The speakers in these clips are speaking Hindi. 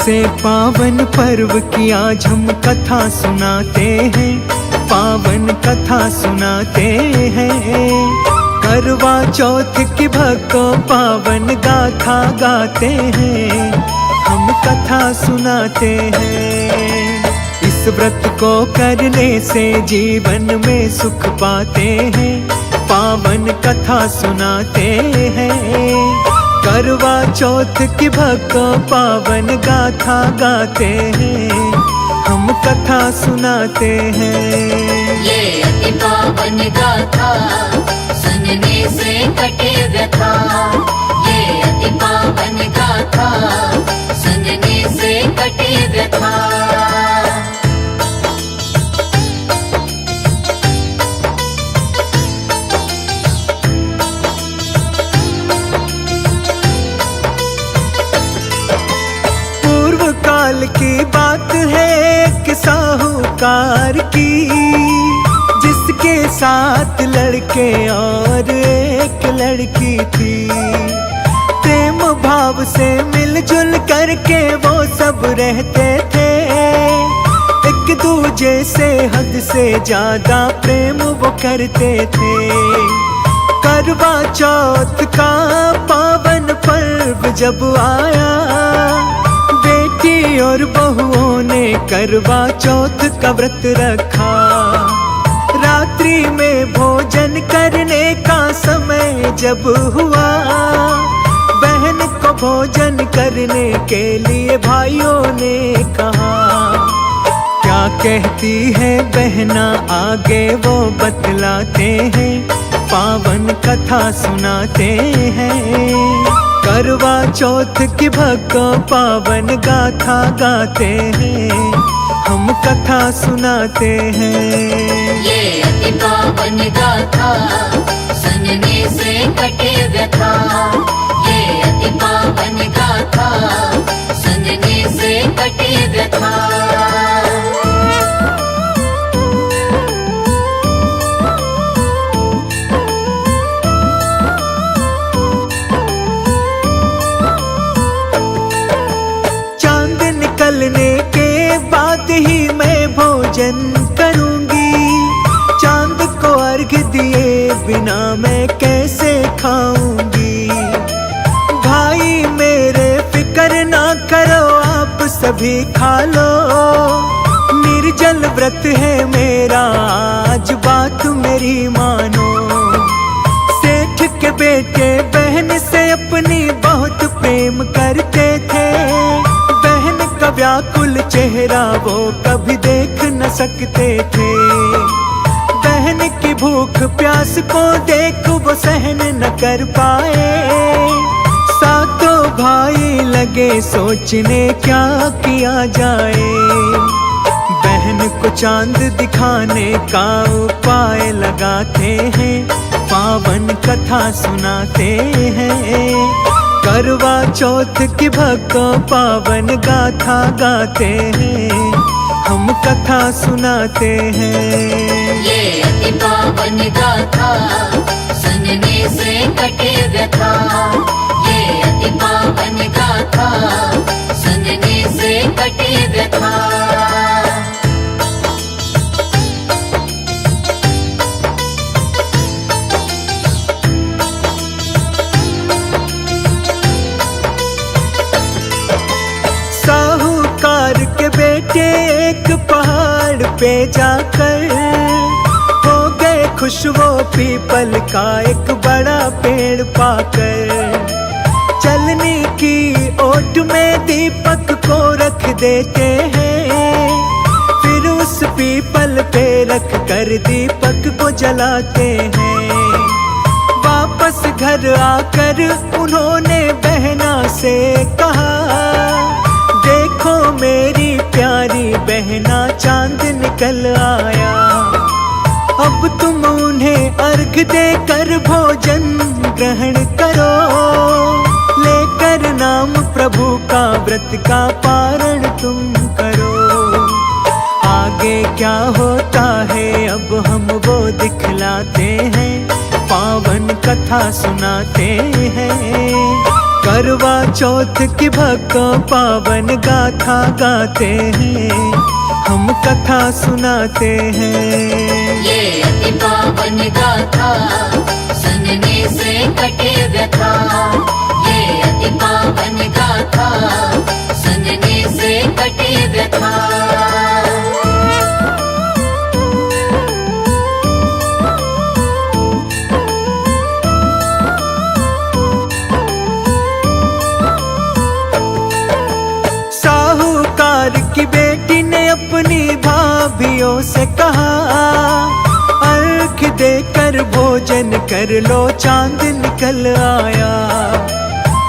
ऐसे पावन पर्व की आज हम कथा सुनाते हैं, पावन कथा सुनाते हैं। करवा चौथ की भक्तों पावन गाथा गाते हैं, हम कथा सुनाते हैं। इस व्रत को करने से जीवन में सुख पाते हैं, पावन कथा सुनाते हैं। करवा चौथ की भक्तों पावन गाथा गाते हैं, हम कथा सुनाते हैं। ये अति पावन गाथा सुनने से कटे व्यथा, ये अति पावन गाथा सुनने से कटे व्यथा। काल की बात है एक साहूकार की, जिसके साथ लड़के और एक लड़की थी। प्रेम भाव से मिलजुल करके वो सब रहते थे, एक दूजे से हद से ज्यादा प्रेम वो करते थे। करवा चौथ का पावन पर्व जब आया, बेटी और बहुओं ने करवा चौथ का व्रत रखा। रात्रि में भोजन करने का समय जब हुआ, बहन को भोजन करने के लिए भाइयों ने कहा। क्या कहती है बहना आगे वो बतलाते हैं, पावन कथा सुनाते हैं। करवा चौथ की भक्तों पावन गाथा गाते हैं, हम कथा सुनाते हैं। ये अति पावन गाथा सुनने से कटे व्यथा, ये अति पावन गाथा सुनने से कटे व्यथा। निकलने के बाद ही मैं भोजन करूंगी, चांद को अर्घ दिए बिना मैं कैसे खाऊंगी। भाई मेरे फिक्र ना करो आप सभी खा लो, निर्जल व्रत है मेरा आज बात मेरी मानो। सेठ के बेटे बहन से अपनी बहुत प्रेम करते थे, व्याकुल चेहरा वो कभी देख न सकते थे। बहन की भूख प्यास को देख वो सहन न कर पाए, सातों भाई लगे सोचने क्या किया जाए। बहन को चांद दिखाने का उपाय लगाते हैं, पावन कथा सुनाते हैं। करवा चौथ की भक्तों पावन गाथा गाते हैं, हम कथा सुनाते हैं। ये अति पावन गाथा सुनने से कटे व्यथा, ये अति पावन गाथा सुनने से कटे व्यथा। बेटे एक पहाड़ पे जाकर हो गए खुश, वो पीपल का एक बड़ा पेड़ पाकर। चलने की ओट में दीपक को रख देते हैं, फिर उस पीपल पे रख कर दीपक को जलाते हैं। वापस घर आकर उन्होंने बहना से कहा, देखो मेरी प्यारी बहना चांद निकल आया। अब तुम उन्हें अर्घ देकर भोजन ग्रहण करो, लेकर नाम प्रभु का व्रत का पारण तुम करो। आगे क्या होता है अब हम वो दिखलाते हैं, पावन कथा सुनाते हैं। करवा चौथ की भक्तों पावन गाथा गाते हैं, हम कथा सुनाते हैं। ये अति पावन गाथा सुनने से कटे व्यथा, ये अति पावन गाथा सुनने से कटे व्यथा। साहूकार की बेटी ने अपनी भाभियों से कहा, अर्घ देकर भोजन कर लो चांद निकल आया।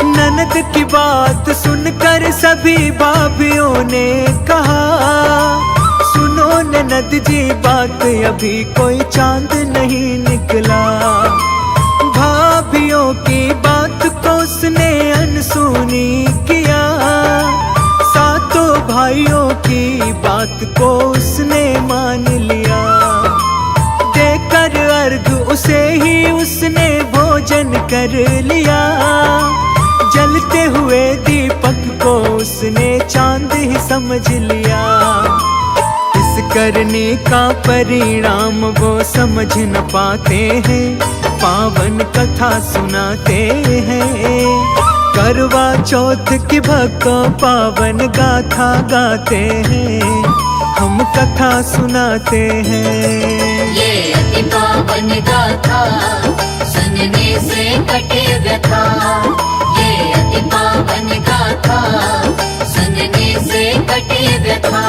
ननद की बात सुनकर सभी भाभियों ने कहा, सुनो ननद जी बात अभी कोई चांद नहीं निकला। भाभियों की बात को उसने अनसुनी किया, सातों भाइयों की बात को उसने मान लिया। देकर अर्घ उसे ही उसने भोजन कर लिया, जलते हुए दीपक को उसने चांद ही समझ लिया। इस करने का परिणाम वो समझ न पाते हैं, पावन कथा सुनाते हैं। करवा चौथ की भक्तों पावन गाथा गाते हैं, हम कथा सुनाते हैं। ये अति पावन गाथा सुनने से कटे व्यथा, ये अति पावन गाथा सुनने से कटे व्यथा।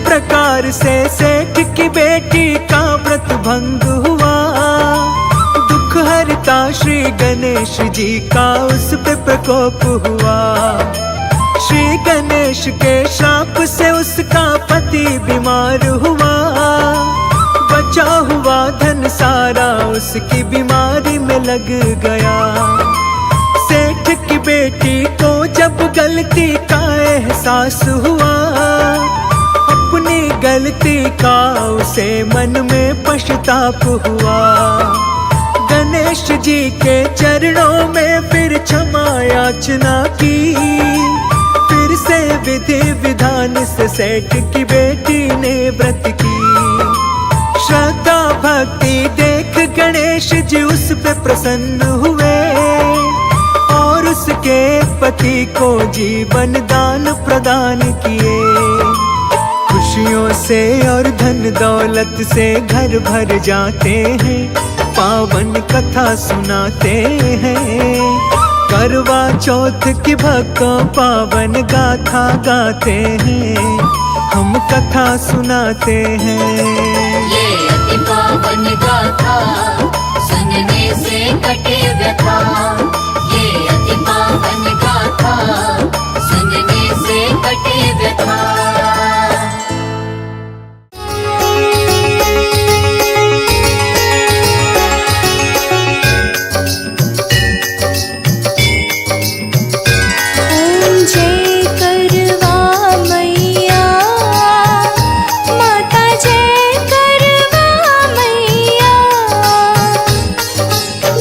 प्रकार से सेठ की बेटी का व्रत भंग हुआ, दुख हरता श्री गणेश जी का उस पे प्रकोप हुआ। श्री गणेश के श्राप से उसका पति बीमार हुआ, बचा हुआ धन सारा उसकी बीमारी में लग गया। सेठ की बेटी को जब गलती का एहसास हुआ, अपनी गलती का उसे मन में पश्चाताप हुआ। गणेश जी के चरणों में फिर क्षमा याचना की, फिर से विधि विधान से सेठ की बेटी ने व्रत की। श्रद्धा भक्ति देख गणेश जी उस पे प्रसन्न हुए, और उसके पति को जीवन दान प्रदान किए। खुशियों से और धन दौलत से घर भर जाते हैं, पावन कथा सुनाते हैं। करवा चौथ की भक्तों पावन गाथा गाते हैं, हम कथा सुनाते हैं। ये अति पावन गाथा सुनने से कटे व्यथा, ये अति पावन गाथा सुनने से कटे व्यथा।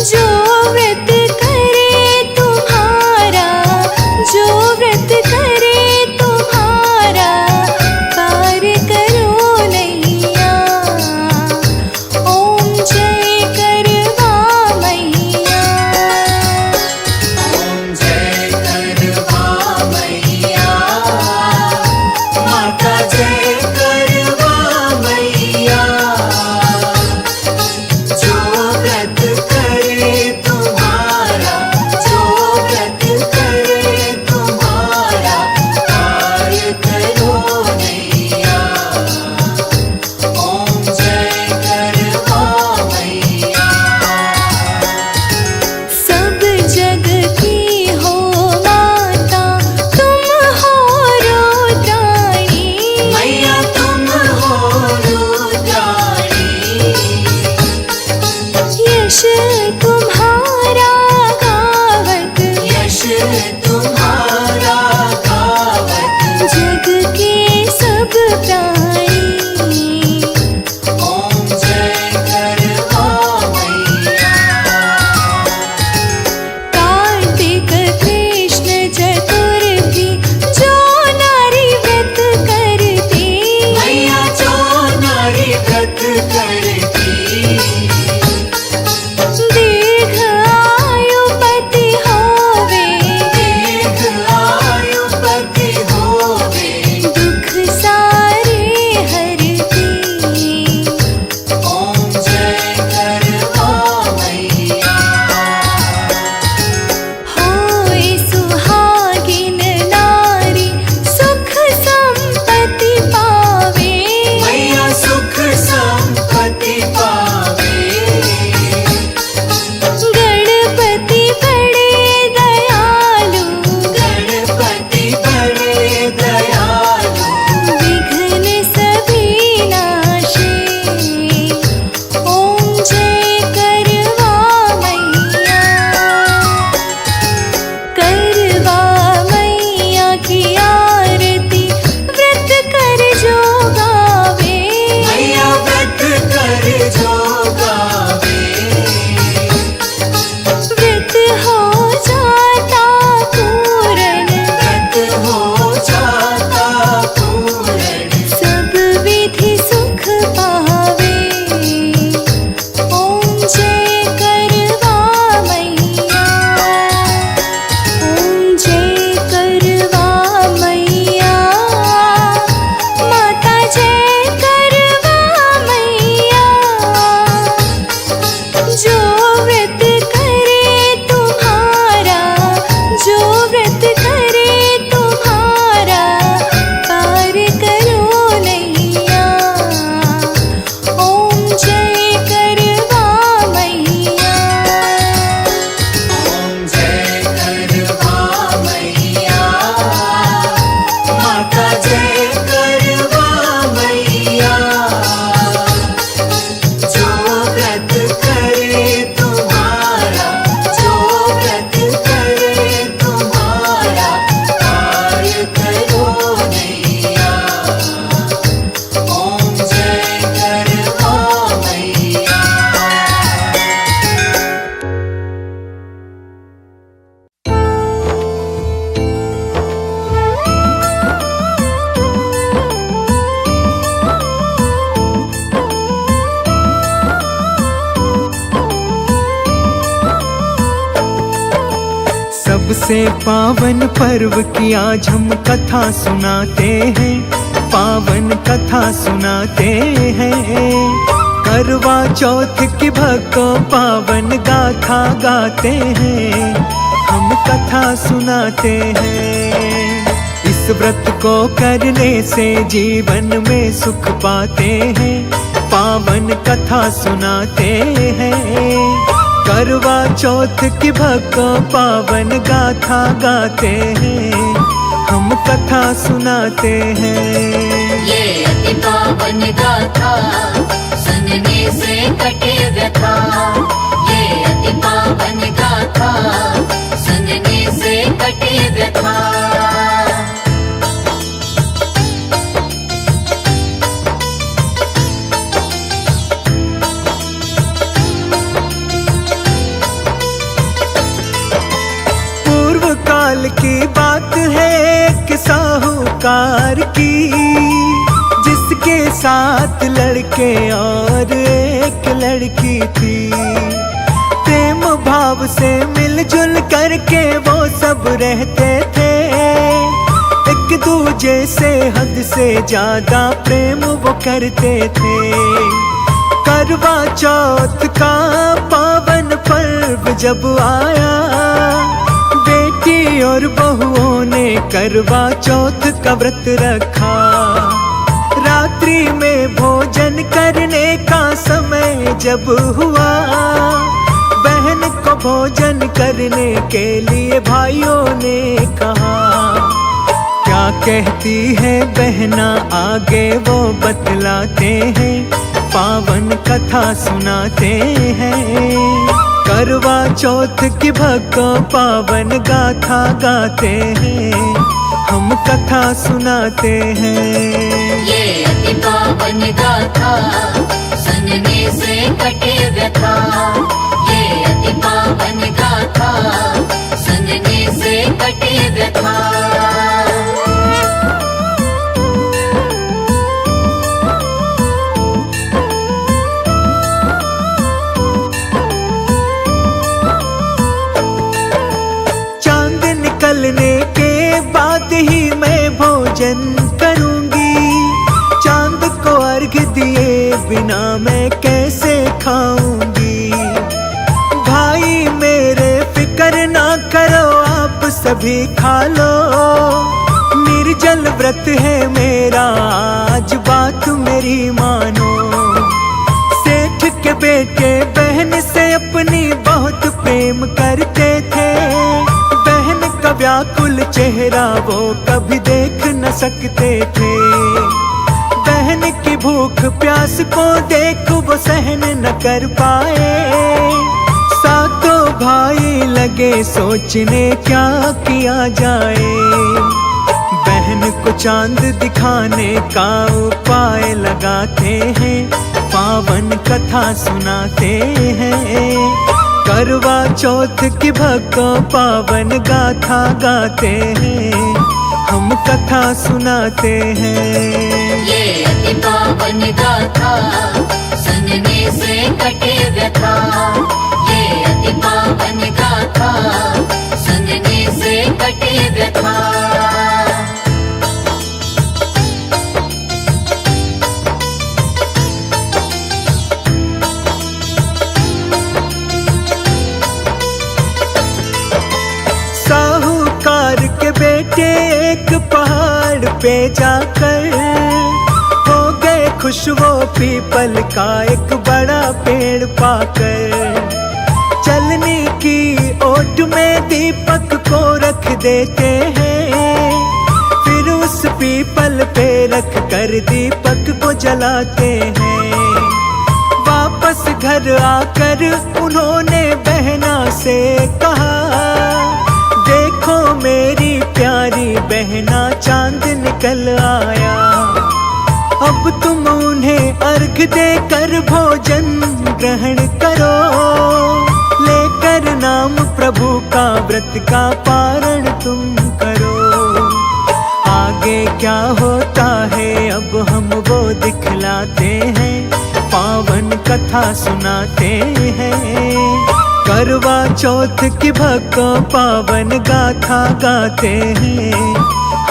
जो व्रत कर सबसे पावन पर्व की आज हम कथा सुनाते हैं, पावन कथा सुनाते हैं। करवा चौथ की भक्तों पावन गाथा गाते हैं, हम कथा सुनाते हैं। इस व्रत को करने से जीवन में सुख पाते हैं, पावन कथा सुनाते हैं। करवा चौथ की भक्तों पावन गाथा गाते हैं, हम कथा सुनाते हैं। ये अति पावन गाथा सुनने से कटे व्यथा, ये अति पावन गाथा सुनने से कटे व्यथा। काल की बात है कि साहूकार की, जिसके साथ लड़के और एक लड़की थी। प्रेम भाव से मिलजुल करके वो सब रहते थे, एक दूजे से हद से ज्यादा प्रेम वो करते थे। करवा चौथ का पावन पर्व जब आया, बेटी और बहुओं ने करवा चौथ का व्रत रखा। रात्रि में भोजन करने का समय जब हुआ, बहन को भोजन करने के लिए भाइयों ने कहा। क्या कहती है बहना आगे वो बतलाते हैं, पावन कथा सुनाते हैं। करवा चौथ की भक्तों पावन गाथा गाते हैं, हम कथा सुनाते हैं। ये अति पावन गाथा सुनने से कटे व्यथा, ये अति पावन गाथा सुनने से कटे व्यथा। निकलने के बाद ही मैं भोजन करूंगी, चांद को अर्घ दिए बिना मैं कैसे खाऊंगी। भाई मेरे फिक्र ना करो, आप सभी खा लो, निर्जल व्रत है मेरा आज बात मेरी मानो। सेठ के बेटे बहन से अपनी बहुत प्रेम करते थे, व्याकुल चेहरा वो कभी देख न सकते थे। बहन की भूख प्यास को देख वो सहन न कर पाए। सातों भाई लगे सोचने क्या किया जाए, बहन को चांद दिखाने का उपाय लगाते हैं, पावन कथा सुनाते हैं। करवा चौथ की भक्तों पावन गाथा गाते हैं, हम कथा सुनाते हैं। ये अति पावन गाथा सुनने से कटे व्यथा, ये अति पावन गाथा सुनने से कटे व्यथा। बेटे एक पहाड़ पे जाकर हो गए खुश, वो पीपल का एक बड़ा पेड़ पाकर। चलने की ओट में दीपक को रख देते हैं, फिर उस पीपल पे रख कर दीपक को जलाते हैं। वापस घर आकर उन्होंने बहना से कहा, देखो मेरी प्यारी बहना चांद निकल आया, अब तुम उन्हें अर्घ देकर भोजन ग्रहण करो, लेकर नाम प्रभु का व्रत का पारण तुम करो। आगे क्या होता है अब हम वो दिखलाते हैं, पावन कथा सुनाते हैं। करवा चौथ की भक्तों पावन गाथा गाते हैं,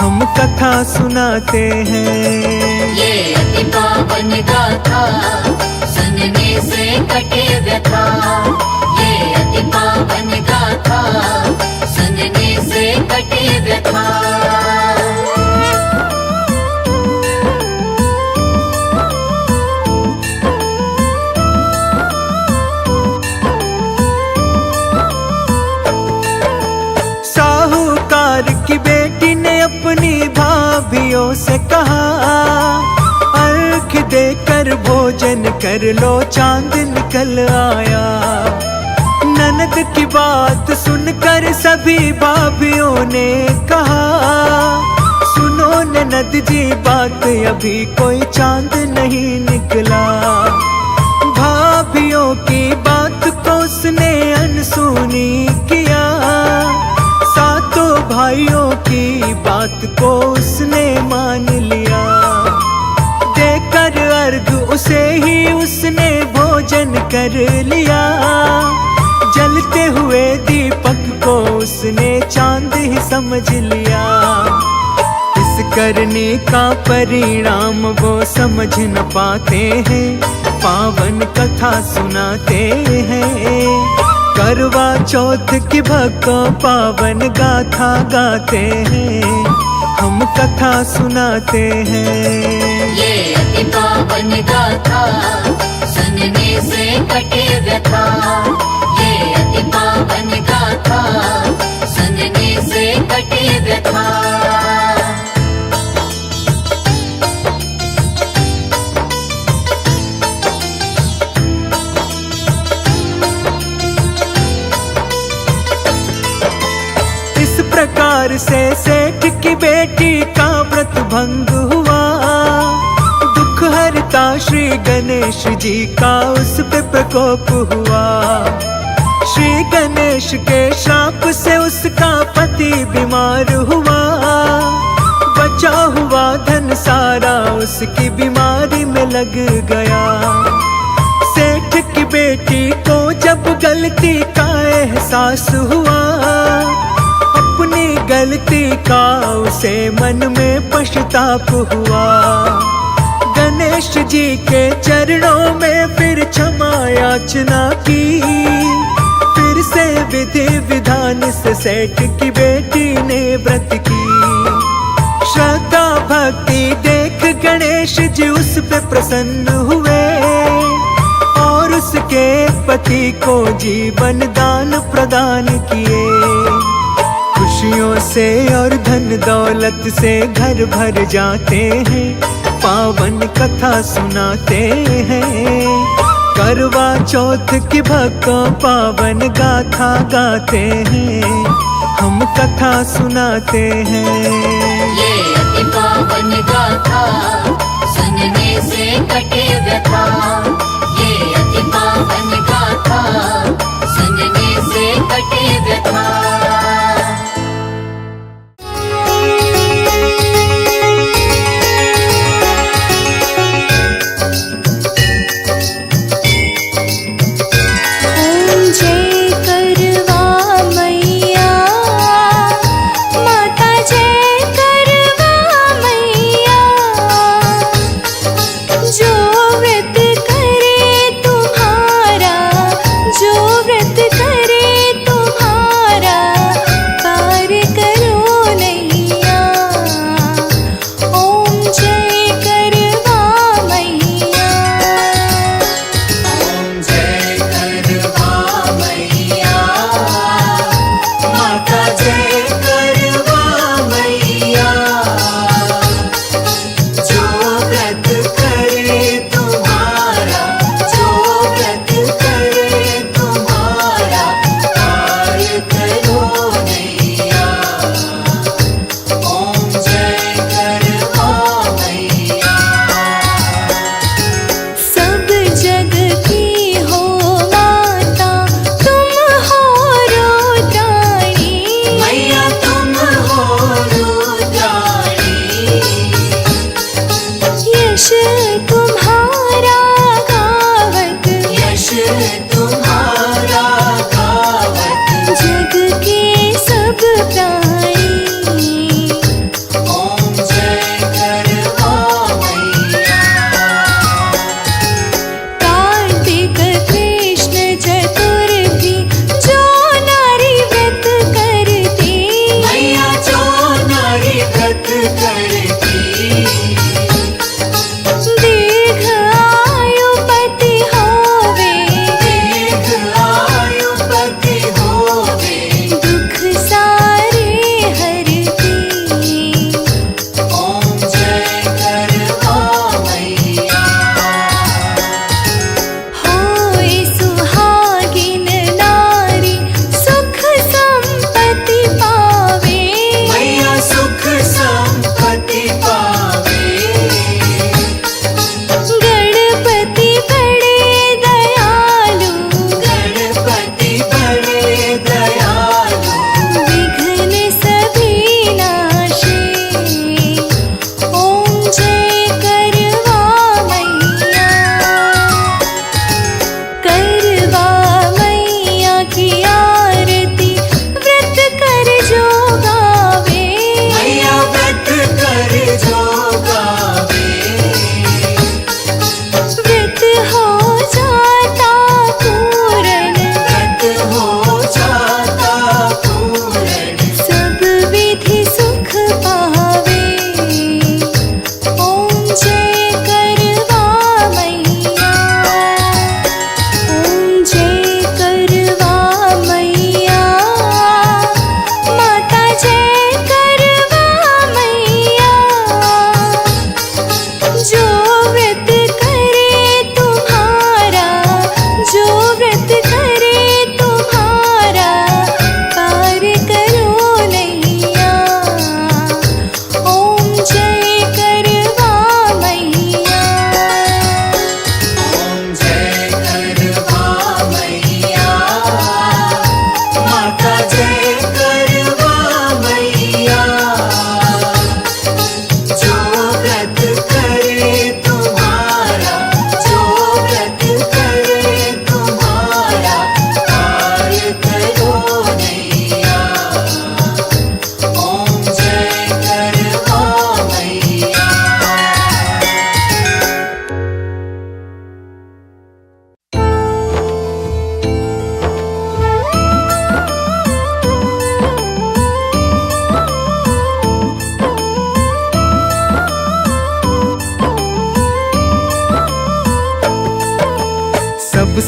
हम कथा सुनाते हैं। ये अति पावन गाथा सुनने से कटे व्यथा। ये अति पावन गाथा सुनने से कटे व्यथा। साहूकार की बेटी ने अपनी भाभियों से कहा, अर्घ देकर भोजन कर लो चांद निकल आया। ननद की बात सुनकर सभी भाभियों ने कहा, सुनो ननद जी बात अभी कोई चांद नहीं निकला। भाभियों की बात को उसने अनसुनी किया, सातों भाइयों की बात को उसने मान लिया। देकर अर्घ उसे ही उसने भोजन कर लिया, जलते हुए दीपक को उसने चांद ही समझ लिया। इस करने का परिणाम वो समझ न पाते हैं, पावन कथा सुनाते हैं। करवा चौथ की भक्तों पावन गाथा गाते हैं, हम कथा सुनाते हैं। ये अति पावन गाथा सुनने से कटे व्यथा। ये अति पावन गाथा सुनने से कटे व्यथा। इस प्रकार से सेठ की बेटी का व्रत भंग हुआ। दुख हरता श्री गणेश जी का उस पे प्रकोप हुआ। श्री गणेश के श्राप से उसका पति बीमार हुआ। बचा हुआ धन सारा उसकी बीमारी में लग गया। सेठ की बेटी को जब गलती का एहसास हुआ, अपनी गलती का उसे मन में पश्चाताप हुआ। गणेश जी के चरणों में फिर क्षमा याचना की। फिर से विधि विधान से सेठ की बेटी ने व्रत की। श्रद्धा भक्ति देख गणेश जी उस पे प्रसन्न हुए और उसके पति को जीवन दान प्रदान किए। खुशियों से और धन दौलत से घर भर जाते हैं, पावन कथा सुनाते हैं। करवा चौथ की भक्तों पावन गाथा गाते हैं, हम कथा सुनाते हैं। ये अति पावन गाथा सुनने से कटे व्यथा। ये अति पावन गाथा सुनने से कटे व्यथा। जो व्रत करे तुम्हारा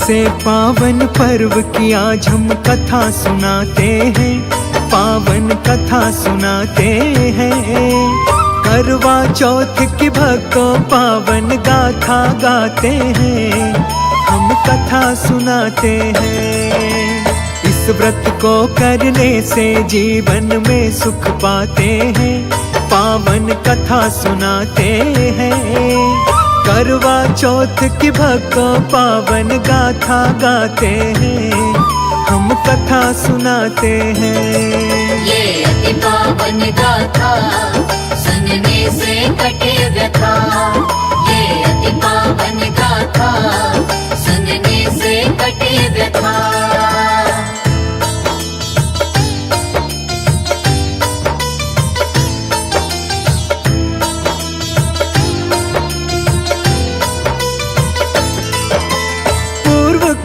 ऐसे पावन पर्व की आज हम कथा सुनाते हैं, पावन कथा सुनाते हैं। करवा चौथ की भक्तों पावन गाथा गाते हैं, हम कथा सुनाते हैं। इस व्रत को करने से जीवन में सुख पाते हैं, पावन कथा सुनाते हैं। करवा चौथ की भक्तों पावन गाथा गाते हैं, हम कथा सुनाते हैं। ये अति पावन गाथा सुनने से कटे व्यथा, ये अति पावन गाथा सुनने से कटे व्यथा।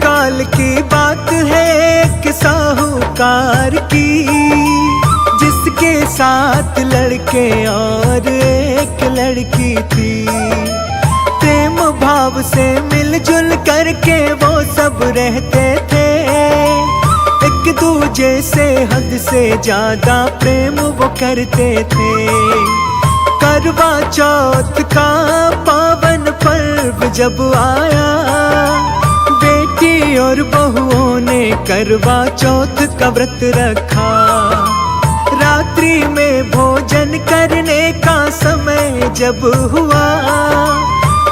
काल की बात है एक साहूकार की, जिसके साथ लड़के और एक लड़की थी। प्रेम भाव से मिलजुल करके वो सब रहते थे, एक दूजे से हद से ज्यादा प्रेम वो करते थे। करवा चौथ का पावन पर्व जब आया, बेटी और बहुओं ने करवा चौथ का व्रत रखा। रात्रि में भोजन करने का समय जब हुआ,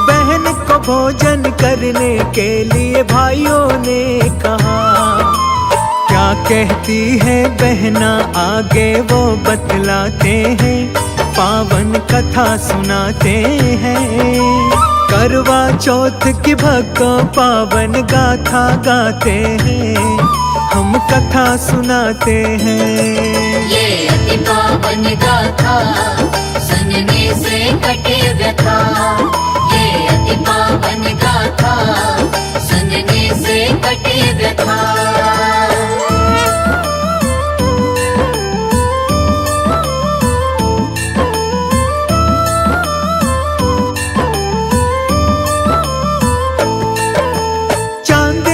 बहन को भोजन करने के लिए भाइयों ने कहा। क्या कहती है बहना आगे वो बतलाते हैं, पावन कथा सुनाते हैं। करवा चौथ की भक्तों पावन गाथा गाते हैं, हम कथा सुनाते हैं। ये अति पावन गाथा सुनने से कटे व्यथा, ये अति पावन गाथा सुनने से कटे व्यथा।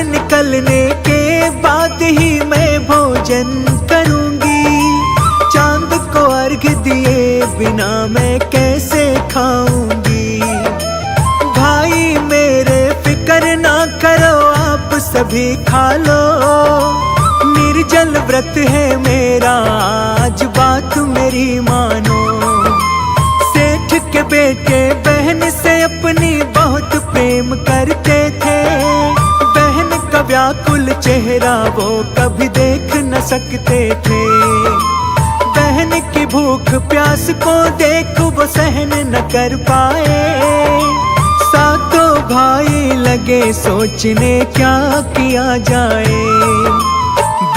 निकलने के बाद ही मैं भोजन करूंगी, चांद को अर्घ दिए बिना मैं कैसे खाऊंगी। भाई मेरे फिक्र ना करो, आप सभी खा लो, निर्जल व्रत है मेरा आज बात मेरी मानो। सेठ के बेटे बहन से अपनी बहुत प्रेम करते थे, का व्याकुल चेहरा वो कभी देख न सकते थे। बहन की भूख प्यास को देख वो सहन न कर पाए, सातों भाई लगे सोचने क्या किया जाए।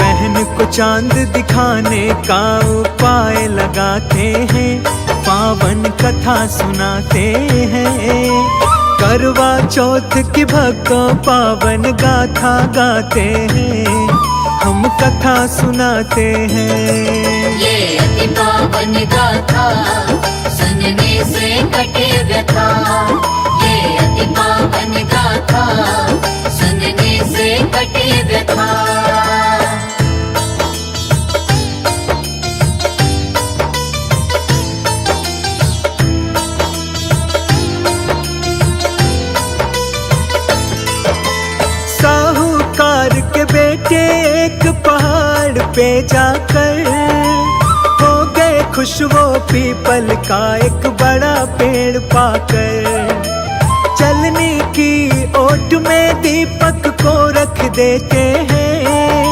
बहन को चांद दिखाने का उपाय लगाते हैं, पावन कथा सुनाते हैं। करवा चौथ की भक्तों पावन गाथा गाते हैं, हम कथा सुनाते हैं। ये अति पावन गाथा सुनने से कटे व्यथा, ये अति पावन गाथा सुनने से कटे व्यथा। साहूकार के बेटे एक पहाड़ पे जाकर हो गए खुश, वो पीपल का एक बड़ा पेड़ पाकर। चलने की ओट में दीपक को रख देते हैं,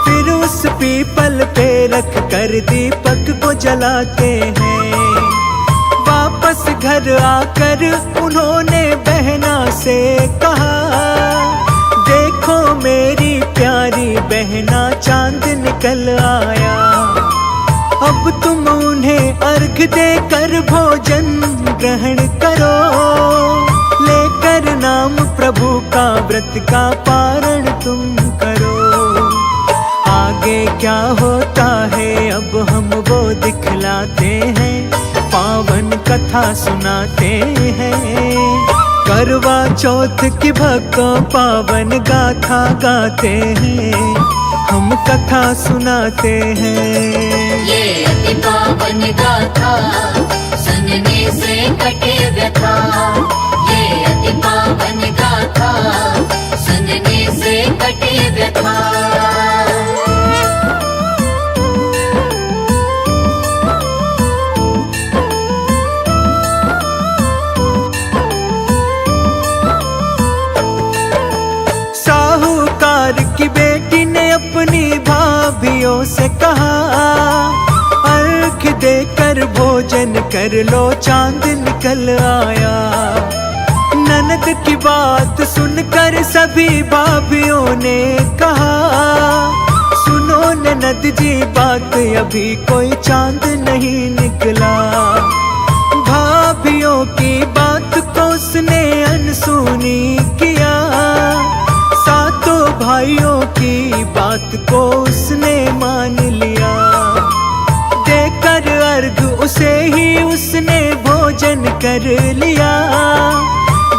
फिर उस पीपल पे रख कर दीपक को जलाते हैं। वापस घर आकर उन्होंने बहना से कहा, देखो मेरी प्यारी बहना चांद निकल आया। अब तुम उन्हें अर्घ देकर भोजन ग्रहण करो, लेकर नाम प्रभु का व्रत का पारण तुम करो। आगे क्या होता है अब हम वो दिखलाते हैं, पावन कथा सुनाते हैं। करवा चौथ की भक्तों पावन गाथा गाते हैं, हम कथा सुनाते हैं। ये अति पावन गाथा सुनने से कटे व्यथा, ये अति पावन गाथा सुनने से कटे व्यथा। साहूकार की बेटी ने अपनी भाभियों से कहा, अर्घ देकर भोजन कर लो चांद निकल आया। ननद की बात सुनकर सभी भाभियों ने कहा, सुनो ननद जी बात अभी कोई चांद नहीं निकला। भाभियों की बात को उसने अनसुनी किया, सातों भाइयों की बात को उसने मान लिया। देकर अर्घ उसे ही उसने भोजन कर लिया,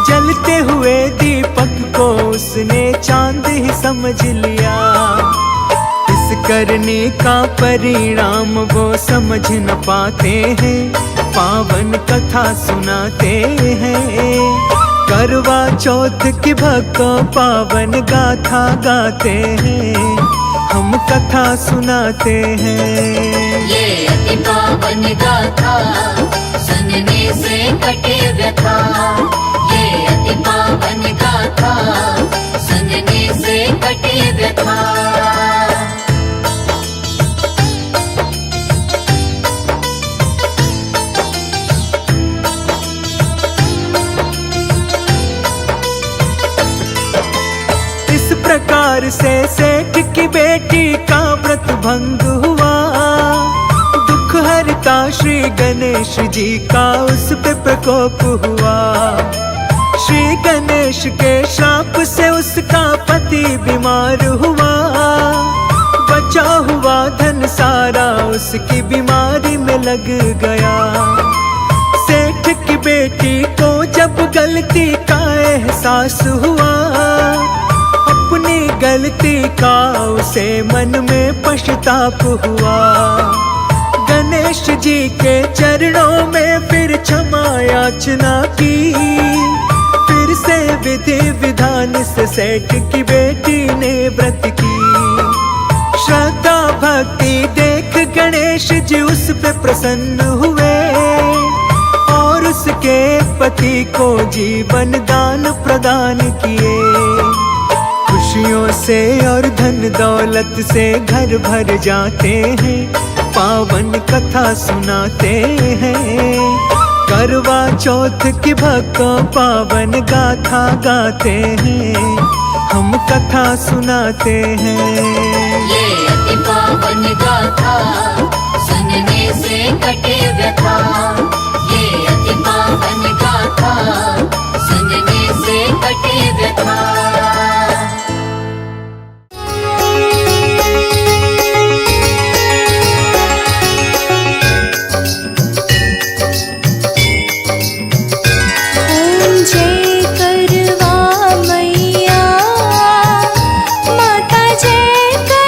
जलते हुए दीपक को उसने चांद ही समझ लिया। इस करने का परिणाम वो समझ न पाते हैं, पावन कथा सुनाते हैं। करवा चौथ की भक्तों पावन गाथा गाते हैं, हम कथा सुनाते हैं। ये अति पावन गाथा सुनने से कटे व्यथा, ये अति पावन गाथा सुनने से कटे व्यथा। प्रकार से सेठ की बेटी का व्रत भंग हुआ, दुख हरता श्री गणेश जी का उस पे प्रकोप हुआ। श्री गणेश के श्राप से उसका पति बीमार हुआ, बचा हुआ धन सारा उसकी बीमारी में लग गया। सेठ की बेटी को जब गलती का एहसास हुआ, अपनी गलती का उसे मन में पश्चाताप हुआ। गणेश जी के चरणों में फिर क्षमा याचना की, फिर से विधि विधान से सेठ की बेटी ने व्रत की। श्रद्धा भक्ति देख गणेश जी उस पे प्रसन्न हुए, और उसके पति को जीवन दान प्रदान किए। खुशियों से और धन दौलत से घर भर जाते हैं, पावन कथा सुनाते हैं। करवा चौथ की भक्तों पावन गाथा गाते हैं, हम कथा सुनाते हैं। ये अति पावन गाथा सुनने से कटे व्यथा, ये अति पावन गाथा सुनने से कटे व्यथा। जय करवा मैया, माता जय कर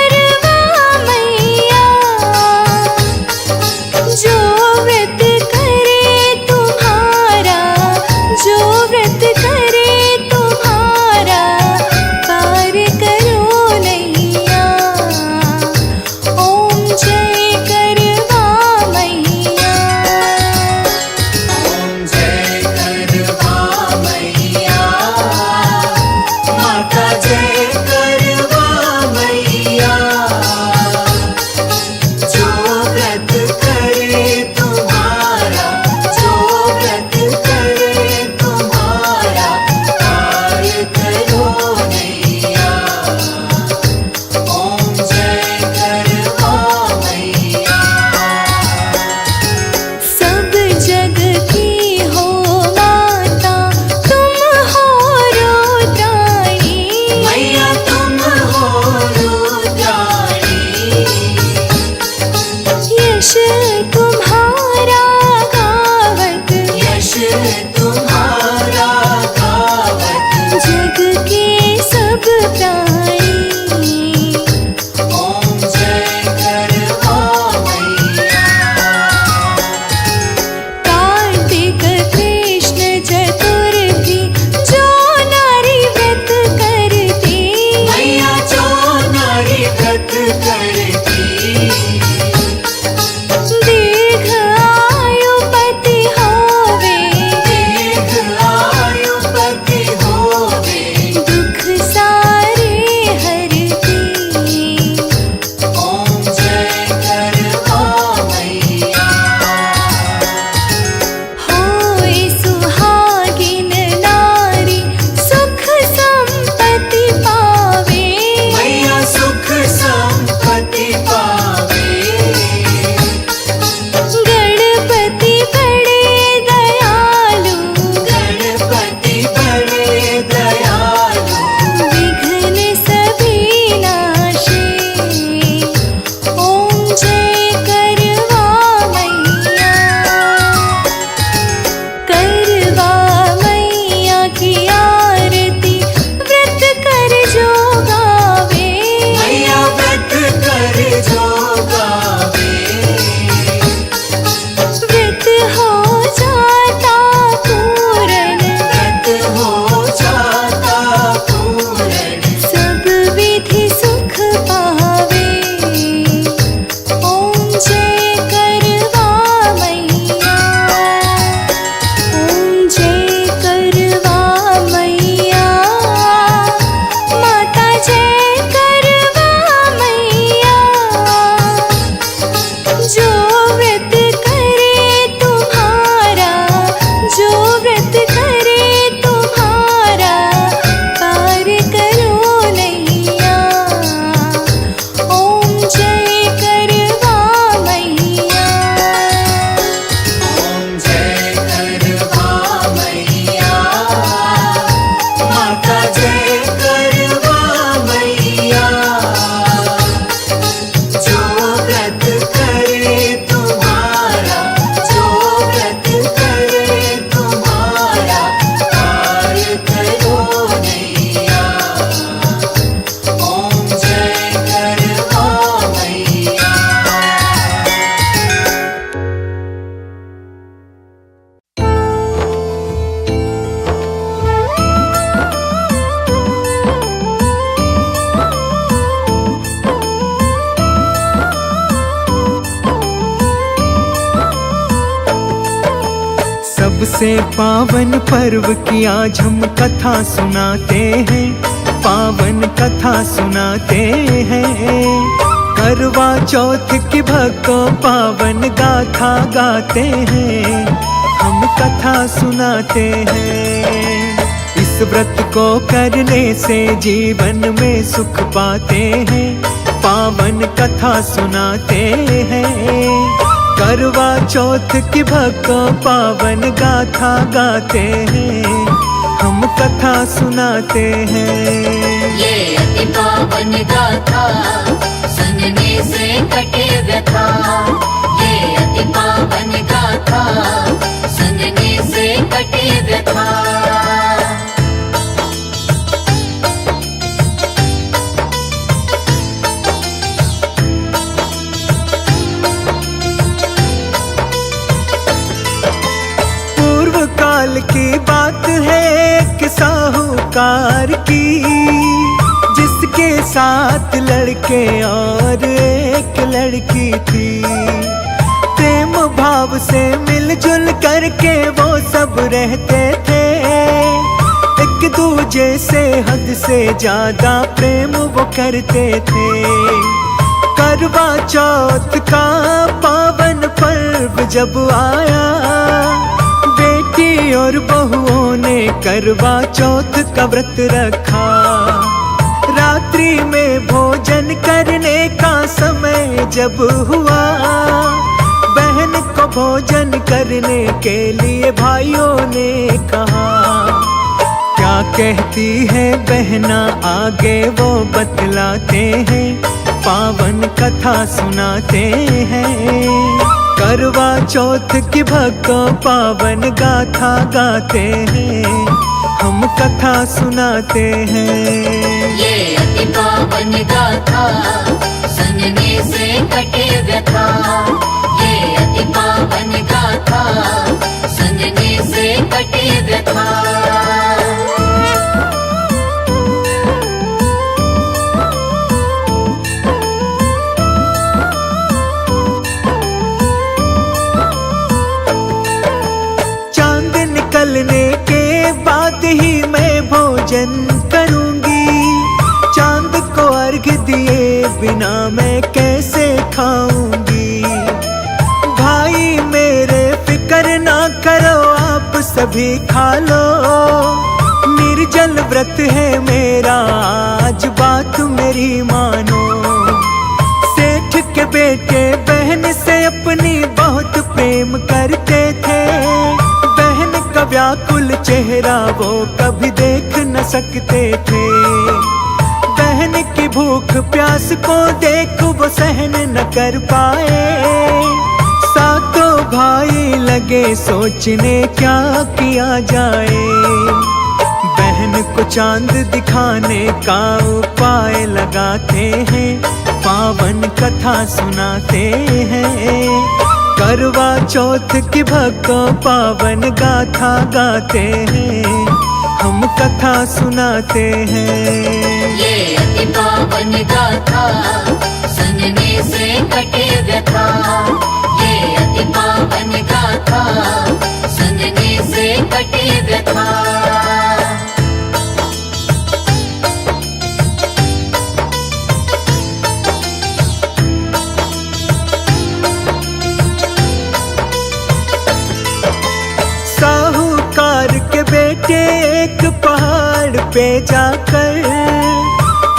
सबसे पावन पर्व की आज हम कथा सुनाते हैं, पावन कथा सुनाते हैं। करवा चौथ की भक्तों पावन गाथा गाते हैं, हम कथा सुनाते हैं। इस व्रत को करने से जीवन में सुख पाते हैं, पावन कथा सुनाते हैं। करवा चौथ की भक्तों पावन गाथा गाते हैं, हम कथा सुनाते हैं। ये अति पावन गाथा सुनने से कटे व्यथा, ये अति पावन गाथा सुनने से कटे व्यथा। काल की बात है एक साहूकार की, जिसके साथ लड़के और एक लड़की थी। प्रेम भाव से मिलजुल करके वो सब रहते थे, एक दूजे से हद से ज्यादा प्रेम वो करते थे। करवा चौथ का पावन पर्व जब आया, बेटी और बहुओं ने करवा चौथ का व्रत रखा। रात्रि में भोजन करने का समय जब हुआ, बहन को भोजन करने के लिए भाइयों ने कहा। क्या कहती है बहना आगे वो बतलाते हैं, पावन कथा सुनाते हैं। करवा चौथ की भक्तों पावन गाथा गाते हैं, हम कथा सुनाते हैं। ये अति पावन गाथा सुनने से कटे व्यथा, ये अति पावन गाथा सुनने से कटे व्यथा। निकलने के बाद ही मैं भोजन करूंगी, चांद को अर्घ दिए बिना मैं कैसे खाऊंगी। भाई मेरे फिक्र ना करो आप सभी खा लो, निर्जल व्रत है मेरा आज बात मेरी मानो। सेठ के बेटे बहन से अपनी बहुत प्रेम करते थे, व्याकुल चेहरा वो कभी देख न सकते थे। बहन की भूख प्यास को देख वो सहन न कर पाए, सातों भाई लगे सोचने क्या किया जाए। बहन को चांद दिखाने का उपाय लगाते हैं, पावन कथा सुनाते हैं। करवा चौथ की भक्तों पावन गाथा गाते हैं, हम कथा सुनाते हैं। ये अति पावन गाथा सुनने से कटे व्यथा, ये अति पावन गाथा सुनने से कटे व्यथा। के बेटे एक पहाड़ पे जाकर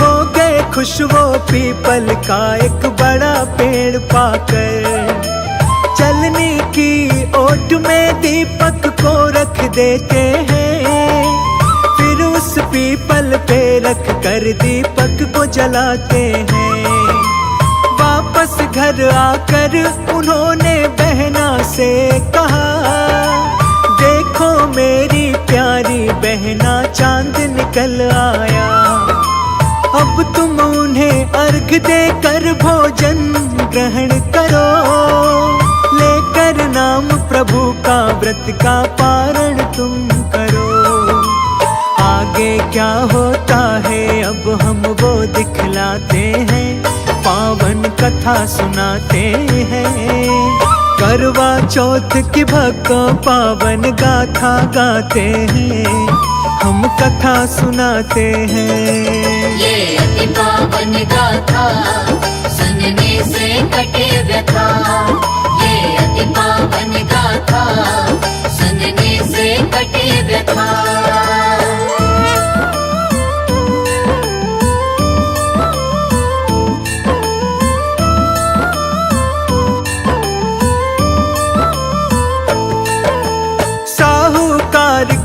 हो गए खुश, वो पीपल का एक बड़ा पेड़ पाकर। चलने की ओट में दीपक को रख देते हैं, फिर उस पीपल पे रख कर दीपक को जलाते हैं। वापस घर आकर उन्होंने बहना से कहा, देखो मेरी प्यारी बहना चांद निकल आया। अब तुम उन्हें अर्घ देकर भोजन ग्रहण करो, लेकर नाम प्रभु का व्रत का पारण तुम करो। आगे क्या होता है अब हम वो दिखलाते हैं, पावन कथा सुनाते हैं। करवा चौथ की भक्तों पावन गाथा गाते हैं, हम कथा सुनाते हैं। ये अति पावन गाथा सुनने से कटे व्यथा, ये अति पावन गाथा सुनने से कटे व्यथा।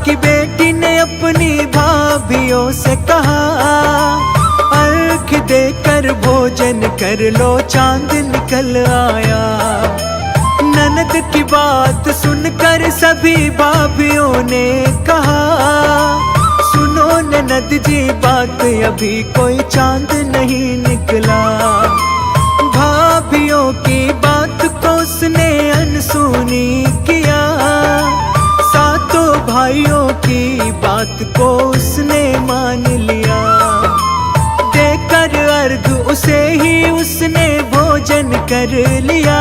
की बेटी ने अपनी भाभियों से कहा, अर्घ देकर भोजन कर लो चांद निकल आया। ननद की बात सुनकर सभी भाभियों ने कहा, सुनो ननद जी बात अभी कोई चांद नहीं निकला। भाभियों की बात को उसने अनसुनी किया, सातों भाइयों की बात को उसने मान लिया। देकर अर्घ उसे ही उसने भोजन कर लिया,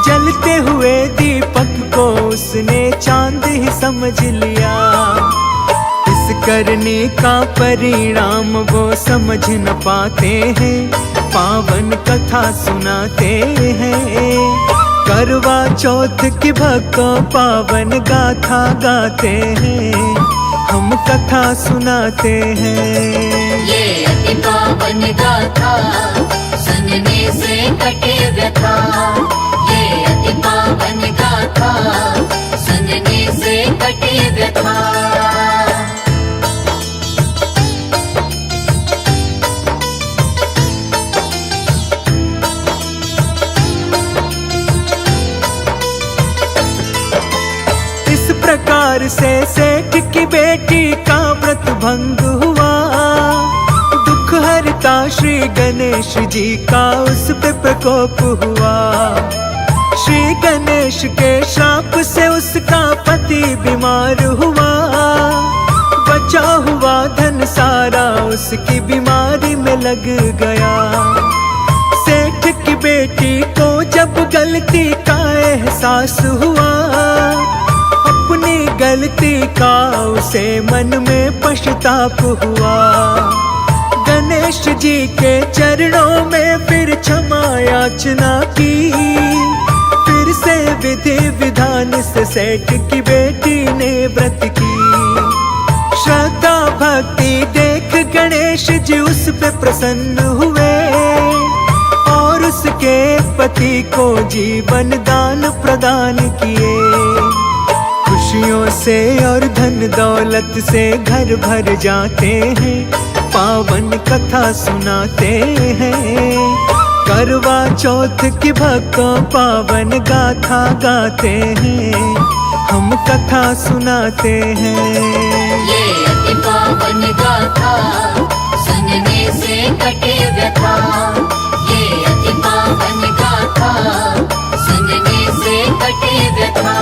जलते हुए दीपक को उसने चांद ही समझ लिया। इस करने का परिणाम वो समझ न पाते हैं, पावन कथा सुनाते हैं। करवा चौथ की भक्तों पावन गाथा गाते हैं, हम कथा सुनाते हैं। ये अति पावन गाथा सुनने से कटे व्यथा, ये अति पावन गाथा सुनने से कटे व्यथा। प्रकार से सेठ की बेटी का व्रत भंग हुआ, दुख हरता श्री गणेश जी का उस पे प्रकोप हुआ। श्री गणेश के श्राप से उसका पति बीमार हुआ, बचा हुआ धन सारा उसकी बीमारी में लग गया। सेठ की बेटी को जब गलती का एहसास हुआ, अपनी गलती का उसे मन में पश्चाताप हुआ। गणेश जी के चरणों में फिर क्षमा याचना की, फिर से विधि विधान से सेठ की बेटी ने व्रत की। श्रद्धा भक्ति देख गणेश जी उस पे प्रसन्न हुए, और उसके पति को जीवन दान प्रदान किए। खुशियों से और धन दौलत से घर भर जाते हैं, पावन कथा सुनाते हैं। करवा चौथ की भक्तों पावन गाथा गाते हैं, हम कथा सुनाते हैं। ये अति पावन गाथा सुनने से कटे व्यथा, ये अति पावन गाथा सुनने से कटे व्यथा।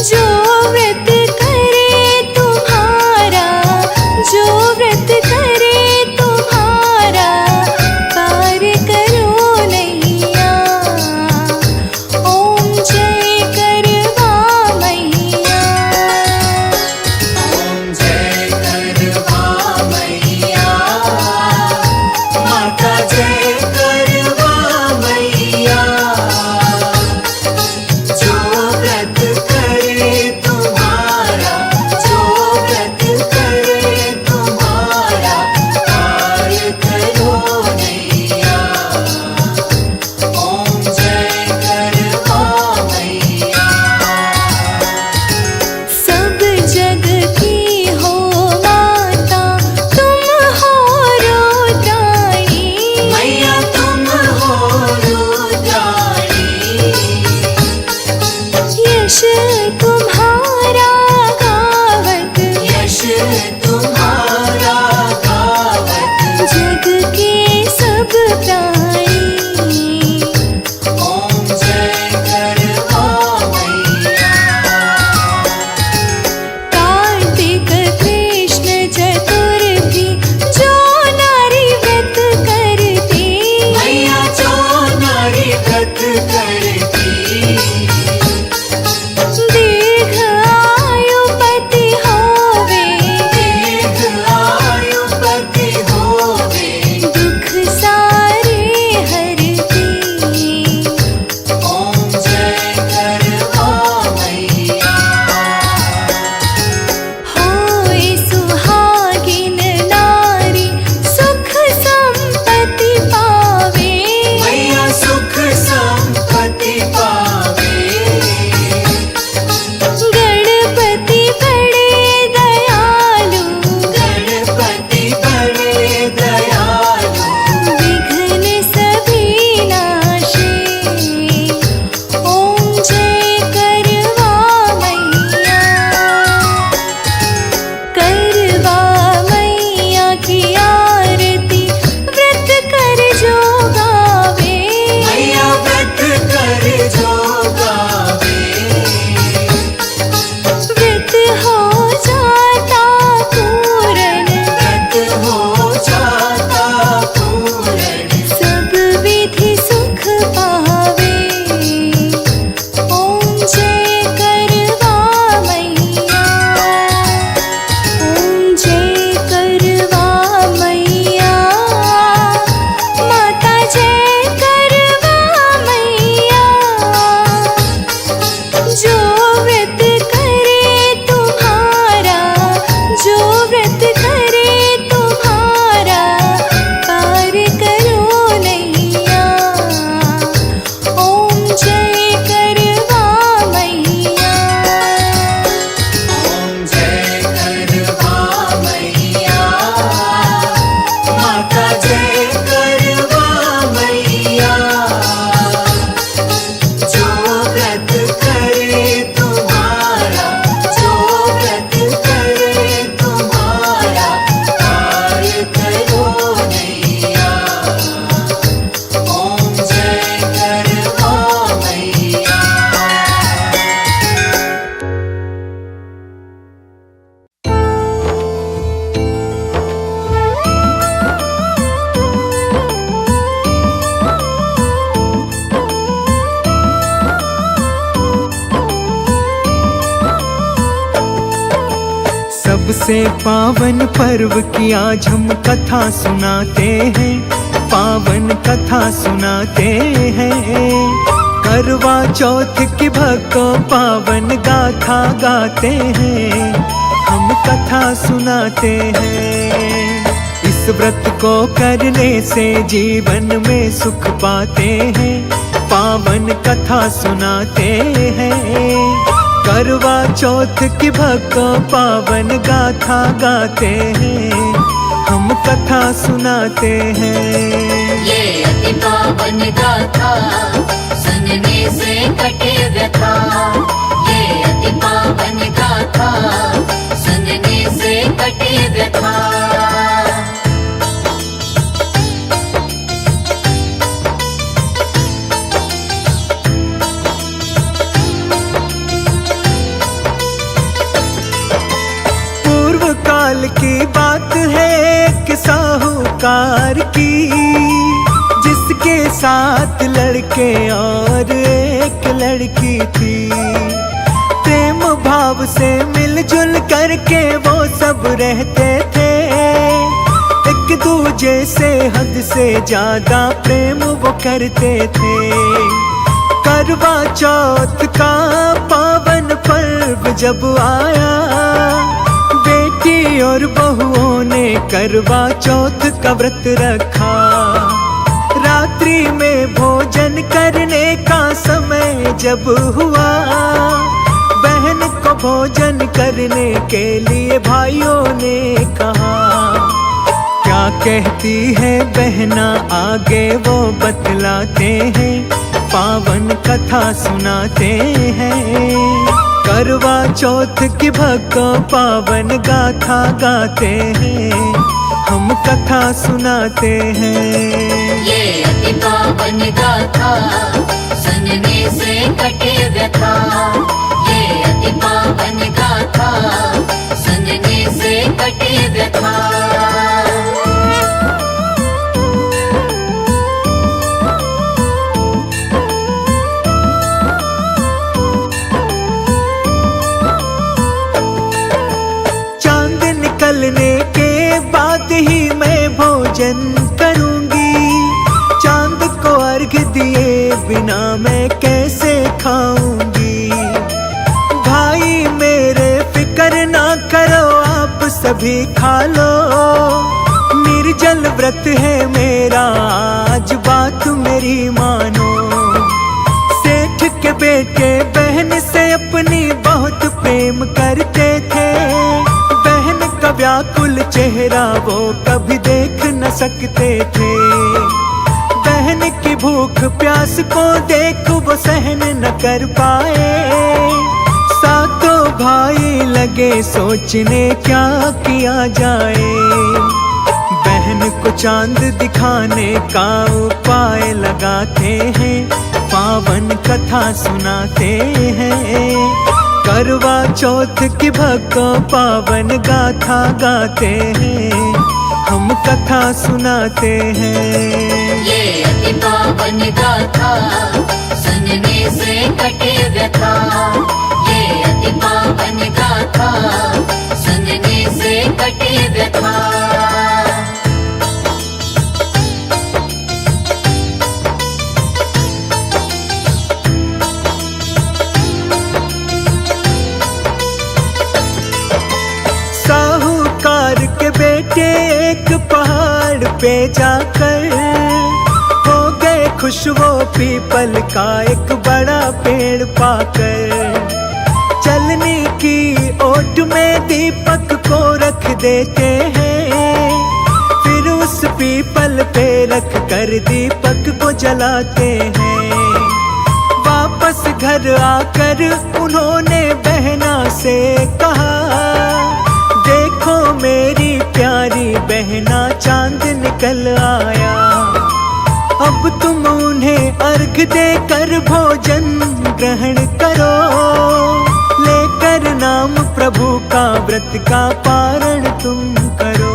जो व्रत करे तुम्हारा ऐसे पावन पर्व की आज हम कथा सुनाते हैं, पावन कथा सुनाते हैं। करवा चौथ की भक्तों पावन गाथा गाते हैं, हम कथा सुनाते हैं। इस व्रत को करने से जीवन में सुख पाते हैं, पावन कथा सुनाते हैं। करवा चौथ की भक्तों पावन गाथा गाते हैं, हम कथा सुनाते हैं। ये अति पावन गाथा सुनने से कटे व्यथा, ये अति पावन गाथा सुनने से कटे व्यथा। पूर्व काल की बात है एक साहूकार की, जिसके साथ लड़के और एक लड़की थी। प्रेम भाव से मिलजुल करके वो सब रहते थे, एक दूजे से हद से ज्यादा प्रेम वो करते थे। करवा चौथ का पावन पर्व जब आया, बेटी और बहुओं ने करवा चौथ का व्रत रखा। रात्रि में भोजन करने का समय जब हुआ, बहन को भोजन करने के लिए भाइयों ने कहा। क्या कहती है बहना आगे वो बतलाते हैं, पावन कथा सुनाते हैं। करवा चौथ की भक्तों पावन गाथा गाते हैं, हम कथा सुनाते हैं। ये अति पावन गाथा सुनने से कटे व्यथा, ये अति पावन गाथा सुनने से कटे व्यथा। निकलने के बाद ही मैं भोजन करूंगी, चांद को अर्घ दिए बिना मैं कैसे खाऊंगी। भाई मेरे फिक्र ना करो आप सभी खा लो, निर्जल व्रत है मेरा आज बात मेरी मानो। सेठ के बेटे बहन से अपनी बहुत प्रेम करते थे, व्याकुल चेहरा वो कभी देख न सकते थे। बहन की भूख प्यास को देख वो सहन न कर पाए, सातों भाई लगे सोचने क्या किया जाए। बहन को चांद दिखाने का उपाय लगाते हैं, पावन कथा सुनाते हैं। करवा चौथ की भक्तों पावन गाथा गाते हैं, हम कथा सुनाते हैं। ये अति पावन गाथा सुनने से कटे व्यथा, ये अति पावन गाथा सुनने से कटे व्यथा। बेटे एक पहाड़ पे जाकर हो गए खुश, वो पीपल का एक बड़ा पेड़ पाकर। चलने की ओट में दीपक को रख देते हैं, फिर उस पीपल पे रख कर दीपक को जलाते हैं। वापस घर आकर उन्होंने बहना से कहा, देखो मेरी प्यारी बहना चांद निकल आया। अब तुम उन्हें अर्घ देकर भोजन ग्रहण करो, लेकर नाम प्रभु का व्रत का पारण तुम करो।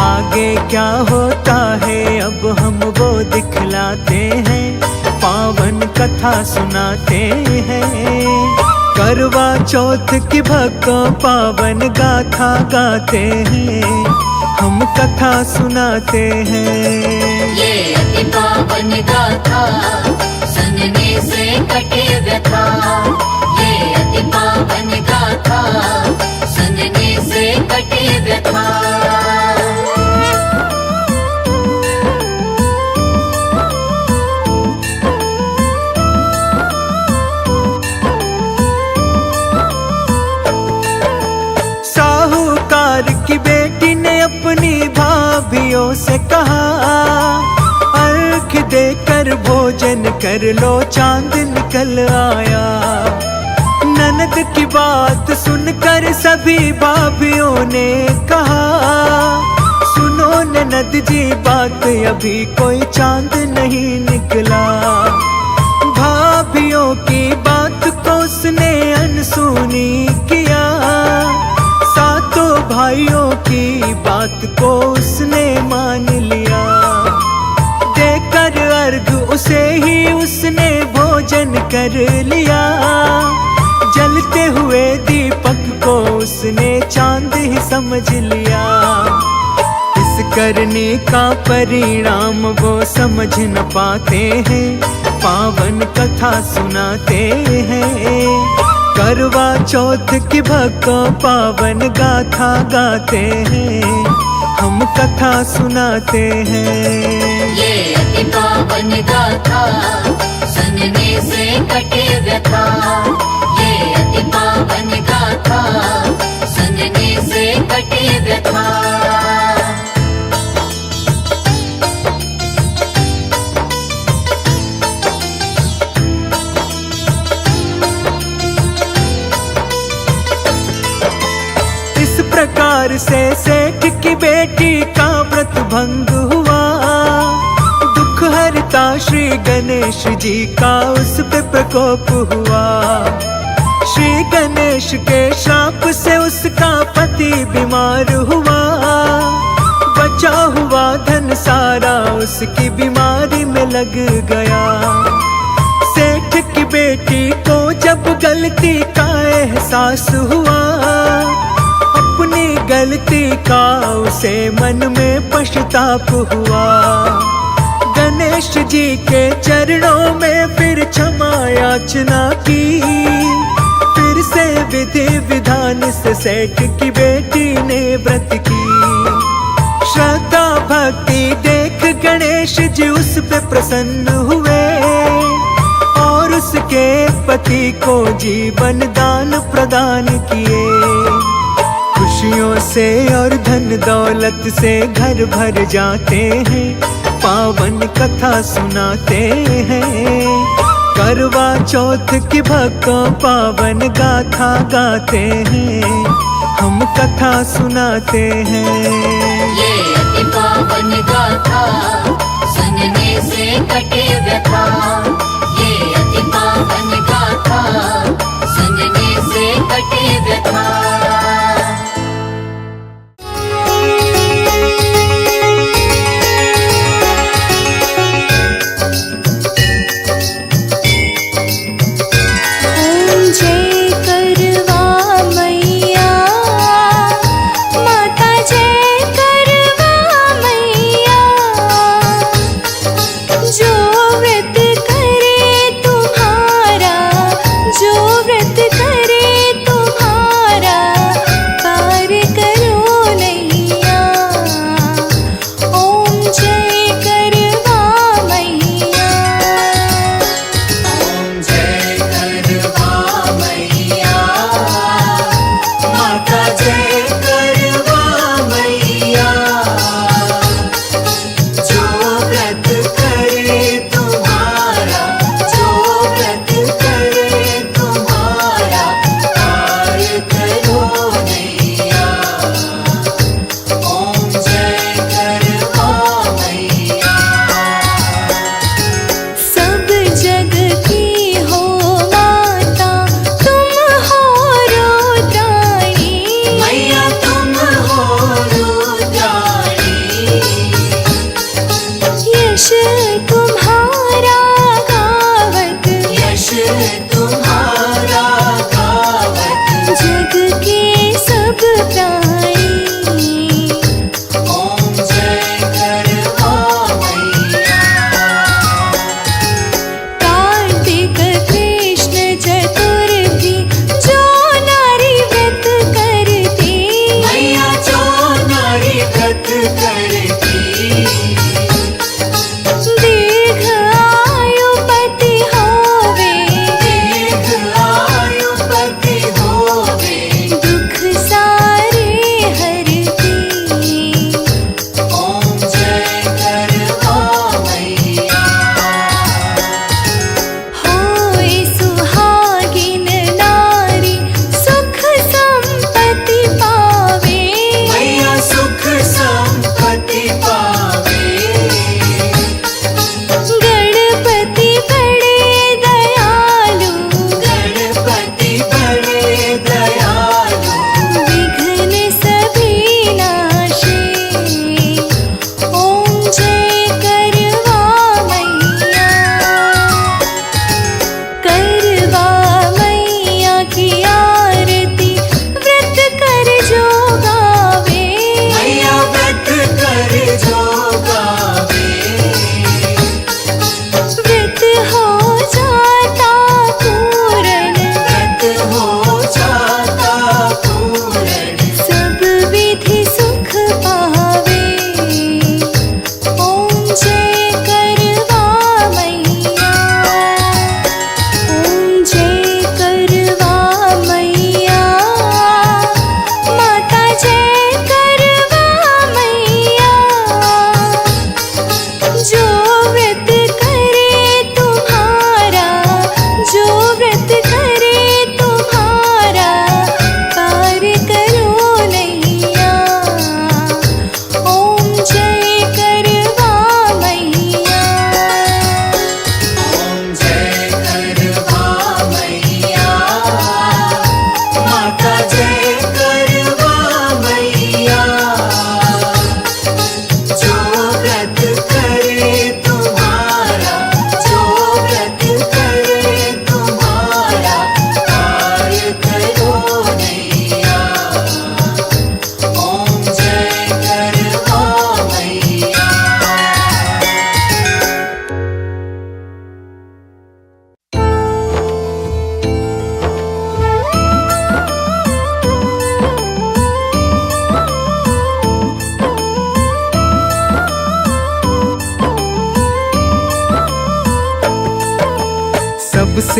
आगे क्या होता है अब हम वो दिखलाते हैं, पावन कथा सुनाते हैं। करवा चौथ की भक्तों पावन गाथा गाते हैं, हम कथा सुनाते हैं। ये अति पावन गाथा सुनने से कटे व्यथा। ये अति पावन गाथा सुनने से कटे व्यथा। साहूकार की बेटी ने अपनी भाभियों से कहा, अर्घ देकर भोजन कर लो चांद निकल आया। ननद की बात सुनकर सभी भाभियों ने कहा, सुनो ननद जी बात अभी कोई चांद नहीं निकला। भाभियों की बात को उसने अनसुनी किया, सातों भाइयों की बात को उसने मान लिया। देकर अर्घ उसे ही उसने भोजन कर लिया, जलते हुए दीपक को उसने चांद ही समझ लिया। इस करने का परिणाम वो समझ न पाते हैं, पावन कथा सुनाते हैं। करवा चौथ की भक्तों पावन गाथा गाते हैं, हम कथा सुनाते हैं। ये अति पावन गाथा सुनने से कटे व्यथा। ये अति पावन गाथा सुनने से कटे व्यथा। प्रकार से सेठ की बेटी का व्रत भंग हुआ, दुख हरता श्री गणेश जी का उस पे प्रकोप हुआ। श्री गणेश के श्राप से उसका पति बीमार हुआ, बचा हुआ धन सारा उसकी बीमारी में लग गया। सेठ की बेटी को जब गलती का एहसास हुआ, अपनी गलती का उसे मन में पश्चाताप हुआ। गणेश जी के चरणों में फिर क्षमा याचना की, फिर से विधि विधान से सेठ की बेटी ने व्रत की। श्रद्धा भक्ति देख गणेश जी उस पे प्रसन्न हुए, और उसके पति को जीवन दान प्रदान किए। खुशियों से और धन दौलत से घर भर जाते हैं, पावन कथा सुनाते हैं। करवा चौथ की भक्तों पावन गाथा गाते हैं, हम कथा सुनाते हैं। ये अति पावन गाथा सुनने से कटे व्यथा। ये अति पावन गाथा सुनने से कटे व्यथा। जो व्रत करे तुम्हारा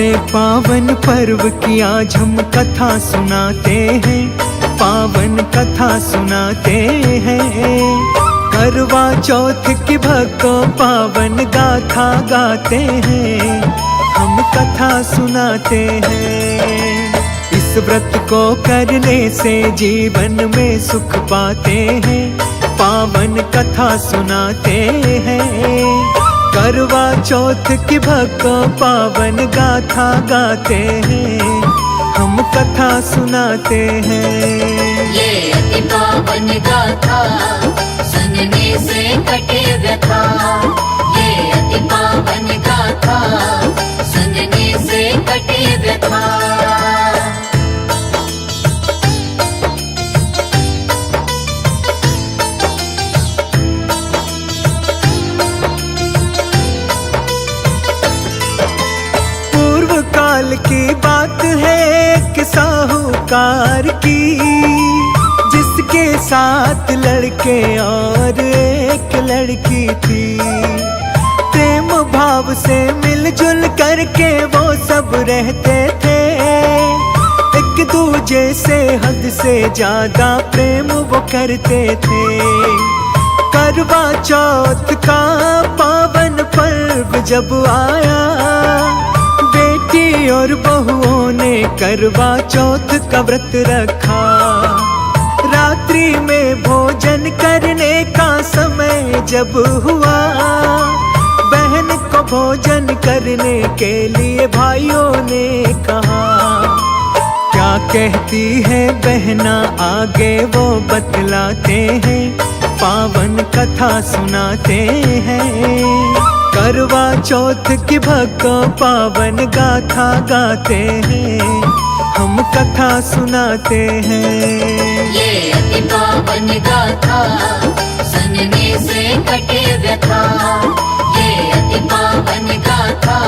से पावन पर्व की आज हम कथा सुनाते हैं, पावन कथा सुनाते हैं। करवा चौथ की भक्तों पावन गाथा गाते हैं, हम कथा सुनाते हैं। इस व्रत को करने से जीवन में सुख पाते हैं, पावन कथा सुनाते हैं। करवा चौथ की भक्तों पावन गाथा गाते हैं, हम कथा सुनाते हैं। ये अति पावन गाथा सुनने से कटे व्यथा, ये अति पावन गाथा सुनने से कटे व्यथा। काल की बात है कि साहूकार की, जिसके साथ लड़के और एक लड़की थी। प्रेम भाव से मिलजुल करके वो सब रहते थे, एक दूजे से हद से ज्यादा प्रेम वो करते थे। करवा चौथ का पावन पर्व जब आया, बेटी और बहुओं ने करवा चौथ का व्रत रखा। रात्रि में भोजन करने का समय जब हुआ, बहन को भोजन करने के लिए भाइयों ने कहा। क्या कहती है बहना आगे वो बतलाते हैं, पावन कथा सुनाते हैं। करवा चौथ की भक्तों पावन गाथा गाते हैं, हम कथा सुनाते हैं। ये अति पावन गाथा सुनने से कटे व्यथा, ये अति पावन गाथा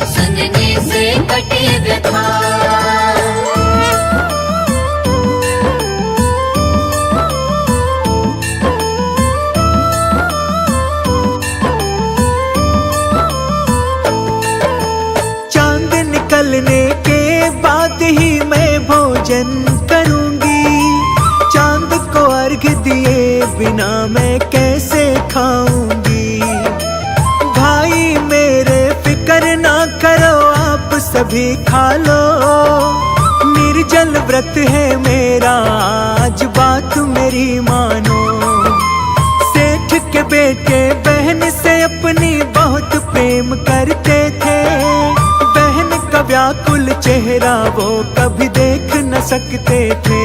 सुनने से कटे व्यथा। निकलने के बाद ही मैं भोजन करूंगी, चांद को अर्घ दिए बिना मैं कैसे खाऊंगी। भाई मेरे फिक्र ना करो, आप सभी खा लो, निर्जल व्रत है मेरा आज बात मेरी मानो। सेठ के बेटे बहन से अपनी बहुत प्रेम करते थे, व्याकुल चेहरा वो कभी देख न सकते थे।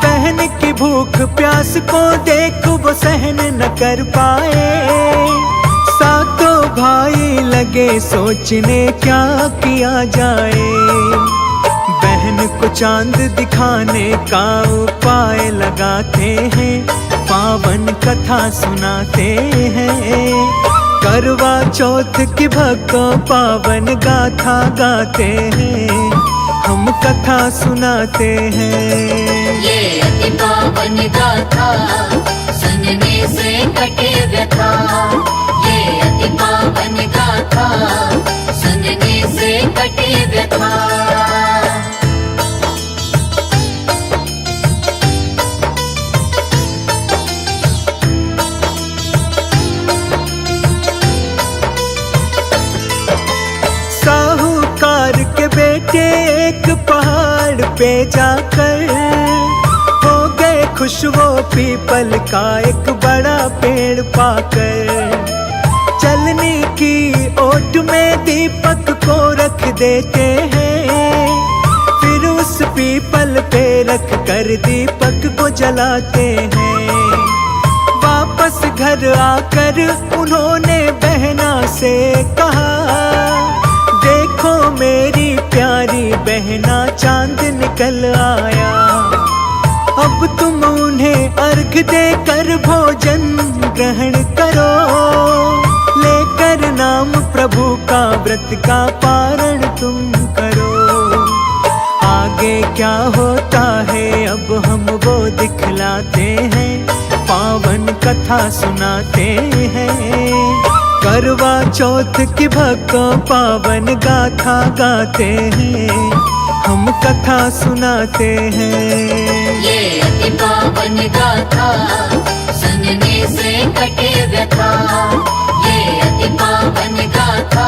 बहन की भूख प्यास को देख वो सहन न कर पाए। सातों भाई लगे सोचने क्या किया जाए, बहन को चांद दिखाने का उपाय लगाते हैं, पावन कथा सुनाते हैं। करवा चौथ की भक्तों पावन गाथा गाते हैं, हम कथा सुनाते हैं। ये अति पावन गाथा सुनने से कटे व्यथा, ये अति पावन गाथा सुनने से कटे व्यथा। बेटे एक पहाड़ पे जाकर हो गए खुश, वो पीपल का एक बड़ा पेड़ पाकर। चलने की ओट में दीपक को रख देते हैं, फिर उस पीपल पे रख कर दीपक को जलाते हैं। वापस घर आकर उन्होंने बहना से कहा, देखो मेरी प्यारी बहना चांद निकल आया, अब तुम उन्हें अर्घ देकर भोजन ग्रहण करो, लेकर नाम प्रभु का व्रत का पारण तुम करो। आगे क्या होता है अब हम वो दिखलाते हैं, पावन कथा सुनाते हैं। करवा चौथ की भक्तों पावन गाथा गाते हैं, हम कथा सुनाते हैं। ये अति पावन गाथा सुनने से कटे व्यथा। ये अति पावन गाथा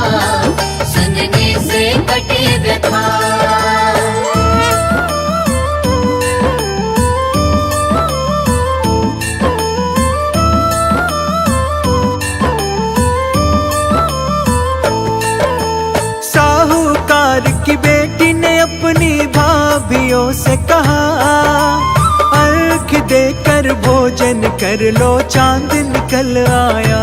सुनने से कटे व्यथा। साहूकार की बेटी ने अपनी भाभियों से कहा, अर्घ देकर भोजन कर लो चांद निकल आया।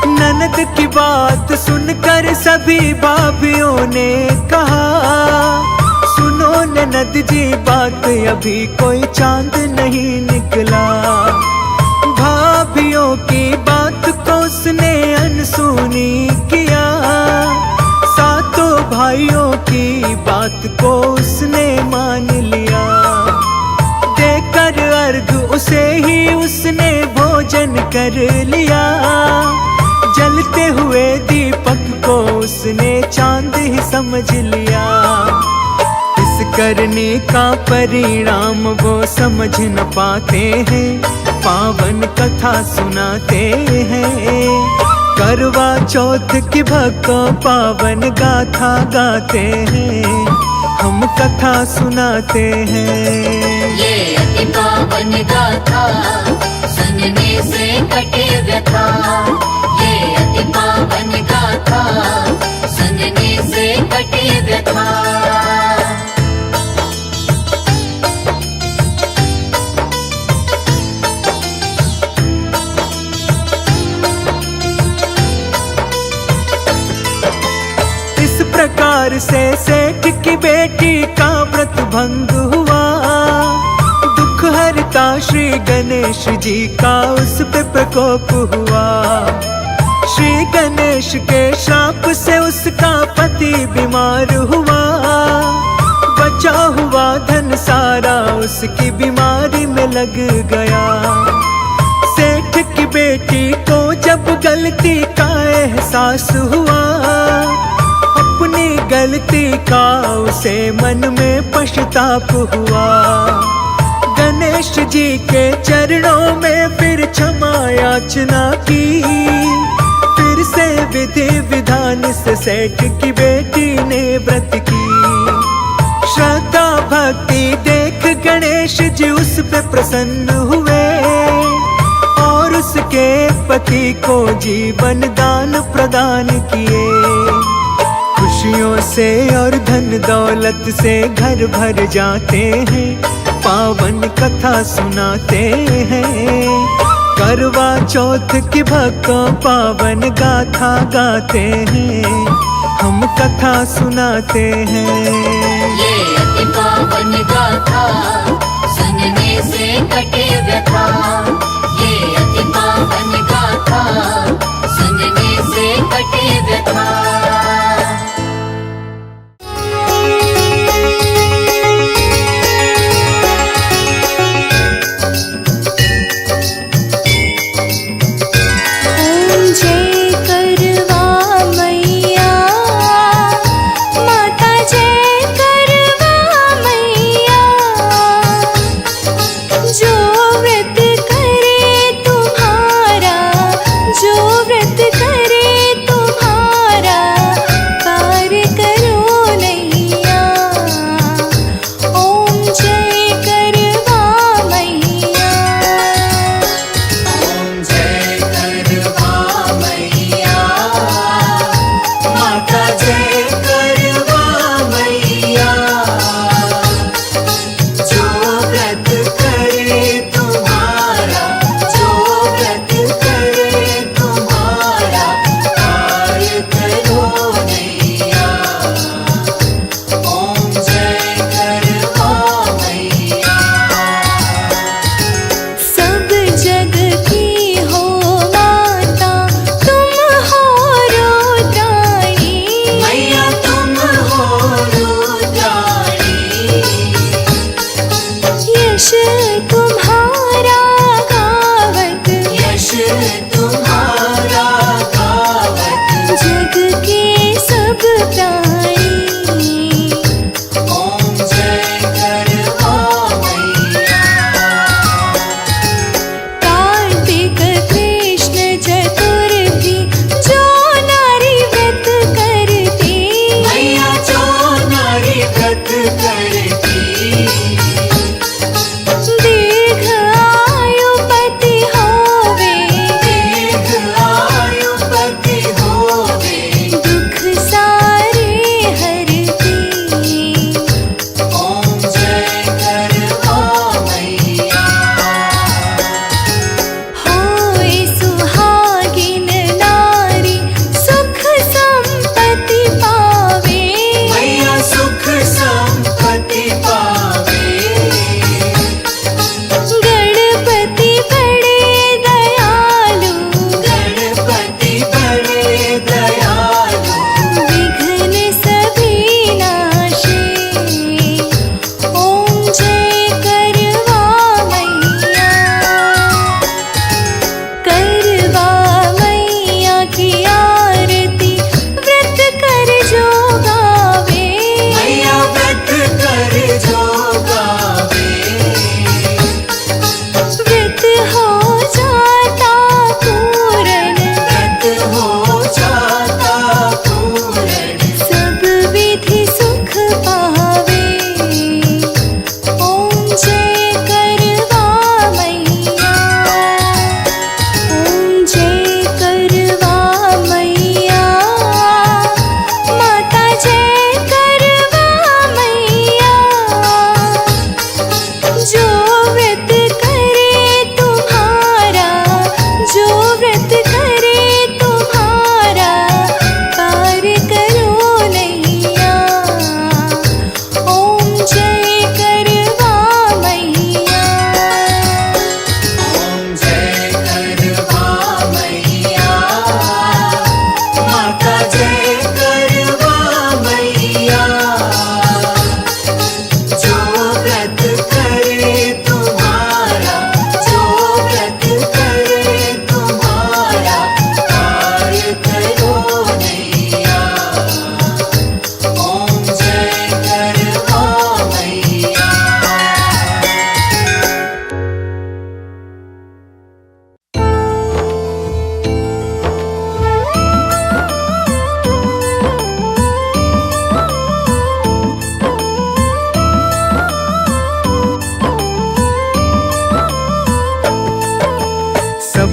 ननद की बात सुनकर सभी भाभियों ने कहा, सुनो ननद जी बात अभी कोई चांद नहीं निकला। भाभियों की बात को उसने अनसुनी किया, सातों भाइयों की बात को उसने मान लिया। देकर अर्घ उसे ही उसने भोजन कर लिया, जलते हुए दीपक को उसने चांद ही समझ लिया। इस करने का परिणाम वो समझ न पाते हैं, पावन कथा सुनाते हैं। करवा चौथ की भक्तों पावन गाथा गाते हैं, हम कथा सुनाते हैं। ये अति पावन गाथा सुनने से कटे व्यथा। ये अति पावन गाथा सुनने से कटे व्यथा। प्रकार से सेठ की बेटी का व्रत भंग हुआ, दुख हरता श्री गणेश जी का उस पे प्रकोप हुआ। श्री गणेश के श्राप से उसका पति बीमार हुआ, बचा हुआ धन सारा उसकी बीमारी में लग गया। सेठ की बेटी को जब गलती का एहसास हुआ, अपनी गलती का उसे मन में पश्चाताप हुआ। गणेश जी के चरणों में फिर क्षमा याचना की, फिर से विधि विधान से सेठ की बेटी ने व्रत की। श्रद्धा भक्ति देख गणेश जी उस पे प्रसन्न हुए, और उसके पति को जीवन दान प्रदान किए। खुशियों से और धन दौलत से घर भर जाते हैं, पावन कथा सुनाते हैं। करवा चौथ की भक्तों पावन गाथा गाते हैं, हम कथा सुनाते हैं। ये अति पावन गाथा सुनने से कटे व्यथा। ये अति पावन गाथा सुनने से कटे व्यथा। जो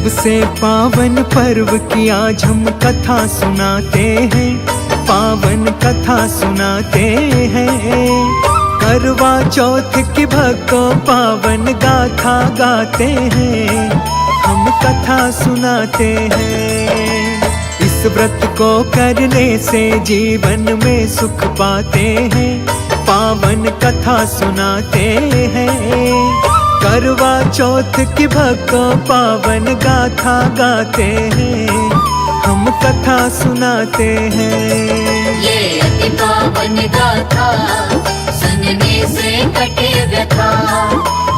सबसे पावन पर्व की आज हम कथा सुनाते हैं, पावन कथा सुनाते हैं। करवा चौथ की भक्तों पावन गाथा गाते हैं, हम कथा सुनाते हैं। इस व्रत को करने से जीवन में सुख पाते हैं, पावन कथा सुनाते हैं। करवा चौथ की भक्तों पावन गाथा गाते हैं, हम कथा सुनाते हैं। ये अति पावन गाथा सुनने से कटे व्यथा,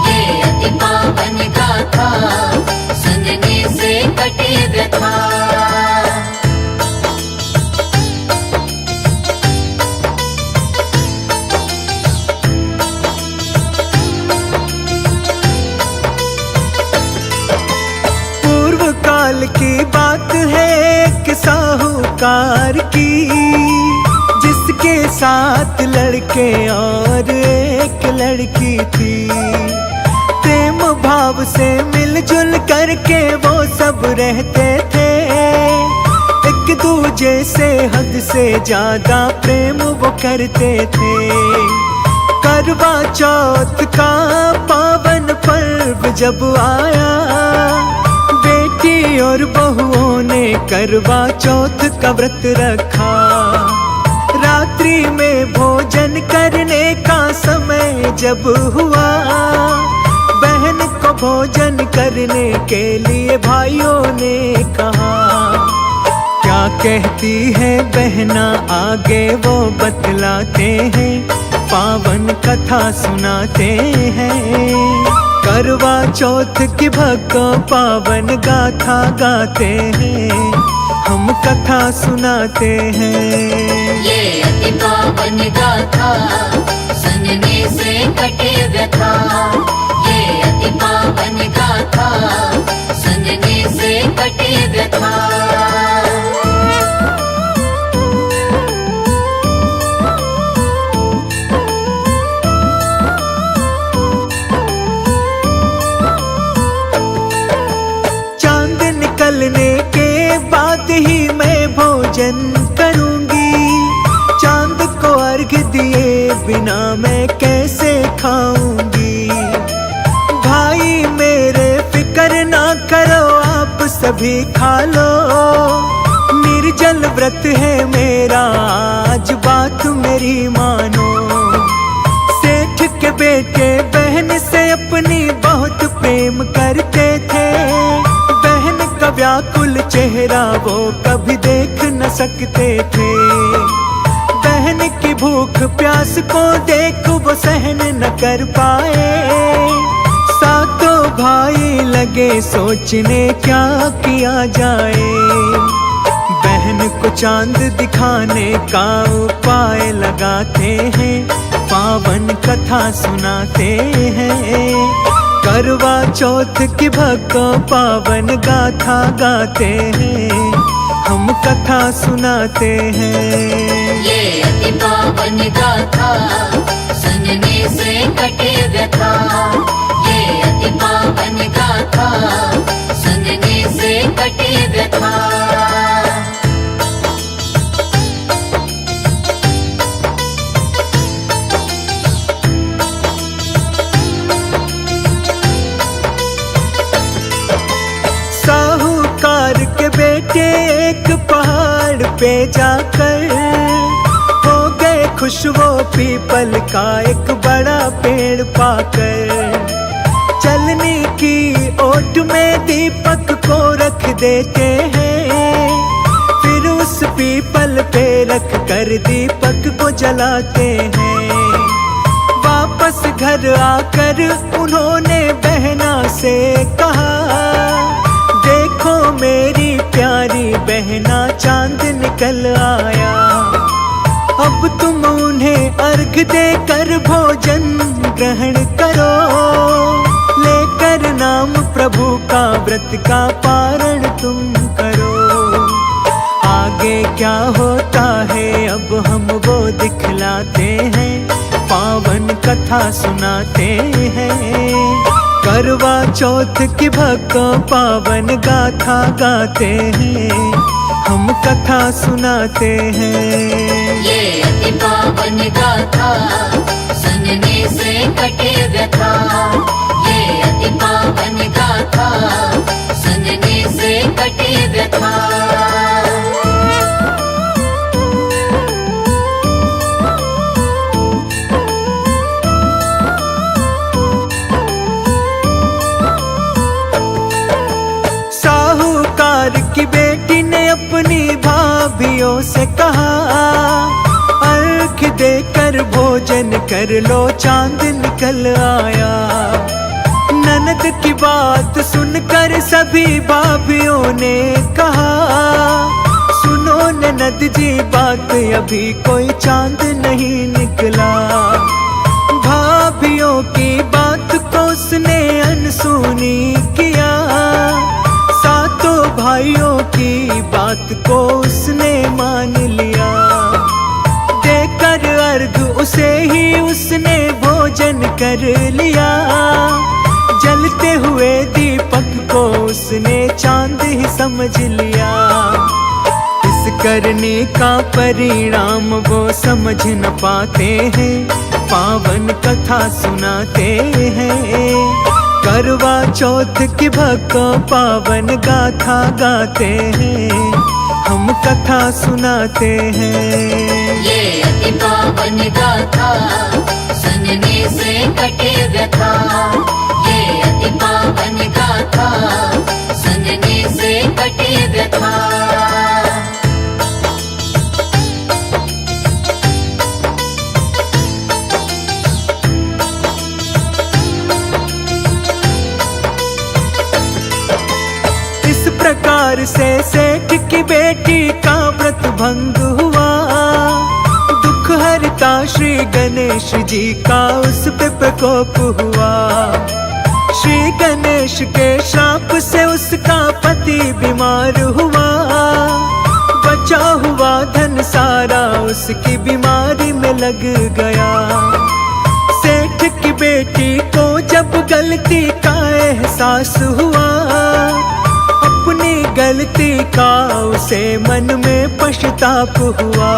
ये अति पावन गाथा सुनने से कटे व्यथा। काल की बात है एक साहूकार की, जिसके साथ लड़के और एक लड़की थी। प्रेम भाव से मिलजुल करके वो सब रहते थे, एक दूजे से हद से ज्यादा प्रेम वो करते थे। करवा चौथ का पावन पर्व जब आया, बेटी और बहुओं ने करवा चौथ का व्रत रखा। रात्रि में भोजन करने का समय जब हुआ, बहन को भोजन करने के लिए भाइयों ने कहा। क्या कहती है बहना आगे वो बतलाते हैं, पावन कथा सुनाते हैं। करवा चौथ की भक्तों पावन गाथा गाते हैं, हम कथा सुनाते हैं। ये अति पावन गाथा सुनने से कटे व्यथा, ये अति पावन गाथा सुनने से कटे व्यथा। निकलने के बाद ही मैं भोजन करूंगी, चांद को अर्घ दिए बिना मैं कैसे खाऊंगी। भाई मेरे फिक्र ना करो आप सभी खा लो, निर्जल व्रत है मेरा आज बात मेरी मानो। सेठ के बेटे बहन से अपनी बहुत प्रेम करते थे, व्याकुल चेहरा वो कभी देख न सकते थे। बहन की भूख प्यास को देख वो सहन न कर पाए, सातों भाई लगे सोचने क्या किया जाए। बहन को चांद दिखाने का उपाय लगाते हैं, पावन कथा सुनाते हैं। करवा चौथ की भक्तों पावन गाथा गाते हैं, हम कथा सुनाते हैं। ये अति पावन गाथा सुनने से कटे व्यथा, ये अति पावन गाथा सुनने से कटे व्यथा। साहूकार के बेटे एक पहाड़ पे जाकर हो गए खुश, वो पीपल का एक बड़ा पेड़ पाकर। चलने की ओट में दीपक को रख देते हैं, फिर उस पीपल पे रख कर दीपक को जलाते हैं। वापस घर आकर उन्होंने बहना से कहा, देखो मेरी प्यारी बहना चांद निकल आया। अब तुम उन्हें अर्घ देकर भोजन ग्रहण करो, लेकर नाम प्रभु का व्रत का पारण तुम करो। आगे क्या होता है अब हम वो दिखलाते हैं, पावन कथा सुनाते हैं। करवा चौथ की भक्तों पावन गाथा गाते हैं, हम कथा सुनाते हैं। ये अति पावन गाथा सुनने से कटे व्यथा, ये अति पावन गाथा सुनने से कटे व्यथा। साहूकार की बेटी ने अपनी भाभियों से कहा, अर्घ देकर भोजन कर लो चांद निकल आया। ननद की बात सुनकर सभी भाभियों ने कहा, सुनो ननद जी बात अभी कोई चांद नहीं निकला। भाभियों की बात को उसने अनसुनी किया, सातों भाइयों की बात को उसने मान लिया। देकर अर्घ उसे ही उसने भोजन कर लिया, जलते हुए दीपक को उसने चांद ही समझ लिया। इस करने का परिणाम वो समझ न पाते हैं, पावन कथा सुनाते हैं। करवा चौथ की भक्तों पावन गाथा गाते हैं, हम कथा सुनाते हैं। ये अति पावन गाथा सुनने से कटे व्यथा, ये अति पावन गाथा सुनने से कटे व्यथा। प्रकार से सेठ की बेटी का व्रत भंग हुआ, दुख हरता श्री गणेश जी का उस पे प्रकोप हुआ। श्री गणेश के श्राप से उसका पति बीमार हुआ, बचा हुआ धन सारा उसकी बीमारी में लग गया। सेठ की बेटी को जब गलती का एहसास हुआ, अपनी गलती का उसे मन में पश्चाताप हुआ।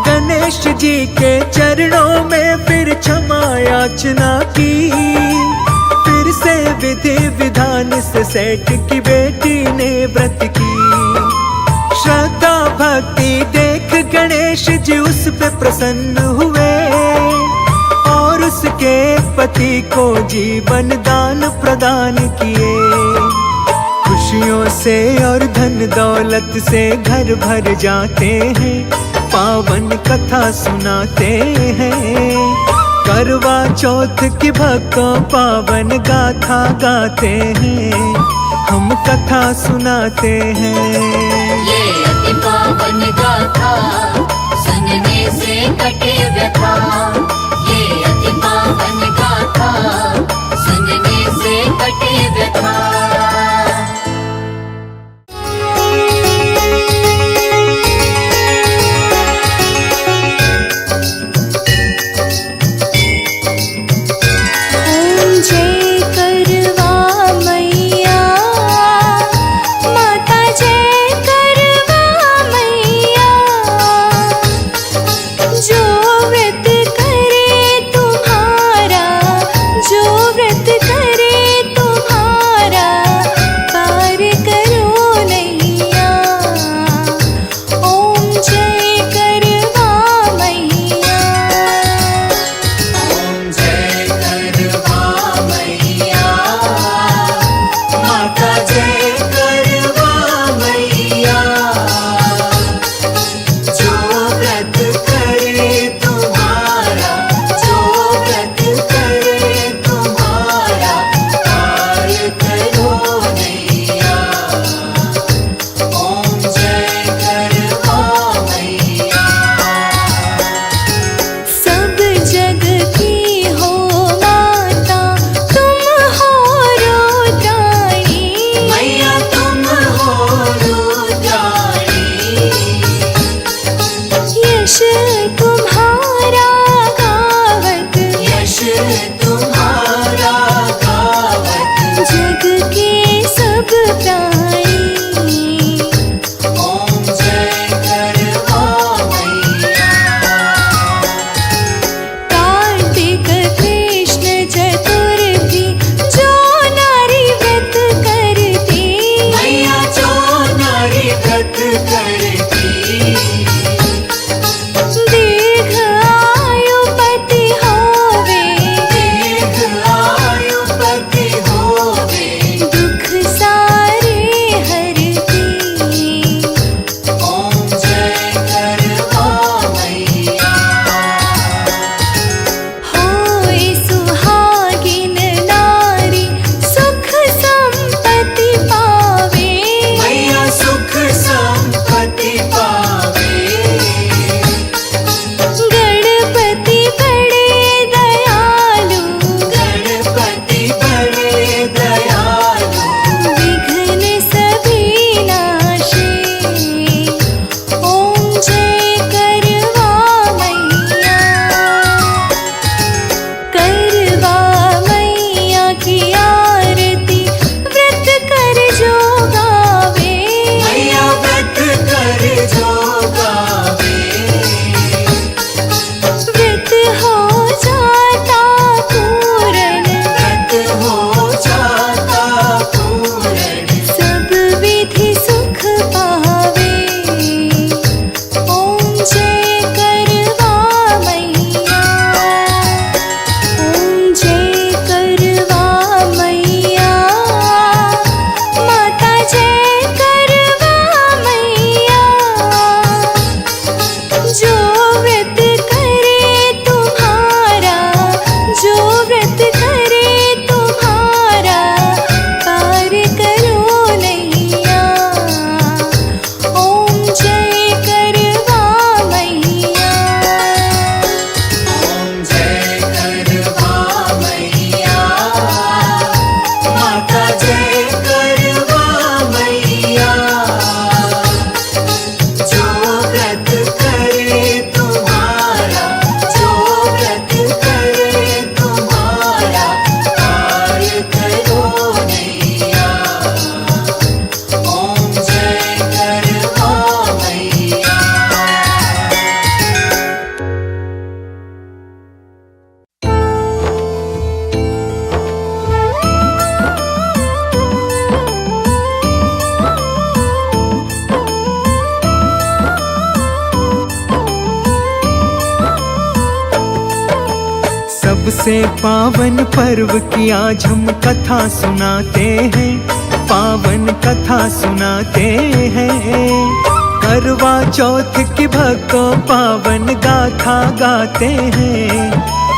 गणेश जी के चरणों में फिर क्षमा याचना की, फिर से विधि विधान से सेठ की बेटी ने व्रत की। श्रद्धा भक्ति देख गणेश जी उस पे प्रसन्न हुए, और उसके पति को जीवन दान प्रदान किए। खुशियों से और धन दौलत से घर भर जाते हैं, पावन कथा सुनाते हैं। करवा चौथ की भक्तों पावन गाथा गाते हैं, हम कथा सुनाते हैं। ये अति पावन गाथा सुनने से कटे व्यथा, ये अति पावन गाथा सुनने से कटे व्यथा। जो व्रत करे ऐसे पावन पर्व की आज हम कथा सुनाते हैं, पावन कथा सुनाते हैं। करवा चौथ की भक्तों पावन गाथा गाते हैं,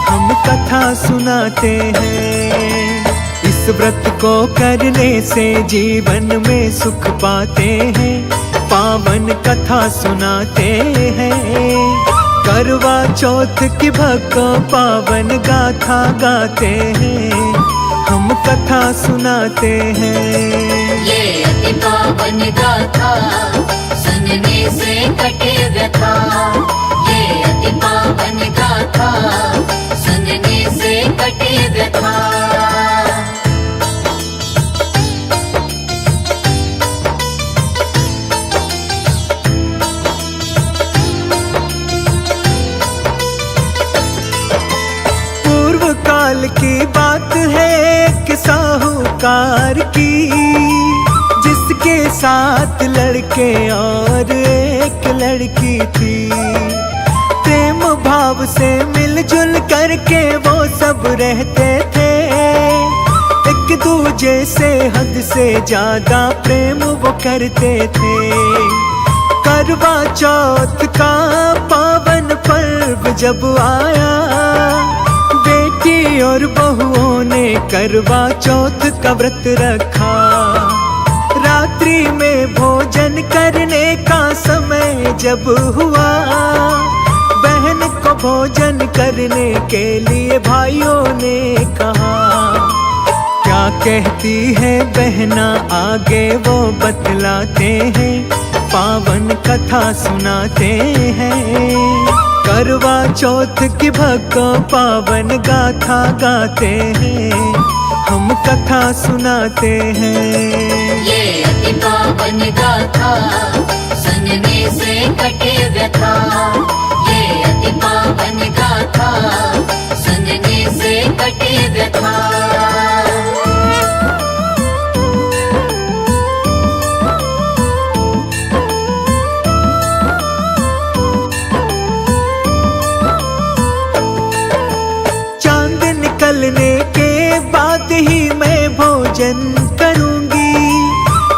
हम कथा सुनाते हैं। इस व्रत को करने से जीवन में सुख पाते हैं, पावन कथा सुनाते हैं। करवा चौथ की भक्तों पावन गाथा गाते हैं, हम कथा सुनाते हैं। ये अति पावन गाथा सुनने से कटे व्यथा, ये अति पावन गाथा सुनने से कटे व्यथा। काल की बात है एक साहूकार की, जिसके साथ लड़के और एक लड़की थी। प्रेम भाव से मिलजुल करके वो सब रहते थे, एक दूजे से हद से ज्यादा प्रेम वो करते थे। करवा चौथ का पावन पर्व जब आया, बेटी और बहुओं ने करवा चौथ का व्रत रखा। रात्रि में भोजन करने का समय जब हुआ, बहन को भोजन करने के लिए भाइयों ने कहा। क्या कहती है बहना आगे वो बतलाते हैं, पावन कथा सुनाते हैं। करवा चौथ की भक्तों पावन गाथा गाते हैं, हम कथा सुनाते हैं। ये अति पावन गाथा सुनने से कटे व्यथा, ये अति पावन गाथा सुनने से कटे व्यथा। निकलने के बाद ही मैं भोजन करूंगी,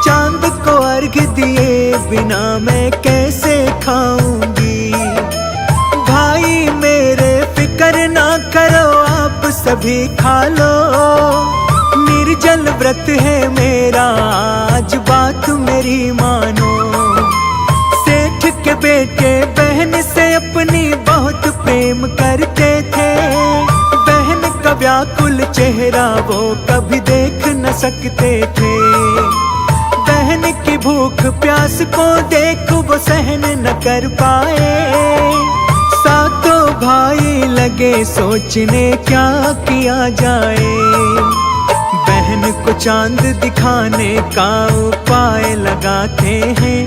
चांद को अर्घ दिए बिना मैं कैसे खाऊंगी। भाई मेरे फिक्र ना करो आप सभी खा लो, निर्जल व्रत है मेरा आज बात मेरी मानो। सेठ के बेटे बहन से अपनी बहुत प्रेम करते थे, व्याकुल चेहरा वो कभी देख न सकते थे। बहन की भूख प्यास को देख वो सहन न कर पाए, सातों भाई लगे सोचने क्या किया जाए। बहन को चांद दिखाने का उपाय लगाते हैं,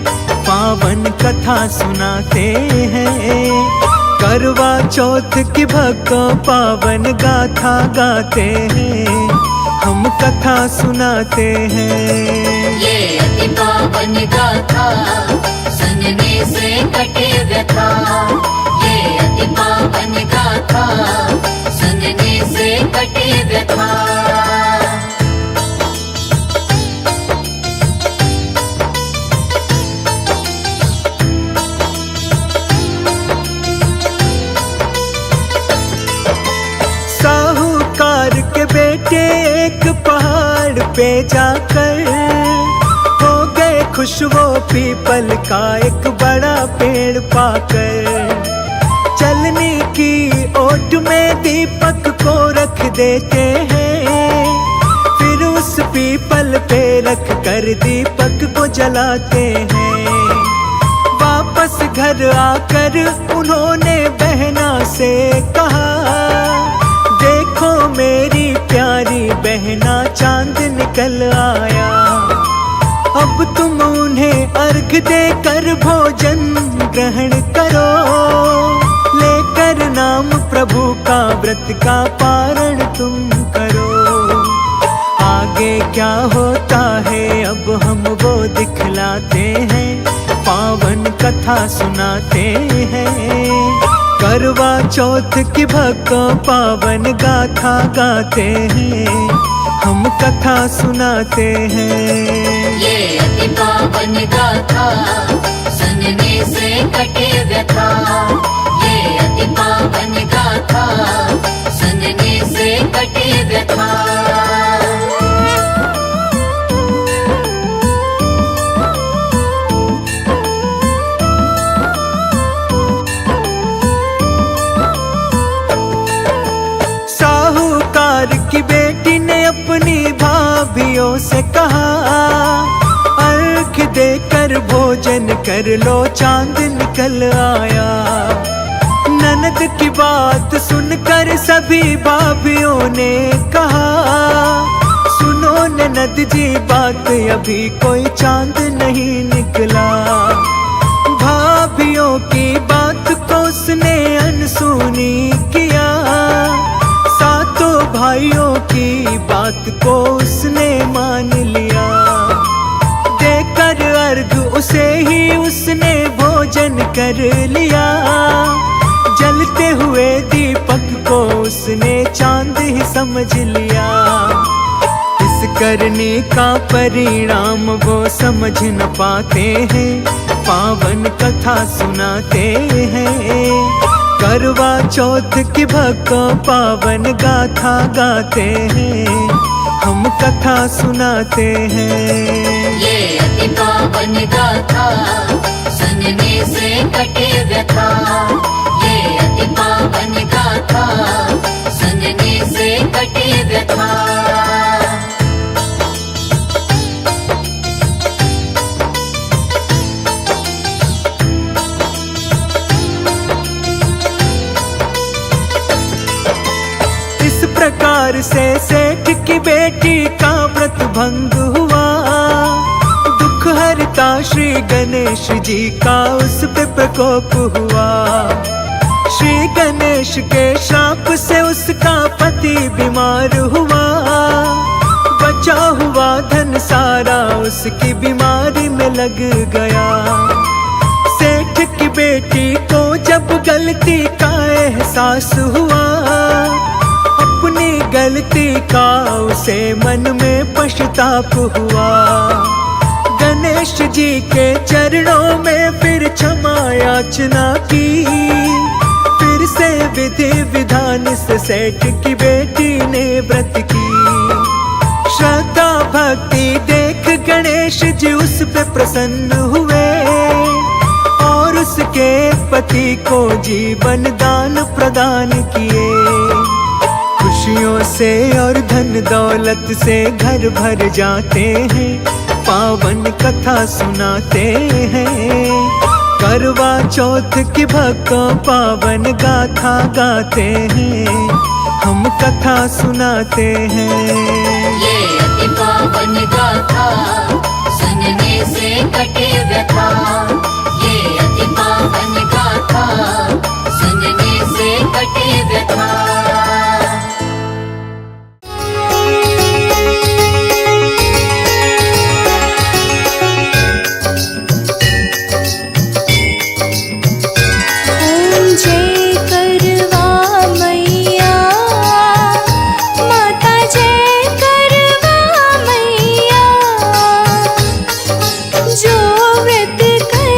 पावन कथा सुनाते हैं। करवा चौथ की भक्तों पावन गाथा गाते हैं, हम कथा सुनाते हैं। ये अति पावन गाथा सुनने से कटे व्यथा, ये अति पावन गाथा सुनने से कटे व्यथा। के बेटे एक पहाड़ पे जाकर हो गए खुश, वो पीपल का एक बड़ा पेड़ पाकर। चलने की ओट में दीपक को रख देते हैं, फिर उस पीपल पे रख कर दीपक को जलाते हैं। वापस घर आकर उन्होंने बहना से कहा, देखो मेरी प्यारी बहना चांद निकल आया। अब तुम उन्हें अर्घ देकर भोजन ग्रहण करो, लेकर नाम प्रभु का व्रत का पारण तुम करो। आगे क्या होता है अब हम वो दिखलाते हैं, पावन कथा सुनाते हैं। करवा चौथ की भक्तों पावन गाथा गाते हैं, हम कथा सुनाते हैं। ये अति पावन गाथा सुनने से कटे व्यथा, ये अति पावन गाथा सुनने से कटे व्यथा। की बेटी ने अपनी भाभियों से कहा, अर्घ देकर भोजन कर लो चांद निकल आया। ननद की बात सुनकर सभी भाभियों ने कहा, सुनो ननद जी बात अभी कोई चांद नहीं निकला। भाभियों की बात को उसने अनसुनी किया, सातों भाइयों की बात को उसने मान लिया। देकर अर्घ उसे ही उसने भोजन कर लिया, जलते हुए दीपक को उसने चांद ही समझ लिया। इस करने का परिणाम वो समझ न पाते हैं, पावन कथा सुनाते हैं। करवा चौथ की भक्तों पावन गाथा गाते हैं, हम कथा सुनाते हैं। ये अति पावन गाथा सुनने से कटे व्यथा, ये अति पावन गाथा सुनने से कटे व्यथा। प्रकार से सेठ की बेटी का व्रत भंग हुआ, दुख हरता श्री गणेश जी का उस पे प्रकोप हुआ। श्री गणेश के श्राप से उसका पति बीमार हुआ, बचा हुआ धन सारा उसकी बीमारी में लग गया। सेठ की बेटी को जब गलती का एहसास हुआ, अपनी गलती का उसे मन में पश्चाताप हुआ। गणेश जी के चरणों में फिर क्षमा याचना की, फिर से विधि विधान से सेठ की बेटी ने व्रत की। श्रद्धा भक्ति देख गणेश जी उस पे प्रसन्न हुए और उसके पति को जीवन दान प्रदान किए। खुशियों से और धन दौलत से घर भर जाते हैं, पावन कथा सुनाते हैं। करवा चौथ की भक्तों पावन गाथा गाते हैं, हम कथा सुनाते हैं। ये अति पावन गाथा सुनने से कटे व्यथा, ये अति पावन गाथा सुनने से कटे व्यथा। जो व्रत कर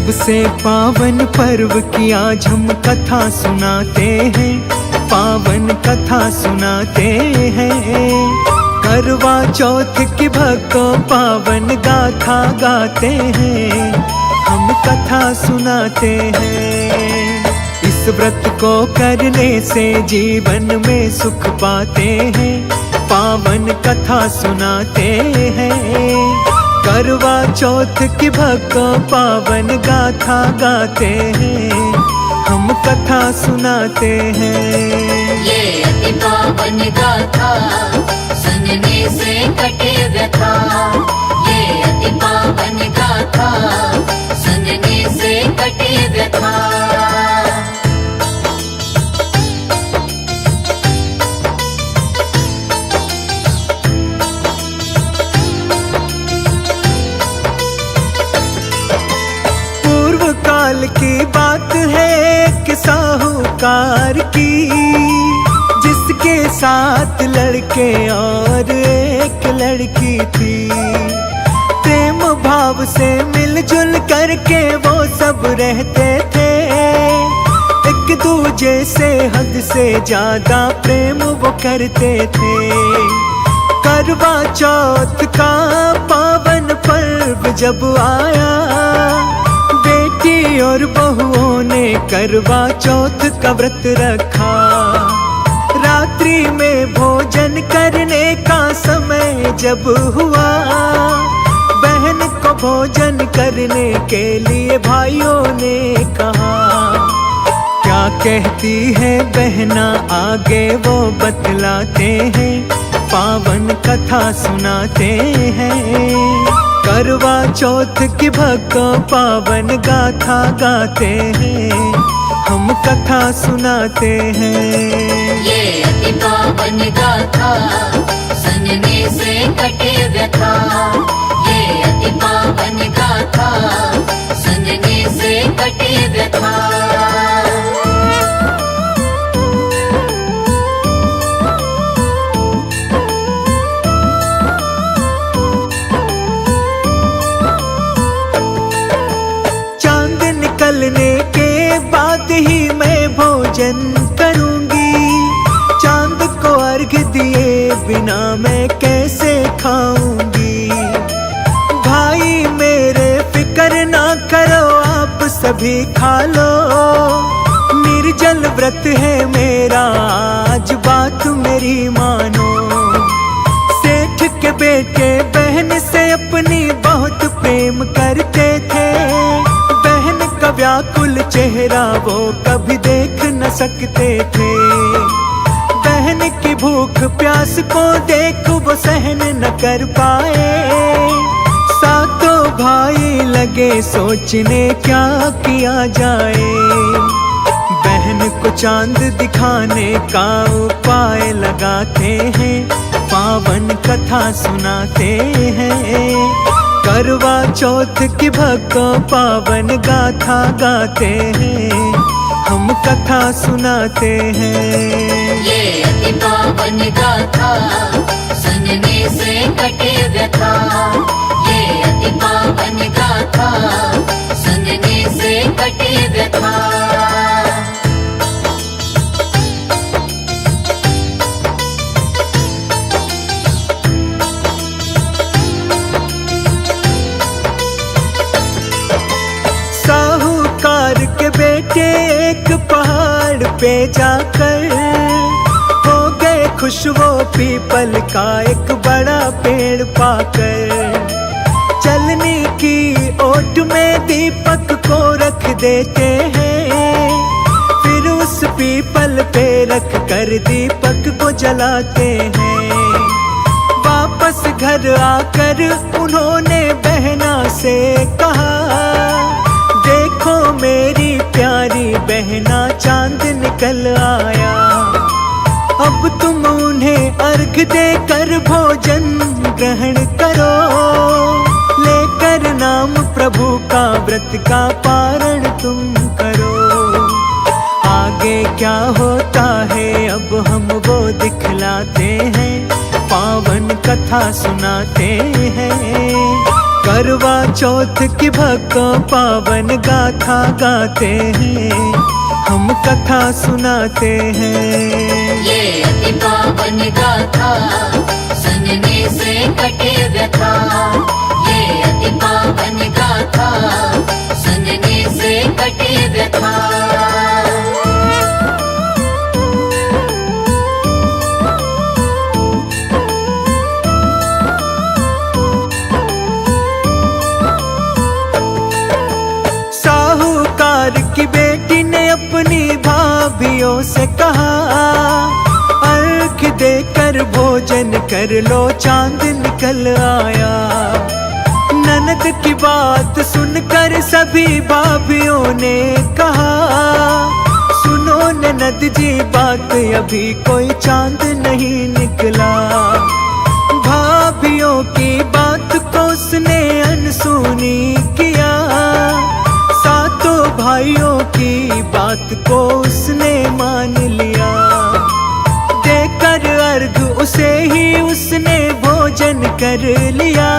सबसे पावन पर्व की आज हम कथा सुनाते हैं, पावन कथा सुनाते हैं। करवा चौथ की भक्तों पावन गाथा गाते हैं, हम कथा सुनाते हैं। इस व्रत को करने से जीवन में सुख पाते हैं, पावन कथा सुनाते हैं। करवा चौथ की भक्तों पावन गाथा गाते हैं, हम कथा सुनाते हैं। ये अति पावन गाथा सुनने से कटे व्यथा, ये अति पावन गाथा सुनने से कटे व्यथा। काल की बात है कि साहूकार की, जिसके साथ लड़के और एक लड़की थी। प्रेम भाव से मिलजुल करके वो सब रहते थे, एक दूजे से हद से ज्यादा प्रेम वो करते थे। करवा चौथ का पावन पर्व जब आया, बेटी और बहुओं ने करवा चौथ का व्रत रखा। रात्रि में भोजन करने का समय जब हुआ, बहन को भोजन करने के लिए भाइयों ने कहा। क्या कहती है बहना आगे वो बतलाते हैं, पावन कथा सुनाते हैं। करवा चौथ की भक्तों पावन गाथा गाते हैं, हम कथा सुनाते हैं। ये अति पावन गाथा सुनने से कटे व्यथा, ये अति पावन गाथा सुनने से कटे व्यथा। निकलने के बाद ही मैं भोजन करूंगी, चांद को अर्घ दिए बिना मैं कैसे खाऊंगी। भाई मेरे फिक्र ना करो, आप सभी खा लो, निर्जल व्रत है मेरा आज बात मेरी मानो। सेठ के बेटे बहन से अपनी बहुत प्रेम करते थे, व्याकुल चेहरा वो कभी देख न सकते थे। बहन की भूख प्यास को देख वो सहन न कर पाए, सातों भाई लगे सोचने क्या किया जाए। बहन को चांद दिखाने का उपाय लगाते हैं, पावन कथा सुनाते हैं। करवा चौथ की भक्तों पावन गाथा गाते हैं, हम कथा सुनाते हैं। ये अति पावन गाथा सुनने से कटे व्यथा, ये अति पावन गाथा सुनने से कटे व्यथा। के बेटे एक पहाड़ पे जाकर हो गए खुश, वो पीपल का एक बड़ा पेड़ पाकर। चलने की ओट में दीपक को रख देते हैं, फिर उस पीपल पे रख कर दीपक को जलाते हैं। वापस घर आकर उन्होंने बहना से कहा, देखो मेरी प्यारी बहना चांद निकल आया, अब तुम उन्हें अर्घ देकर भोजन ग्रहण करो, लेकर नाम प्रभु का व्रत का पारण तुम करो। आगे क्या होता है अब हम वो दिखलाते हैं, पावन कथा सुनाते हैं। करवा चौथ की भक्तों पावन गाथा गाते हैं, हम कथा सुनाते हैं। ये अति पावन गाथा सुनने से कटे व्यथा। ये अति पावन गाथा सुनने से कटे व्यथा। की बेटी ने अपनी भाभियों से कहा, अर्घ देकर भोजन कर लो चांद निकल आया। ननद की बात सुनकर सभी भाभियों ने कहा, सुनो ननद जी बात अभी कोई चांद नहीं निकला। भाभियों की बात को उसने अनसुनी किया, भाइयों की बात को उसने मान लिया। देकर अर्घ उसे ही उसने भोजन कर लिया।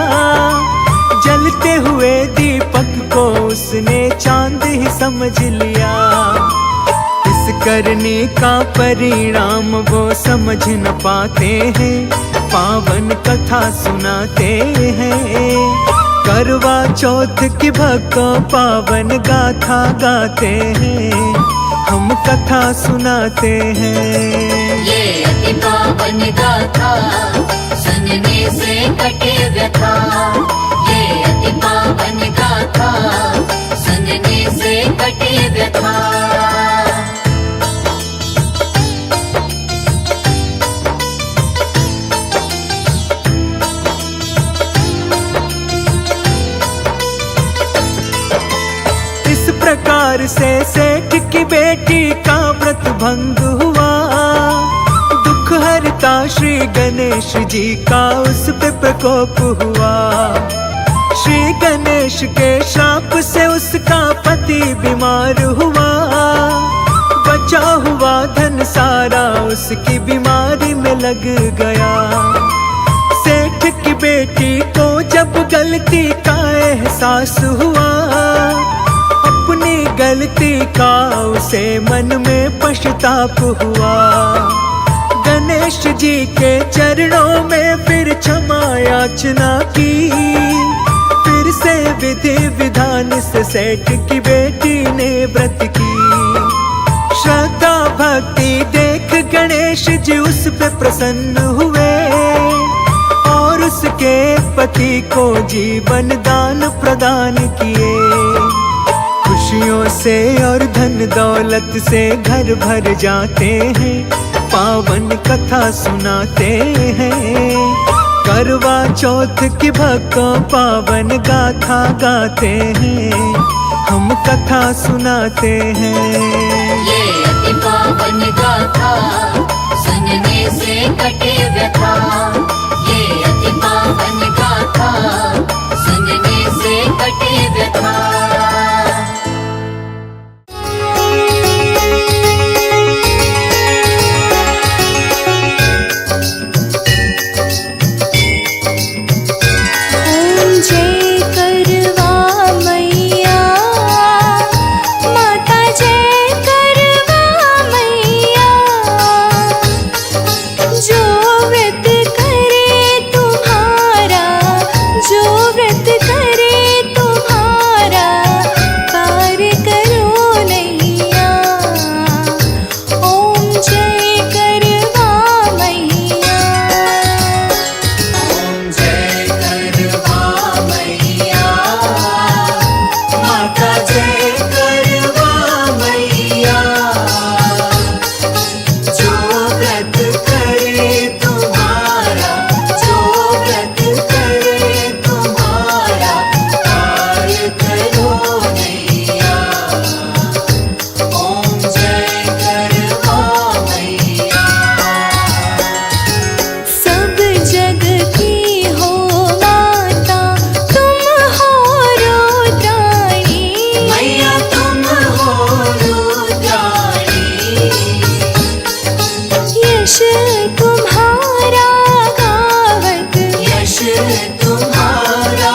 जलते हुए दीपक को उसने चांद ही समझ लिया। इस करने का परिणाम वो समझ न पाते हैं, पावन कथा सुनाते हैं। करवा चौथ की भक्तों पावन गाथा गाते हैं, हम कथा सुनाते हैं। ये अति पावन गाथा सुनने से कटे व्यथा। ये अति पावन गाथा सुनने से कटे व्यथा। प्रकार से सेठ की बेटी का व्रत भंग हुआ। दुख हरता श्री गणेश जी का उस पे प्रकोप हुआ। श्री गणेश के श्राप से उसका पति बीमार हुआ। बचा हुआ धन सारा उसकी बीमारी में लग गया। सेठ की बेटी को जब गलती का एहसास हुआ, अपनी गलती का उसे मन में पश्चाताप हुआ। गणेश जी के चरणों में फिर क्षमा याचना की। फिर से विधि विधान से सेठ की बेटी ने व्रत की। श्रद्धा भक्ति देख गणेश जी उस पे प्रसन्न हुए और उसके पति को जीवन दान प्रदान किए। खुशियों से और धन दौलत से घर भर जाते हैं, पावन कथा सुनाते हैं। करवा चौथ की भक्तों पावन गाथा गाते हैं, हम कथा सुनाते हैं। ये अति पावन गाथा सुनने से कटे व्यथा। ये अति पावन गाथा सुनने से कटे व्यथा। तुम्हारा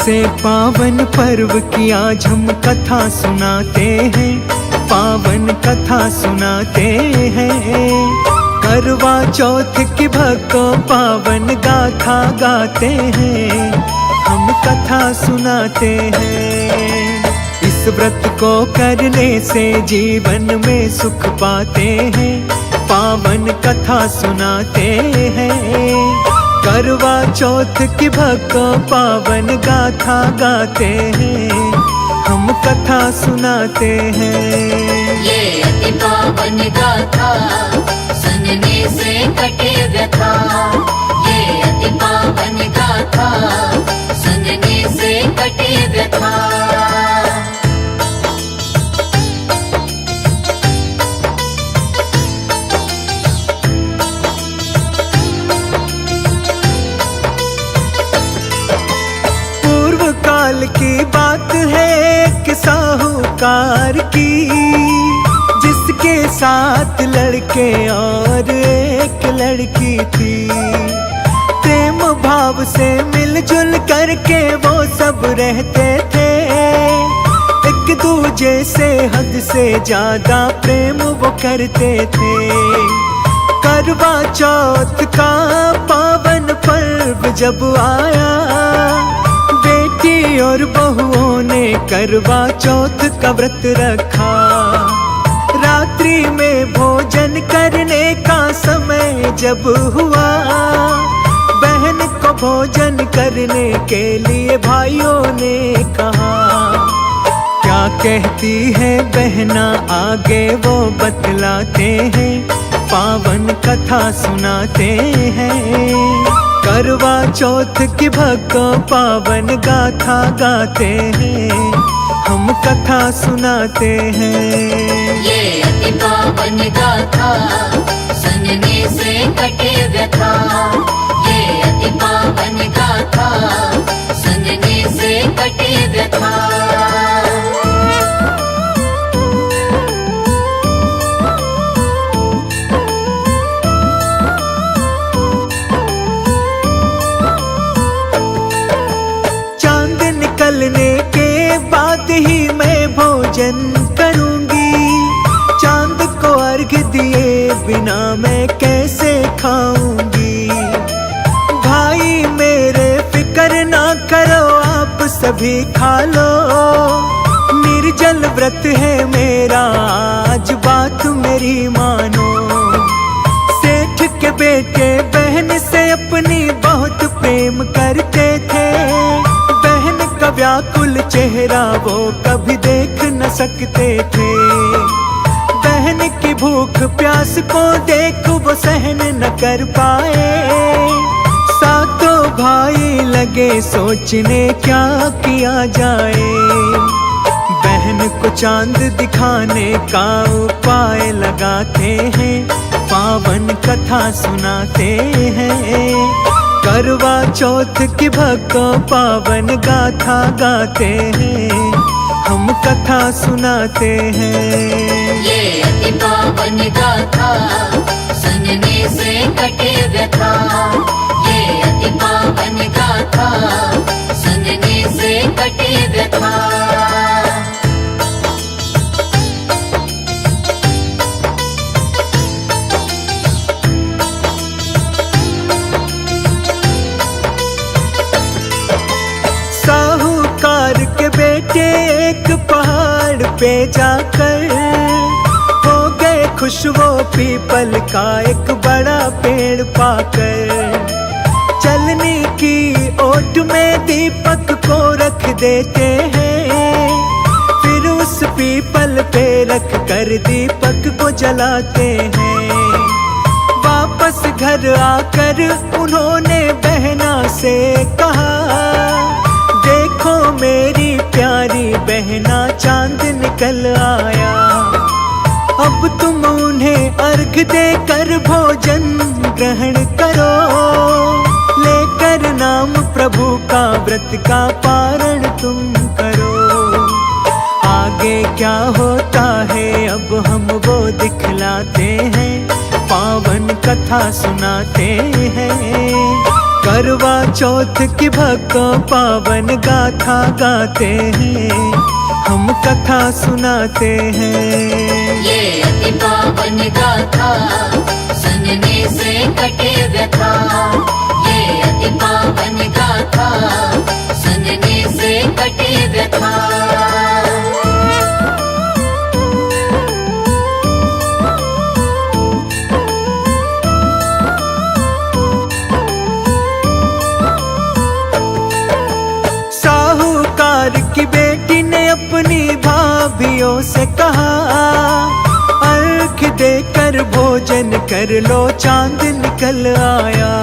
ऐसे पावन पर्व की आज हम कथा सुनाते हैं, पावन कथा सुनाते हैं। करवा चौथ की भक्तों पावन गाथा गाते हैं, हम कथा सुनाते हैं। इस व्रत को करने से जीवन में सुख पाते हैं, पावन कथा सुनाते हैं। करवा चौथ की भक्तों पावन गाथा गाते हैं, हम कथा सुनाते हैं। ये अति पावन गाथा सुनने से कटे व्यथा, ये अति पावन गाथा सुनने से कटे व्यथा। काल की बात है एक साहूकार की, जिसके साथ लड़के और एक लड़की थी। प्रेम भाव से मिलजुल करके वो सब रहते थे, एक दूजे से हद से ज्यादा प्रेम वो करते थे। करवा चौथ का पावन पर्व जब आया, बेटी और बहुओं ने करवा चौथ का व्रत रखा। रात्रि में भोजन करने का समय जब हुआ, बहन को भोजन करने के लिए भाइयों ने कहा। क्या कहती है बहना आगे वो बतलाते हैं, पावन कथा सुनाते हैं। करवा चौथ की भक्तों पावन गाथा गाते हैं, हम कथा सुनाते हैं। ये अति पावन गाथा सुनने से कटे व्यथा, ये अति पावन गाथा सुनने से कटे व्यथा। निकलने के बाद ही मैं भोजन करूंगी, चांद को अर्घ दिए बिना मैं कैसे खाऊंगी। भाई मेरे फिक्र ना करो आप सभी खा लो, निर्जल व्रत है मेरा आज बात मेरी मानो। सेठ के बेटे बहन से अपनी बहुत प्रेम करते थे, का व्याकुल चेहरा वो कभी देख न सकते थे। बहन की भूख प्यास को देख वो सहन न कर पाए, सातों भाई लगे सोचने क्या किया जाए। बहन को चांद दिखाने का उपाय लगाते हैं, पावन कथा सुनाते हैं। करवा चौथ की भक्तों पावन गाथा गाते हैं, हम कथा सुनाते हैं। ये अति पावन गाथा सुनने से कटे व्यथा, ये अति पावन गाथा सुनने से कटे व्यथा। साहूकार के बेटे एक पहाड़ पे जाकर हो गए खुश, वो पीपल का एक बड़ा पेड़ पाकर। चलने की ओट में दीपक को रख देते हैं, फिर उस पीपल पे रख कर दीपक को जलाते हैं। वापस घर आकर उन्होंने बहना से कहा, देखो मेरी प्यारी बहना चांद निकल आया। अब तुम उन्हें अर्घ देकर भोजन ग्रहण करो, लेकर नाम प्रभु का व्रत का पारण तुम करो। आगे क्या होता है अब हम वो दिखलाते हैं, पावन कथा सुनाते हैं। करवा चौथ की भक्तों पावन गाथा गाते हैं, हम कथा सुनाते हैं। ये अति पावन गाथा सुनने से कटे व्यथा। ये अति पावन गाथा सुनने से कटे व्यथा। की बेटी ने अपनी भाभियों से कहा, अर्घ देकर भोजन कर लो चांद निकल आया।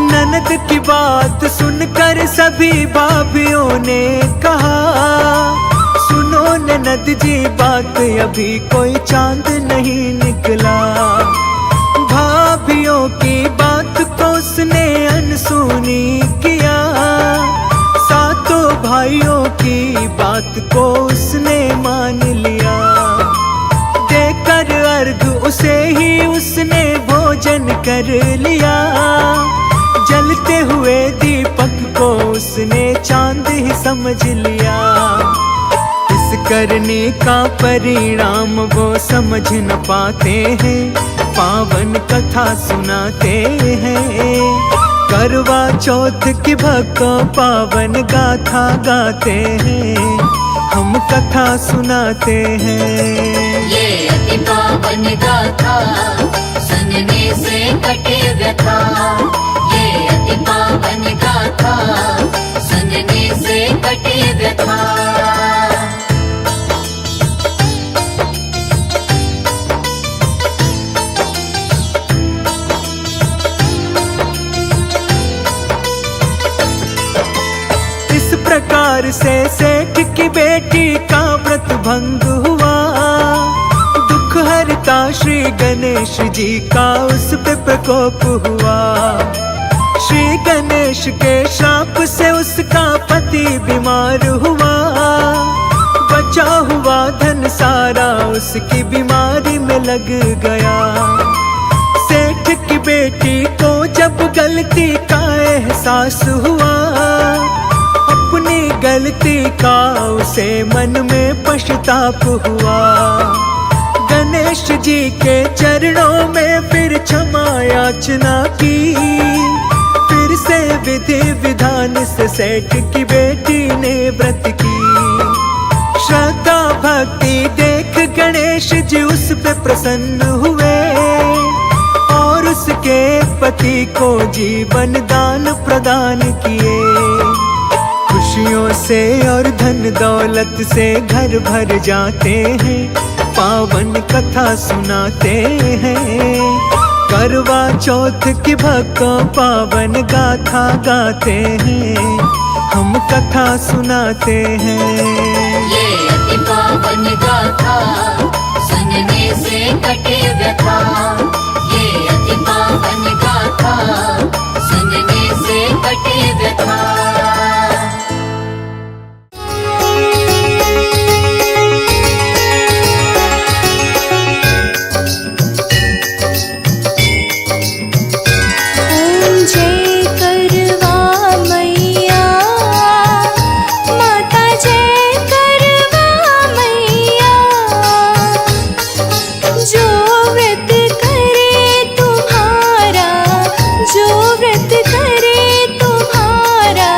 ननद की बात सुनकर सभी भाभियों ने कहा, सुनो ननद जी बात अभी कोई चांद नहीं निकला। भाभियों की बात को उसने अनसुनी किया, सातों भाइयों की बात को उसने मान लिया। देकर अर्घ उसे ही उसने भोजन कर लिया, जलते हुए दीपक को उसने चांद ही समझ लिया। इस करने का परिणाम वो समझ न पाते हैं, पावन कथा सुनाते हैं। करवा चौथ की भक्तों पावन गाथा गाते हैं, हम कथा सुनाते हैं। ये अति पावन गाथा सुनने से कटे व्यथा। ये अति पावन गाथा सुनने से कटे व्यथा। प्रकार से सेठ की बेटी का व्रत भंग हुआ, दुख हरता श्री गणेश जी का उस पे प्रकोप हुआ। श्री गणेश के श्राप से उसका पति बीमार हुआ, बचा हुआ धन सारा उसकी बीमारी में लग गया। सेठ की बेटी को जब गलती का एहसास हुआ, अपनी गलती का उसे मन में पश्चाताप हुआ। गणेश जी के चरणों में फिर क्षमा याचना की, फिर से विधि विधान से सेठ की बेटी ने व्रत की। श्रद्धा भक्ति देख गणेश जी उस पे प्रसन्न हुए, और उसके पति को जीवन दान प्रदान किए। खुशियों से और धन दौलत से घर भर जाते हैं, पावन कथा सुनाते हैं। करवा चौथ की भक्तों पावन गाथा गाते हैं, हम कथा सुनाते हैं। ये अति पावन गाथा सुनने से कटे व्यथा। ये अति पावन गाथा सुनने से कटे व्यथा। जो व्रत करे तुम्हारा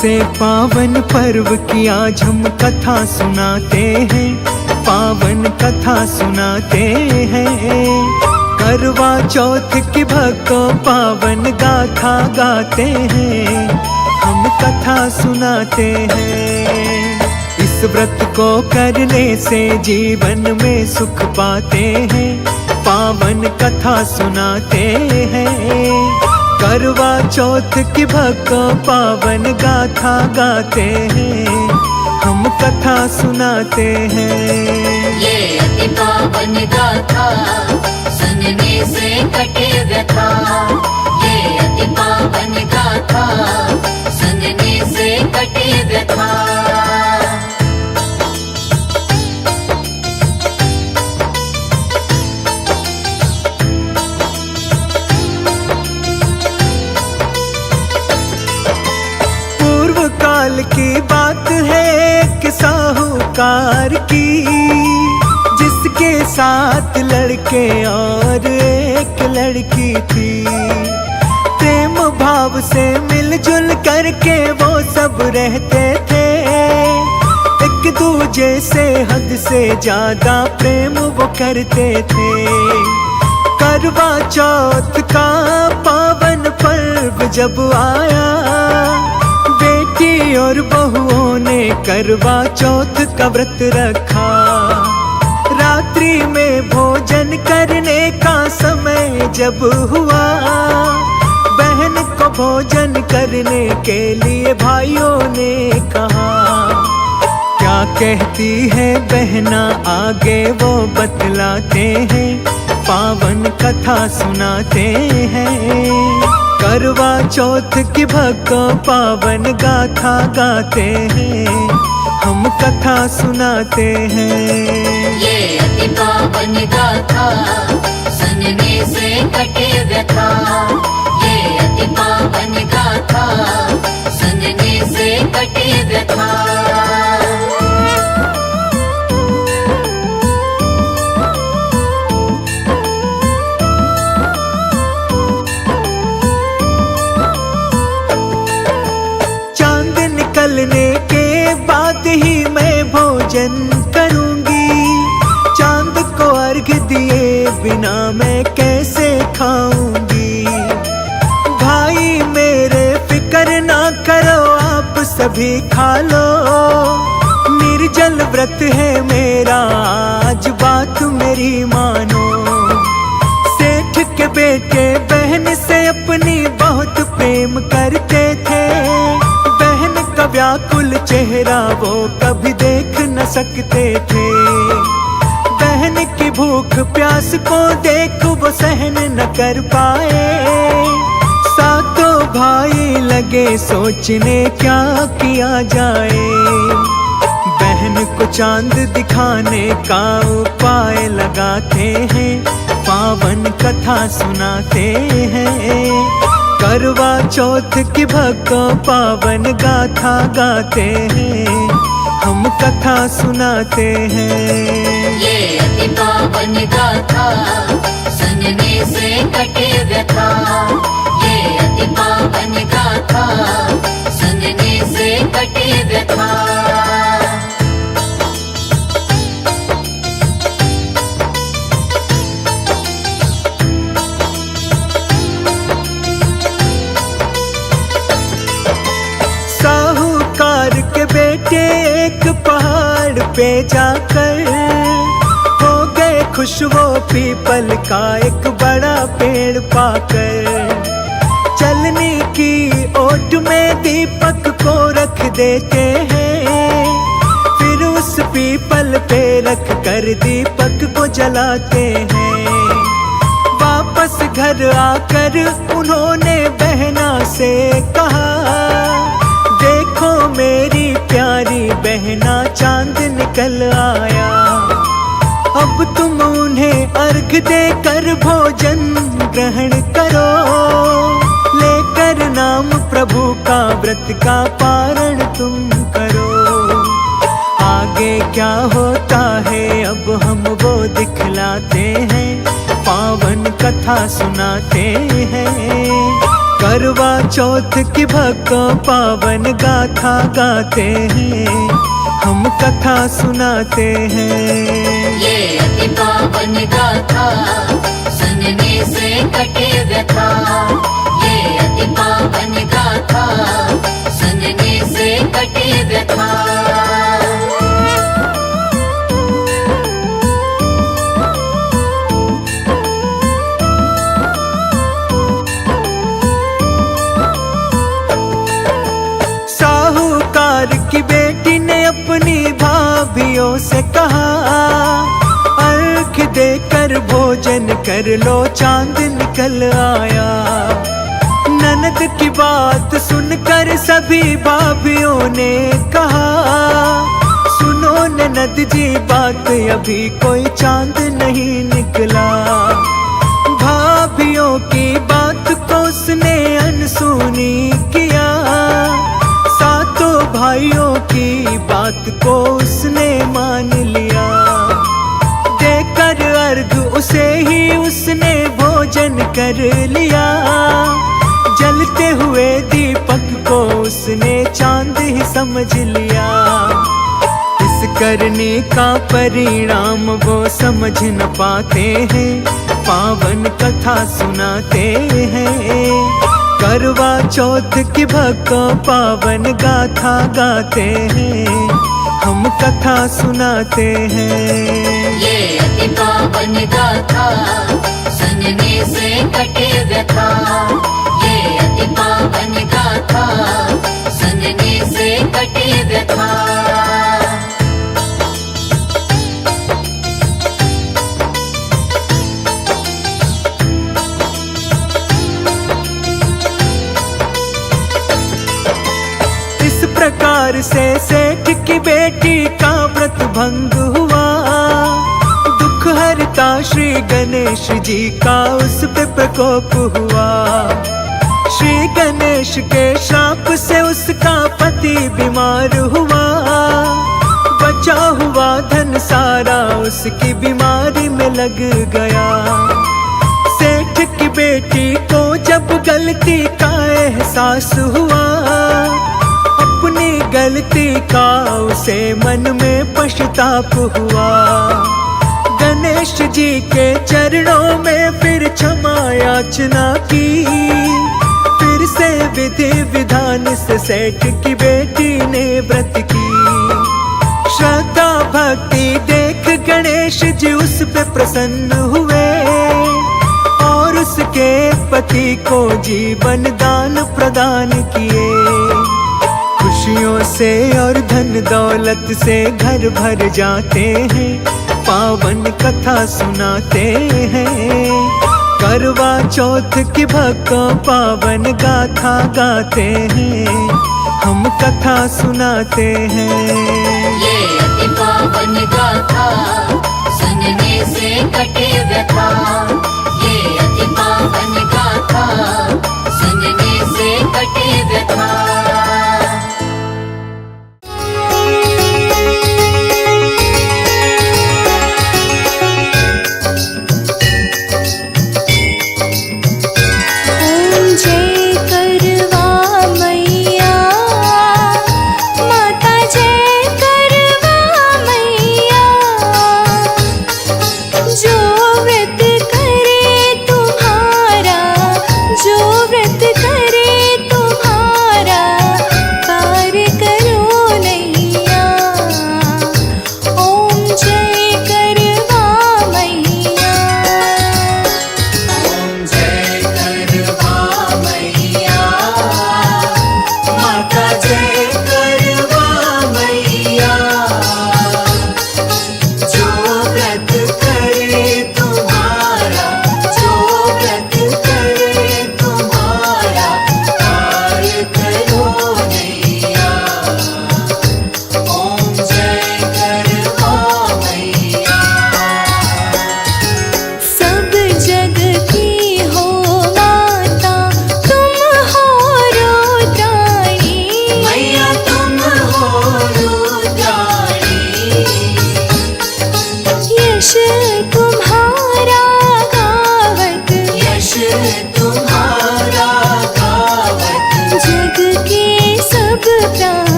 ऐसे पावन पर्व की आज हम कथा सुनाते हैं, पावन कथा सुनाते हैं। करवा चौथ की भक्तों पावन गाथा गाते हैं, हम कथा सुनाते हैं। इस व्रत को करने से जीवन में सुख पाते हैं, पावन कथा सुनाते हैं। करवा चौथ की भक्तों पावन गाथा गाते हैं, हम कथा सुनाते हैं। ये अति पावन गाथा सुनने से कटे व्यथा, ये अति पावन गाथा सुनने से कटे व्यथा। काल की बात है एक साहूकार की, जिसके साथ लड़के और एक लड़की थी। प्रेम भाव से मिलजुल करके वो सब रहते थे, एक दूजे से हद से ज्यादा प्रेम वो करते थे। करवा चौथ का पावन पर्व जब आया, बेटी और बहुओं ने करवा चौथ का व्रत रखा। रात्रि में भोजन करने का समय जब हुआ, बहन को भोजन करने के लिए भाइयों ने कहा। क्या कहती है बहना आगे वो बतलाते हैं, पावन कथा सुनाते हैं। करवा चौथ की भक्तों पावन गाथा गाते हैं, हम कथा सुनाते हैं। ये अति पावन गाथा सुनने से कटे व्यथा, ये अति पावन गाथा सुनने से कटे व्यथा। निकलने के बाद ही मैं भोजन करूंगी, चांद को अर्घ दिए बिना मैं कैसे खाऊंगी। भाई मेरे फिक्र ना करो आप सभी खा लो, निर्जल व्रत है मेरा आज बात मेरी मानो। सेठ के बेटे बहन से अपनी बहुत प्रेम करते थे, व्याकुल चेहरा वो कभी देख न सकते थे। बहन की भूख प्यास को देख वो सहन न कर पाए। सातों भाई लगे सोचने क्या किया जाए, बहन को चांद दिखाने का उपाय लगाते हैं, पावन कथा सुनाते हैं। करवा चौथ की भक्तों पावन गाथा गाते हैं, हम कथा सुनाते हैं। ये अति पावन गाथा सुनने से कटे व्यथा, ये अति पावन गाथा सुनने से कटे व्यथा। के बेटे एक पहाड़ पे जाकर हो गए खुश, वो पीपल का एक बड़ा पेड़ पाकर। चलने की ओट में दीपक को रख देते हैं, फिर उस पीपल पे रख कर दीपक को जलाते हैं। वापस घर आकर उन्होंने बहना से कहा, देखो मेरी प्यारी बहना चांद निकल आया। अब तुम उन्हें अर्घ देकर भोजन ग्रहण करो, लेकर नाम प्रभु का व्रत का पारण तुम करो। आगे क्या होता है अब हम वो दिखलाते हैं, पावन कथा सुनाते हैं। करवा चौथ की भक्तों पावन गाथा गाते हैं, हम कथा सुनाते हैं। ये अति पावन गाथा सुनने से कटे व्यथा, ये अति पावन गाथा सुनने से कटे व्यथा। साहूकार की बेटी ने अपनी भाभियों से कहा, अर्घ देकर भोजन कर लो चांद निकल आया। ननद की बात सुनकर सभी भाभियों ने कहा, सुनो ननद जी बात अभी कोई चांद नहीं निकला। भाभियों की बात को उसने अनसुनी किया, सातों भाइयों की बात को उसने मान लिया। देकर अर्घ उसे ही उसने भोजन कर लिया, जलते हुए दीपक को उसने चांद ही समझ लिया। इस करने का परिणाम वो समझ न पाते हैं, पावन कथा सुनाते हैं। करवा चौथ की भक्तों पावन गाथा गाते हैं, हम कथा सुनाते हैं। ये अति पावन गाथा सुनने से कटे व्यथा, ये अति पावन गाथा सुनने से कटे व्यथा। प्रकार से सेठ की बेटी का व्रत भंग हुआ, दुख हरता श्री गणेश जी का उस पे प्रकोप हुआ। श्री गणेश के श्राप से उसका पति बीमार हुआ, बचा हुआ धन सारा उसकी बीमारी में लग गया। सेठ की बेटी को जब गलती का एहसास हुआ, अपनी गलती का उसे मन में पश्चाताप हुआ। गणेश जी के चरणों में फिर क्षमा याचना की, फिर से विधि विधान से सेठ की बेटी ने व्रत की। श्रद्धा भक्ति देख गणेश जी उस पे प्रसन्न हुए, और उसके पति को जीवन दान प्रदान किए। खुशियों से और धन दौलत से घर भर जाते हैं, पावन कथा सुनाते हैं। करवा चौथ की भक्तों पावन गाथा गाते हैं, हम कथा सुनाते हैं। ये अति पावन गाथा सुनने से कटे व्यथा, ये अति पावन गाथा सुनने से कटे व्यथा।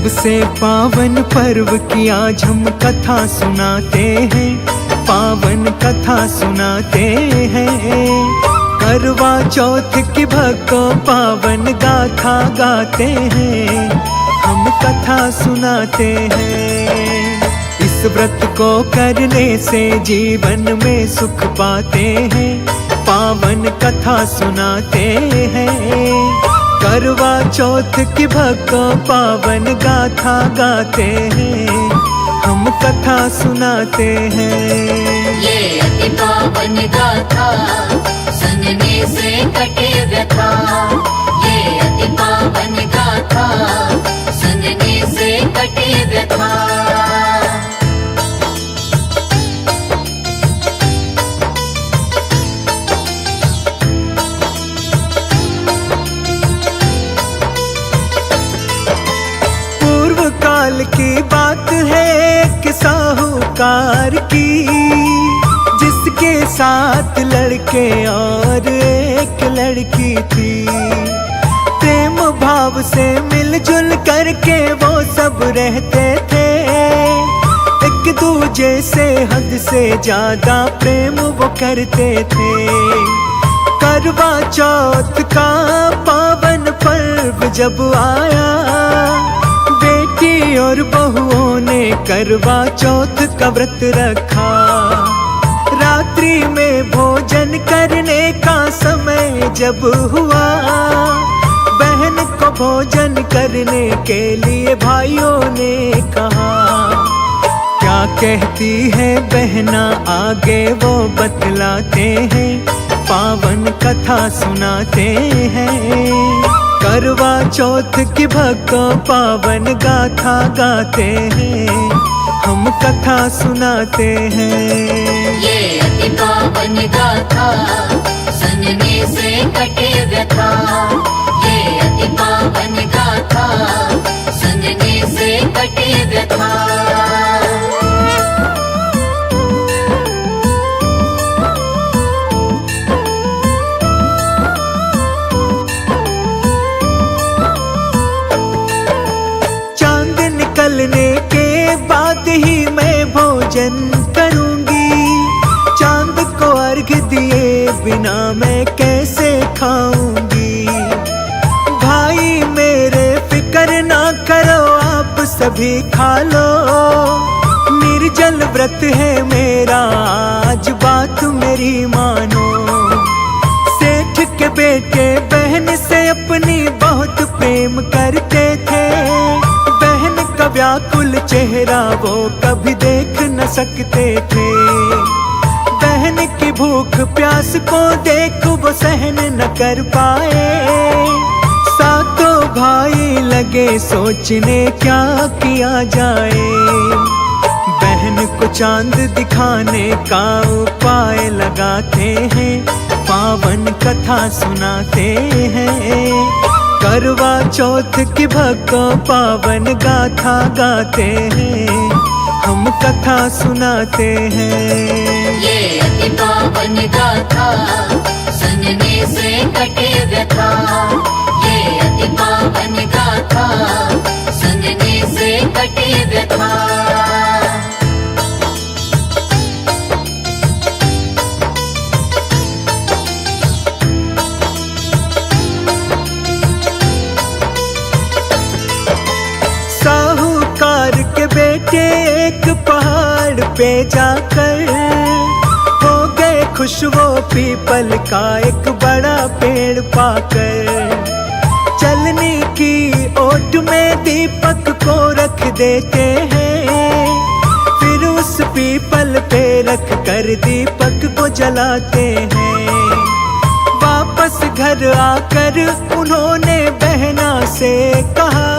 सबसे पावन पर्व की आज हम कथा सुनाते हैं, पावन कथा सुनाते हैं। करवा चौथ की भक्तों पावन गाथा गाते हैं, हम कथा सुनाते हैं। इस व्रत को करने से जीवन में सुख पाते हैं, पावन कथा सुनाते हैं। करवा चौथ की भक्तों पावन गाथा गाते हैं, हम कथा सुनाते हैं। ये अति पावन गाथा सुनने से कटे व्यथा, ये अति पावन गाथा सुनने से कटे व्यथा। काल की बात है कि साहूकार की, जिसके साथ लड़के और एक लड़की थी। प्रेम भाव से मिलजुल करके वो सब रहते थे, एक दूजे से हद से ज्यादा प्रेम वो करते थे। करवा चौथ का पावन पर्व जब आया, बेटी और बहुओं ने करवा चौथ का व्रत रखा। रात्रि में भोजन करने का समय जब हुआ, बहन को भोजन करने के लिए भाइयों ने कहा। क्या कहती है बहना आगे वो बतलाते हैं, पावन कथा सुनाते हैं। करवा चौथ की भक्तों पावन गाथा गाते हैं, हम कथा सुनाते हैं। ये अति पावन गाथा सुनने से कटे व्यथा, ये अति पावन गाथा सुनने से कटे व्यथा। निकलने के बाद ही मैं भोजन करूंगी, चांद को अर्घ दिए बिना मैं कैसे खाऊंगी। भाई मेरे फिक्र ना करो, आप सभी खा लो, निर्जल व्रत है मेरा आज बात मेरी मानो। सेठ के बेटे बहन से अपनी बहुत प्रेम करते थे, व्याकुल चेहरा वो कभी देख न सकते थे। बहन की भूख प्यास को देख वो सहन न कर पाए, सातों भाई लगे सोचने क्या किया जाए। बहन को चांद दिखाने का उपाय लगाते हैं, पावन कथा सुनाते हैं। करवा चौथ की भक्तों पावन गाथा गाते हैं, हम कथा सुनाते हैं। ये अति पावन गाथा सुनने से कटे व्यथा, ये अति पावन गाथा सुनने से कटे व्यथा। के बेटे एक पहाड़ पे जाकर हो गए खुश, वो पीपल का एक बड़ा पेड़ पाकर। चलने की ओट में दीपक को रख देते हैं, फिर उस पीपल पे रख कर दीपक को जलाते हैं। वापस घर आकर उन्होंने बहना से कहा,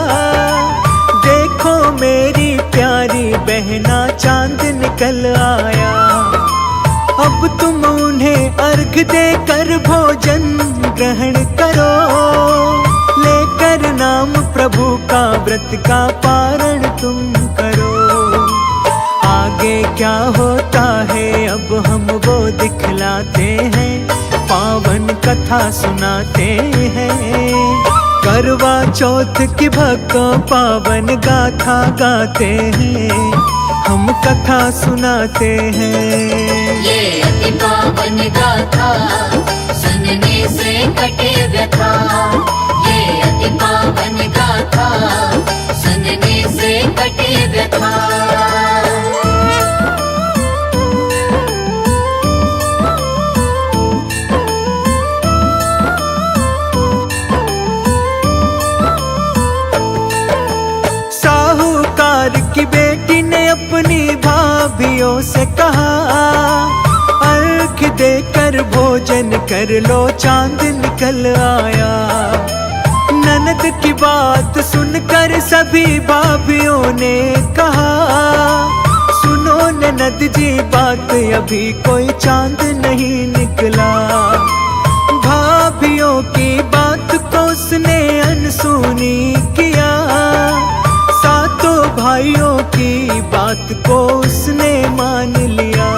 देखो मेरी प्यारी बहना चांद निकल आया। अब तुम उन्हें अर्घ देकर भोजन ग्रहण करो, लेकर नाम प्रभु का व्रत का पारण तुम करो। आगे क्या होता है अब हम वो दिखलाते हैं, पावन कथा सुनाते हैं। करवा करवा चौथ की भक्तों पावन गाथा गाते हैं, हम कथा सुनाते हैं। ये अति पावन गाथा सुनने से कटे व्यथा, ये अति पावन गाथा सुनने से कटे व्यथा। साहूकार की बेटी ने अपनी भाभियों से कहा, अर्घ देकर भोजन कर लो चांद निकल आया। ननद की बात सुनकर सभी भाभियों ने कहा, सुनो ननद जी बात अभी कोई चांद नहीं निकला। भाभियों की बात को उसने अनसुनी किया, सातों भाइयों की बात को उसने मान लिया।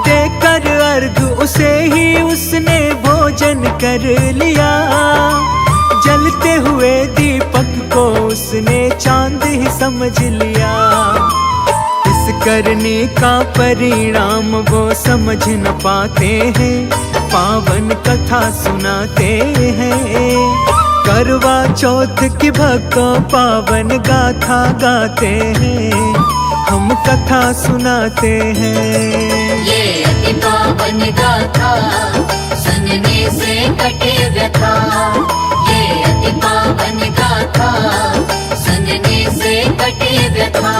देकर अर्घ उसे ही उसने भोजन कर लिया, जलते हुए दीपक को उसने चांद ही समझ लिया। इस करने का परिणाम वो समझ न पाते हैं, पावन कथा सुनाते हैं। करवा चौथ की भक्तों पावन गाथा गाते हैं, हम कथा सुनाते हैं। ये अति पावन गाथा सुनने से कटे व्यथा, ये अति पावन गाथा सुनने से कटे व्यथा।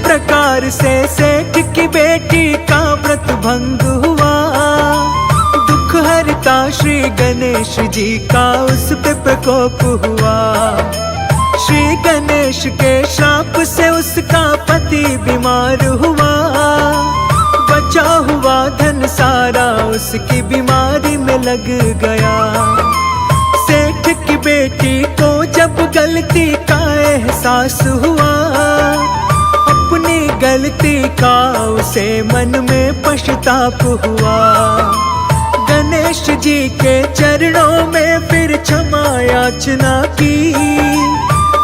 प्रकार से सेठ की बेटी का व्रत भंग हुआ, दुख हरता श्री गणेश जी का उस पे प्रकोप हुआ। श्री गणेश के श्राप से उसका पति बीमार हुआ, बचा हुआ धन सारा उसकी बीमारी में लग गया। सेठ की बेटी को जब गलती का एहसास हुआ, अपनी गलती का उसे मन में पश्चाताप हुआ। गणेश जी के चरणों में फिर क्षमा याचना की,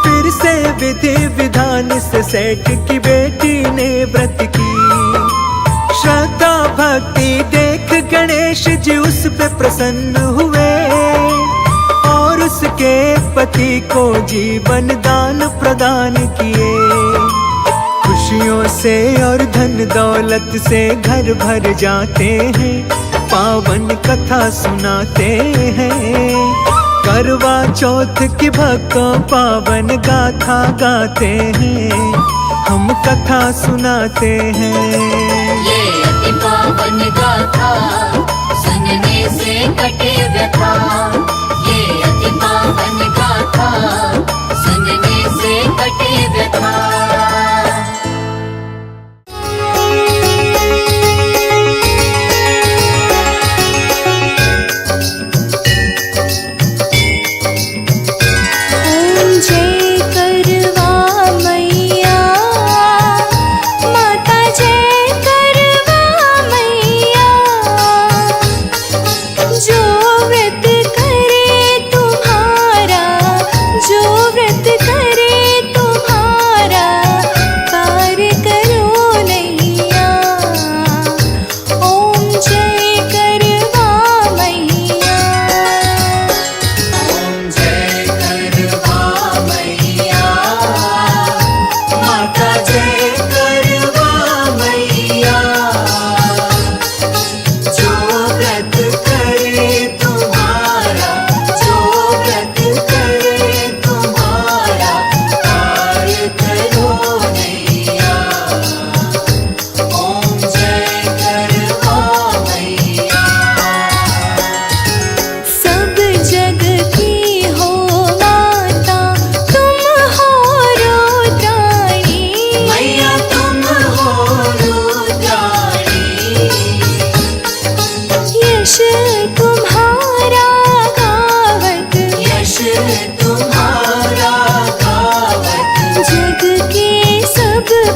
फिर से विधि विधान से सेठ की बेटी ने व्रत की। श्रद्धा भक्ति देख गणेश जी उस पे प्रसन्न हुए, और उसके पति को जीवन दान प्रदान किए। खुशियों से और धन दौलत से घर भर जाते हैं, पावन कथा सुनाते हैं। करवा चौथ की भक्तों पावन गाथा गाते हैं, हम कथा सुनाते हैं। ये अति पावन गाथा सुनने से कटे व्यथा, ये अति पावन गाथा सुनने से कटे व्यथा। जो व्रत करे तुम्हारा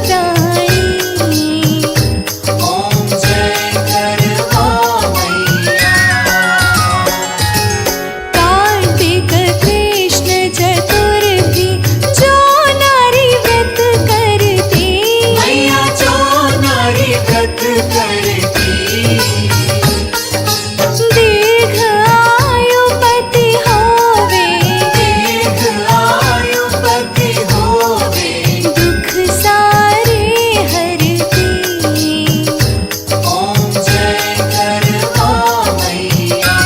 प्राणी। ओम जय करवा मैया। कार्तिक कृष्ण चतुर्थी जो नारी व्रत करती, मैया जो नारी व्रत करती, दीर्घ आयु पति होवे, दीर्घ आयु पति होवे, दुख सारे हरती। ओम जय करवा मैया।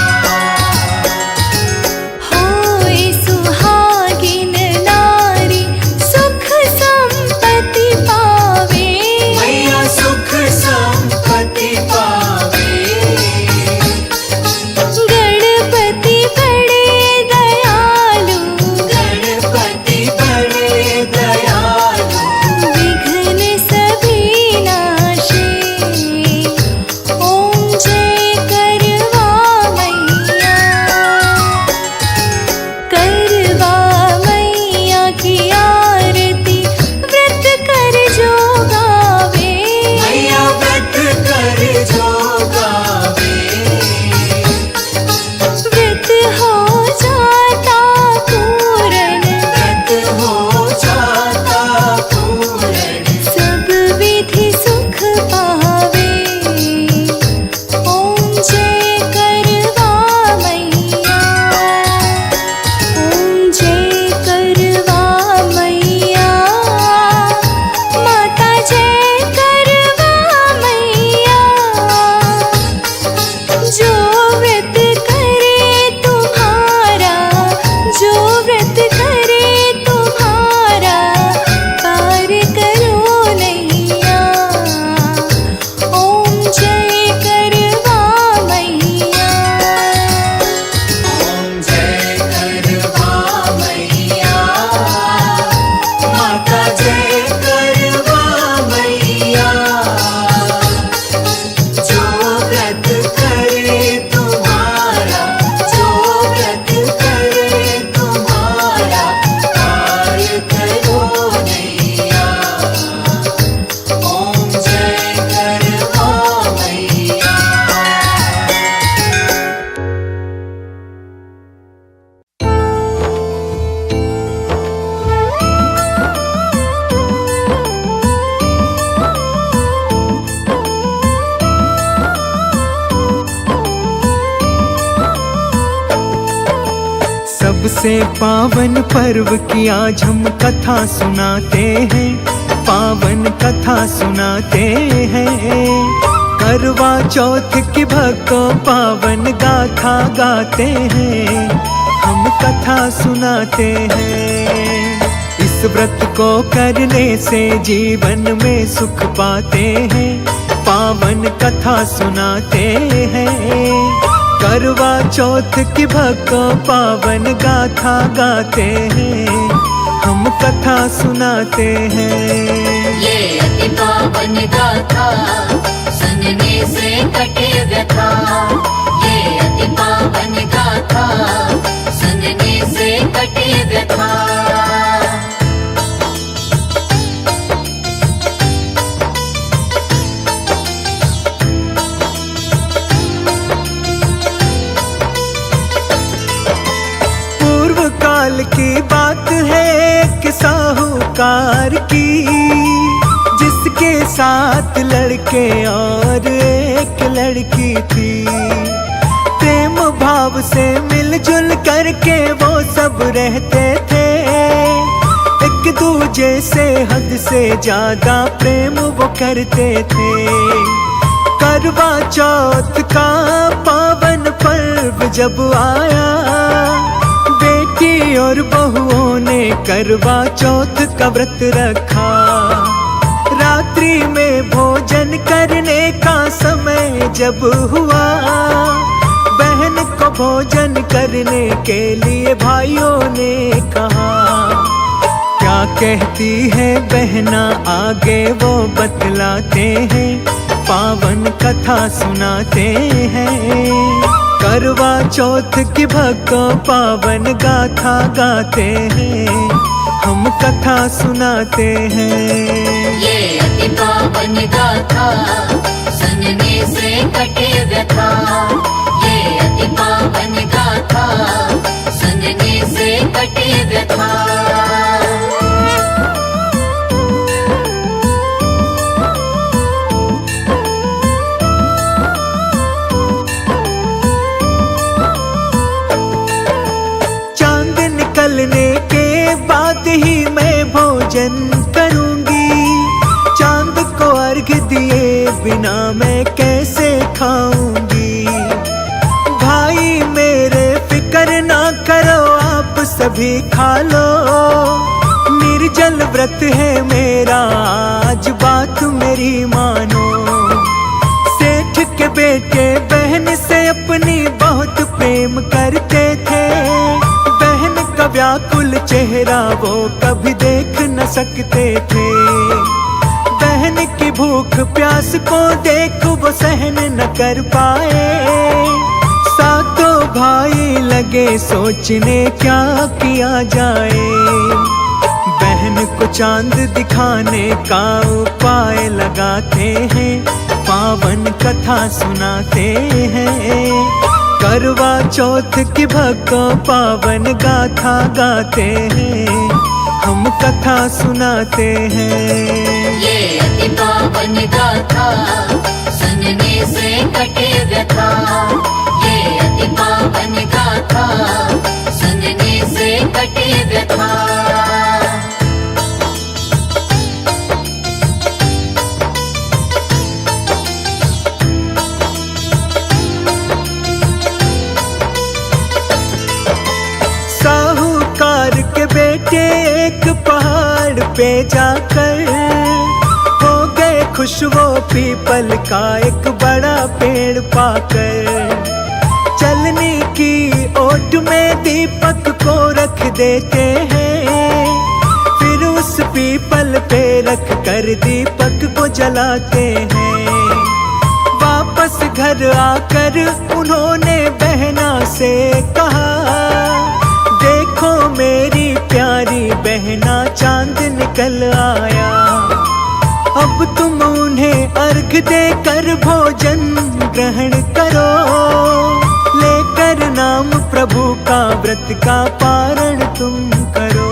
होए सुहागिन नारी सुख संपत्ति पावे, मैया सुख संपत्ति पावे, गणपति बड़े दयालु, गणपति बड़े दयालु, विघ्न सभी नाशे। ओम जय करवा मैया। करवा मैया की आरती व्रत कर जो गावे, मैया व्रत कर जो गावे, व्रत हो जाता पूर्ण, व्रत हो जाता पूर्ण, सब विधि सुख पावे। ओम जय करवा मैया। ओम जय करवा मैया। माता जय करवा मैया। जो व्रत करे तुम्हारा, जो व्रत करे तुम्हारा, पार करो नैया। ओम जय करवा मैया। ओम जय करवा मैया। माता जय करवा मैया। जो व्रत करे तुम्हारा, जो व्रत करे तुम्हारा, पार करो नैया। ओम जय करवा मैया। सबसे पावन पर्व की आज हम कथा सुनाते हैं, पावन कथा सुनाते हैं। करवा चौथ की भक्तों पावन गाथा गाते हैं, हम कथा सुनाते हैं। इस व्रत को करने से जीवन में सुख पाते हैं, पावन कथा सुनाते हैं। करवा चौथ की भक्तों पावन गाथा गाते हैं, हम कथा सुनाते हैं। ये अति पावन गाथा सुनने से कटे व्यथा। ये अति पावन गाथा सुनने से कटे व्यथा। पूर्व काल की बात है एक साहूकार की, जिसके साथ लड़के और एक लड़की थी। प्रेम भाव से मिलजुल करके वो सब रहते थे, एक दूजे से हद से ज्यादा प्रेम वो करते थे। करवा चौथ का पावन पर्व जब आया, बेटी और बहुओं ने करवा चौथ का व्रत रखा। रात्रि में भोजन करने का समय जब हुआ, बहन को भोजन करने के लिए भाइयों ने कहा। क्या कहती है बहना आगे वो बतलाते हैं, पावन कथा सुनाते हैं। करवा चौथ की भक्तों पावन गाथा गाते हैं, हम कथा सुनाते हैं। ये अति पावन गाथा सुनने से कटे व्यथा। ये अति पावन गाथा सुनने से कटे व्यथा। चांद निकलने के बाद ही मैं भोजन करूंगी। चांद को अर्घ दिए बिना मैं कैसे खाऊंगी। भाई मेरे फिक्र ना करो, आप सभी खा लो। निर्जल व्रत है मेरा, आज बात मेरी मानो। सेठ के बेटे बहन से अपनी बहुत प्रेम करते थे। बहन का व्याकुल चेहरा वो कभी देख न सकते थे। बहन की भूख प्यास को देख वो सहन न कर पाए। सातों भाई लगे सोचने क्या किया जाए। बहन को चांद दिखाने का उपाय लगाते हैं, पावन कथा सुनाते हैं। करवा चौथ की भक्तों पावन गाथा गाते हैं, हम कथा सुनाते हैं। ये अति पावन गाथा सुनने से कटे व्यथा। ये अति पावन गाथा सुनने से कटे व्यथा। साहूकार के बेटे एक पहाड़ पे जाकर हो गए खुश वो पीपल का एक बड़ा पेड़ पाकर। चलने की ओट में दीपक को रख देते हैं, फिर उस पीपल पे रख कर दीपक को जलाते हैं। वापस घर आकर उन्होंने बहना से कहा, देखो मेरी प्यारी बहना चांद निकल आया। अब तुम उन्हें अर्घ देकर भोजन ग्रहण करो। लेकर नाम प्रभु का व्रत का पारण तुम करो।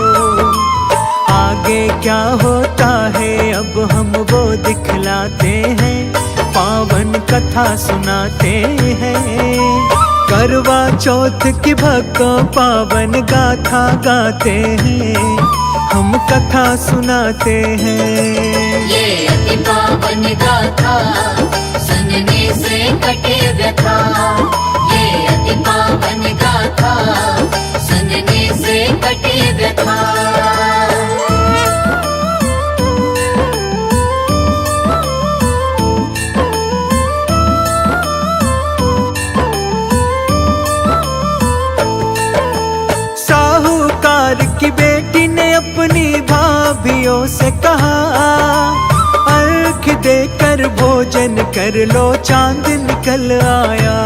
आगे क्या होता है अब हम वो दिखलाते हैं, पावन कथा सुनाते हैं। करवा चौथ की भक्तों पावन गाथा गाते हैं, हम कथा सुनाते हैं। ये अति पावन गाथा सुनने से कटे व्यथा। ये अति पावन गाथा सुनने से कटे व्यथा। की बेटी ने अपनी भाभियों से कहा, अर्घ देकर भोजन कर लो चांद निकल आया।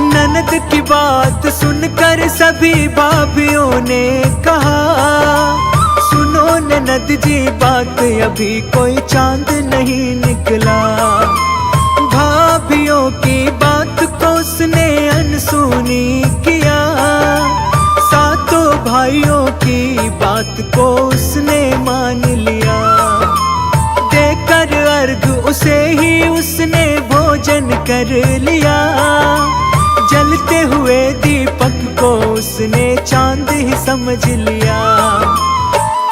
ननद की बात सुनकर सभी भाभियों ने कहा, सुनो ननद जी बात अभी कोई चांद नहीं निकला। भाभियों की बात को उसने अनसुनी किया, सातों भाइयों की बात को उसने मान लिया। देकर अर्घ उसे ही उसने भोजन कर लिया। जलते हुए दीपक को उसने चांद ही समझ लिया।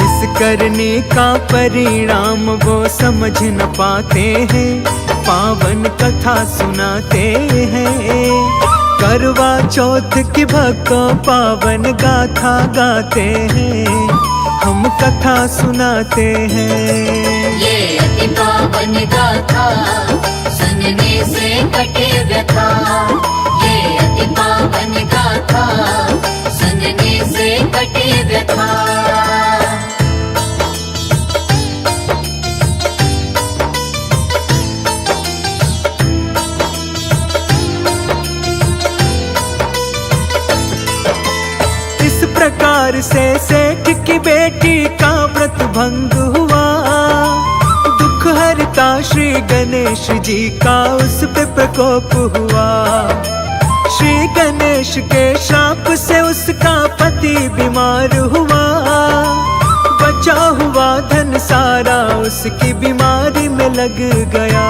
इस करने का परिणाम वो समझ न पाते हैं, पावन कथा सुनाते हैं। करवा चौथ की भक्तों पावन गाथा गाते हैं, हम कथा सुनाते हैं। ये अति पावन गाथा सुनने से कटे व्यथा। ये अति पावन गाथा सुनने से कटे व्यथा। प्रकार से सेठ की बेटी भंग हुआ। दुख हरता श्री गणेश जी का उस पे प्रकोप हुआ। श्री गणेश के श्राप से उसका पति बीमार हुआ। बचा हुआ धन सारा उसकी बीमारी में लग गया।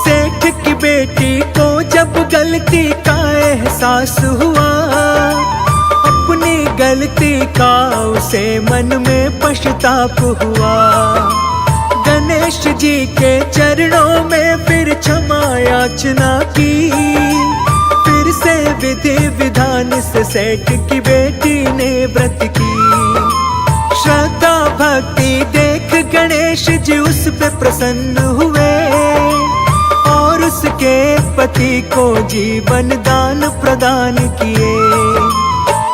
सेठ की बेटी को जब गलती का एहसास हुआ, अपनी गलती का उसे मन में पश्चाताप हुआ। गणेश जी के चरणों में फिर क्षमा याचना की। फिर से विधि विधान से सेठ की बेटी ने व्रत की। श्रद्धा भक्ति देख गणेश जी उस पे प्रसन्न हुए और उसके पति को जीवन दान प्रदान किए।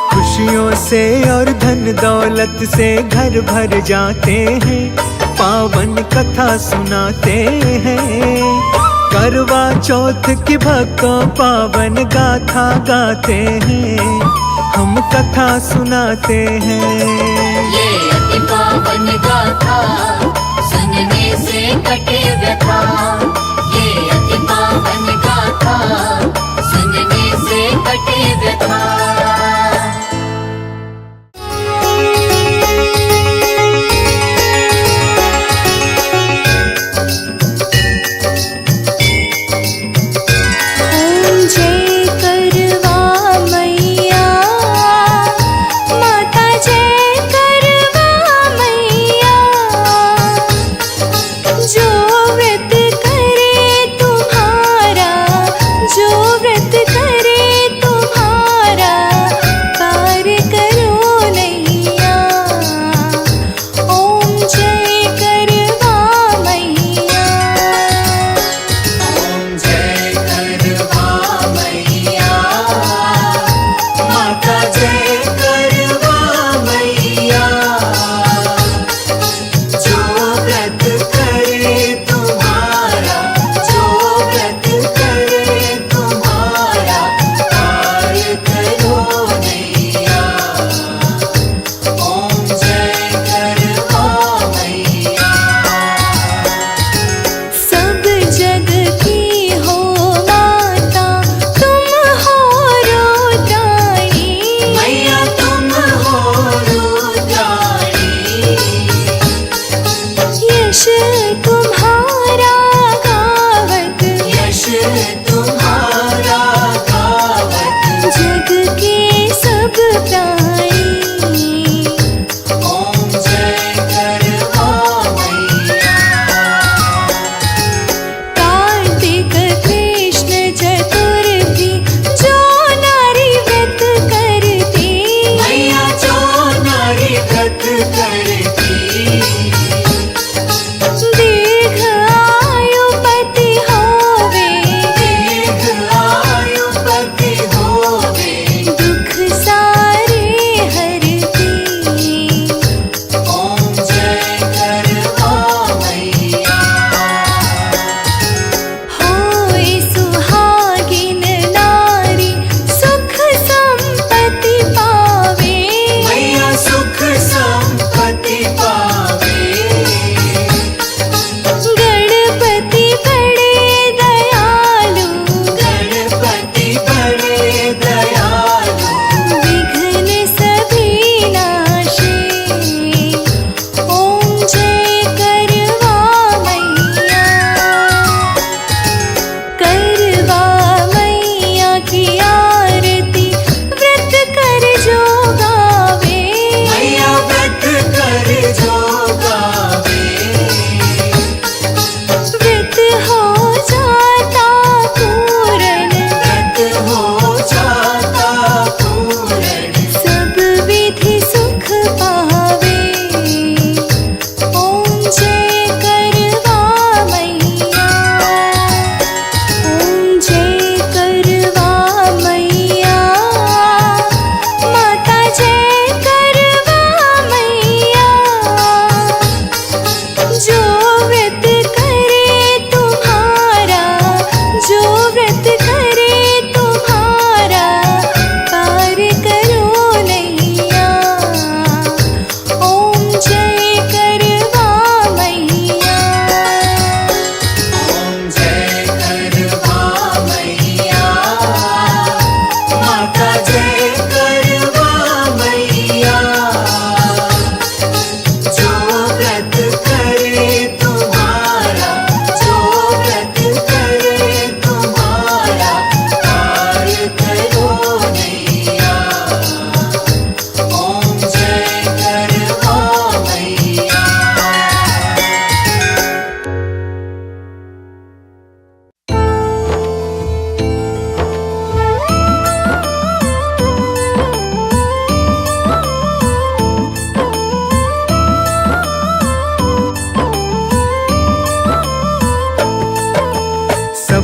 खुशियों से और धन दौलत से घर भर जाते हैं, पावन कथा सुनाते हैं। करवा चौथ की भक्तों पावन गाथा गाते हैं, हम कथा सुनाते हैं। ये अति पावन गाथा सुनने से कटे व्यथा। ये अति पावन गाथा सुनने से कटे व्यथा। जय करवा मैया, माता जय करवा मैया।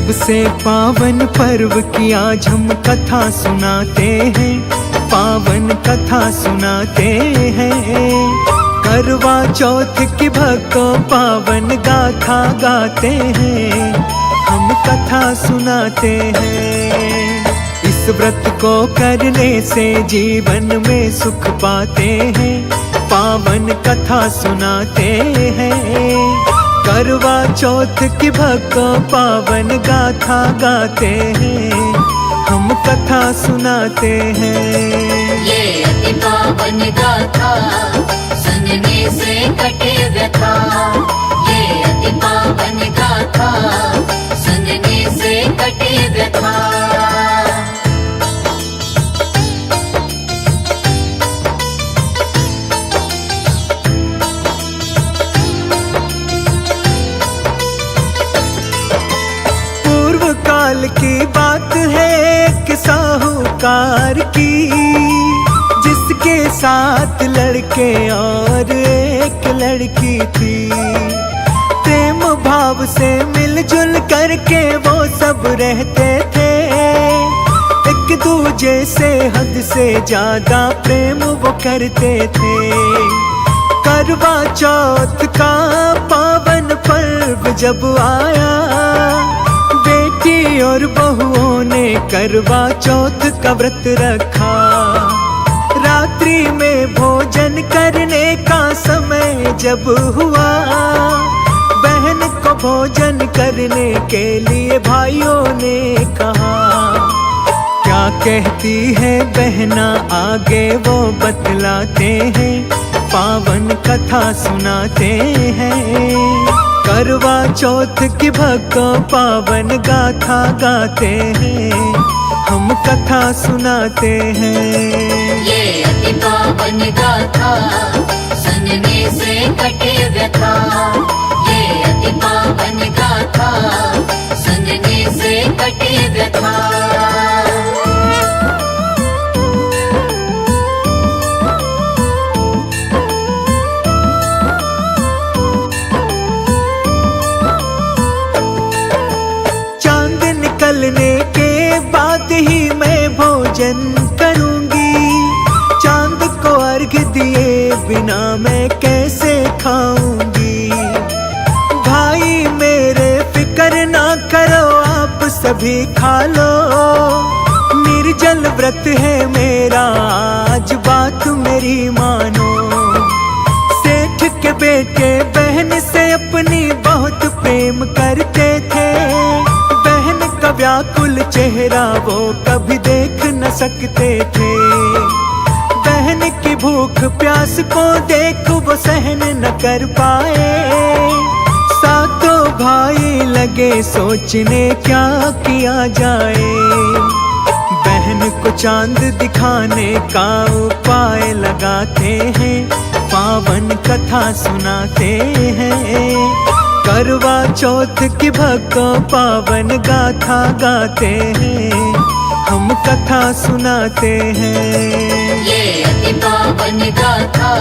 सबसे पावन पर्व की आज हम कथा सुनाते हैं, पावन कथा सुनाते हैं। करवा चौथ की भक्तों पावन गाथा गाते हैं, हम कथा सुनाते हैं। इस व्रत को करने से जीवन में सुख पाते हैं, पावन कथा सुनाते हैं। करवा चौथ की भक्तों पावन गाथा गाते हैं, हम कथा सुनाते हैं। ये अति पावन गाथा सुनने से कटे व्यथा, ये अति पावन गाथा सुनने से कटे व्यथा। काल की बात है एक साहूकार की, जिसके साथ लड़के और एक लड़की थी। प्रेम भाव से मिलजुल करके वो सब रहते थे, एक दूजे से हद से ज्यादा प्रेम वो करते थे। करवा चौथ का पावन पर्व जब आया, बेटी और बहुओं ने करवा चौथ का व्रत रखा। रात्रि में भोजन करने का समय जब हुआ, बहन को भोजन करने के लिए भाइयों ने कहा। क्या कहती है बहना आगे वो बतलाते हैं, पावन कथा सुनाते हैं। करवा चौथ की भक्तों पावन गाथा गाते हैं, हम कथा सुनाते हैं। ये अति पावन गाथा सुनने से कटे व्यथा, ये अति पावन गाथा सुनने से कटे व्यथा। निकलने के बाद ही मैं भोजन करूंगी, चांद को अर्घ दिए बिना मैं कैसे खाऊंगी। भाई मेरे फिक्र ना करो आप सभी खा लो, निर्जल व्रत है मेरा आज बात मेरी मानो। सेठ के बेटे बहन से अपनी बहुत प्रेम करते थे, का व्याकुल चेहरा वो कभी देख न सकते थे। बहन की भूख प्यास को देख वो सहन न कर पाए, सातों भाई लगे सोचने क्या किया जाए। बहन को चांद दिखाने का उपाय लगाते हैं, पावन कथा सुनाते हैं। करवा चौथ की भक्तों पावन गाथा गाते हैं, हम कथा सुनाते हैं। ये अति पावन गाथा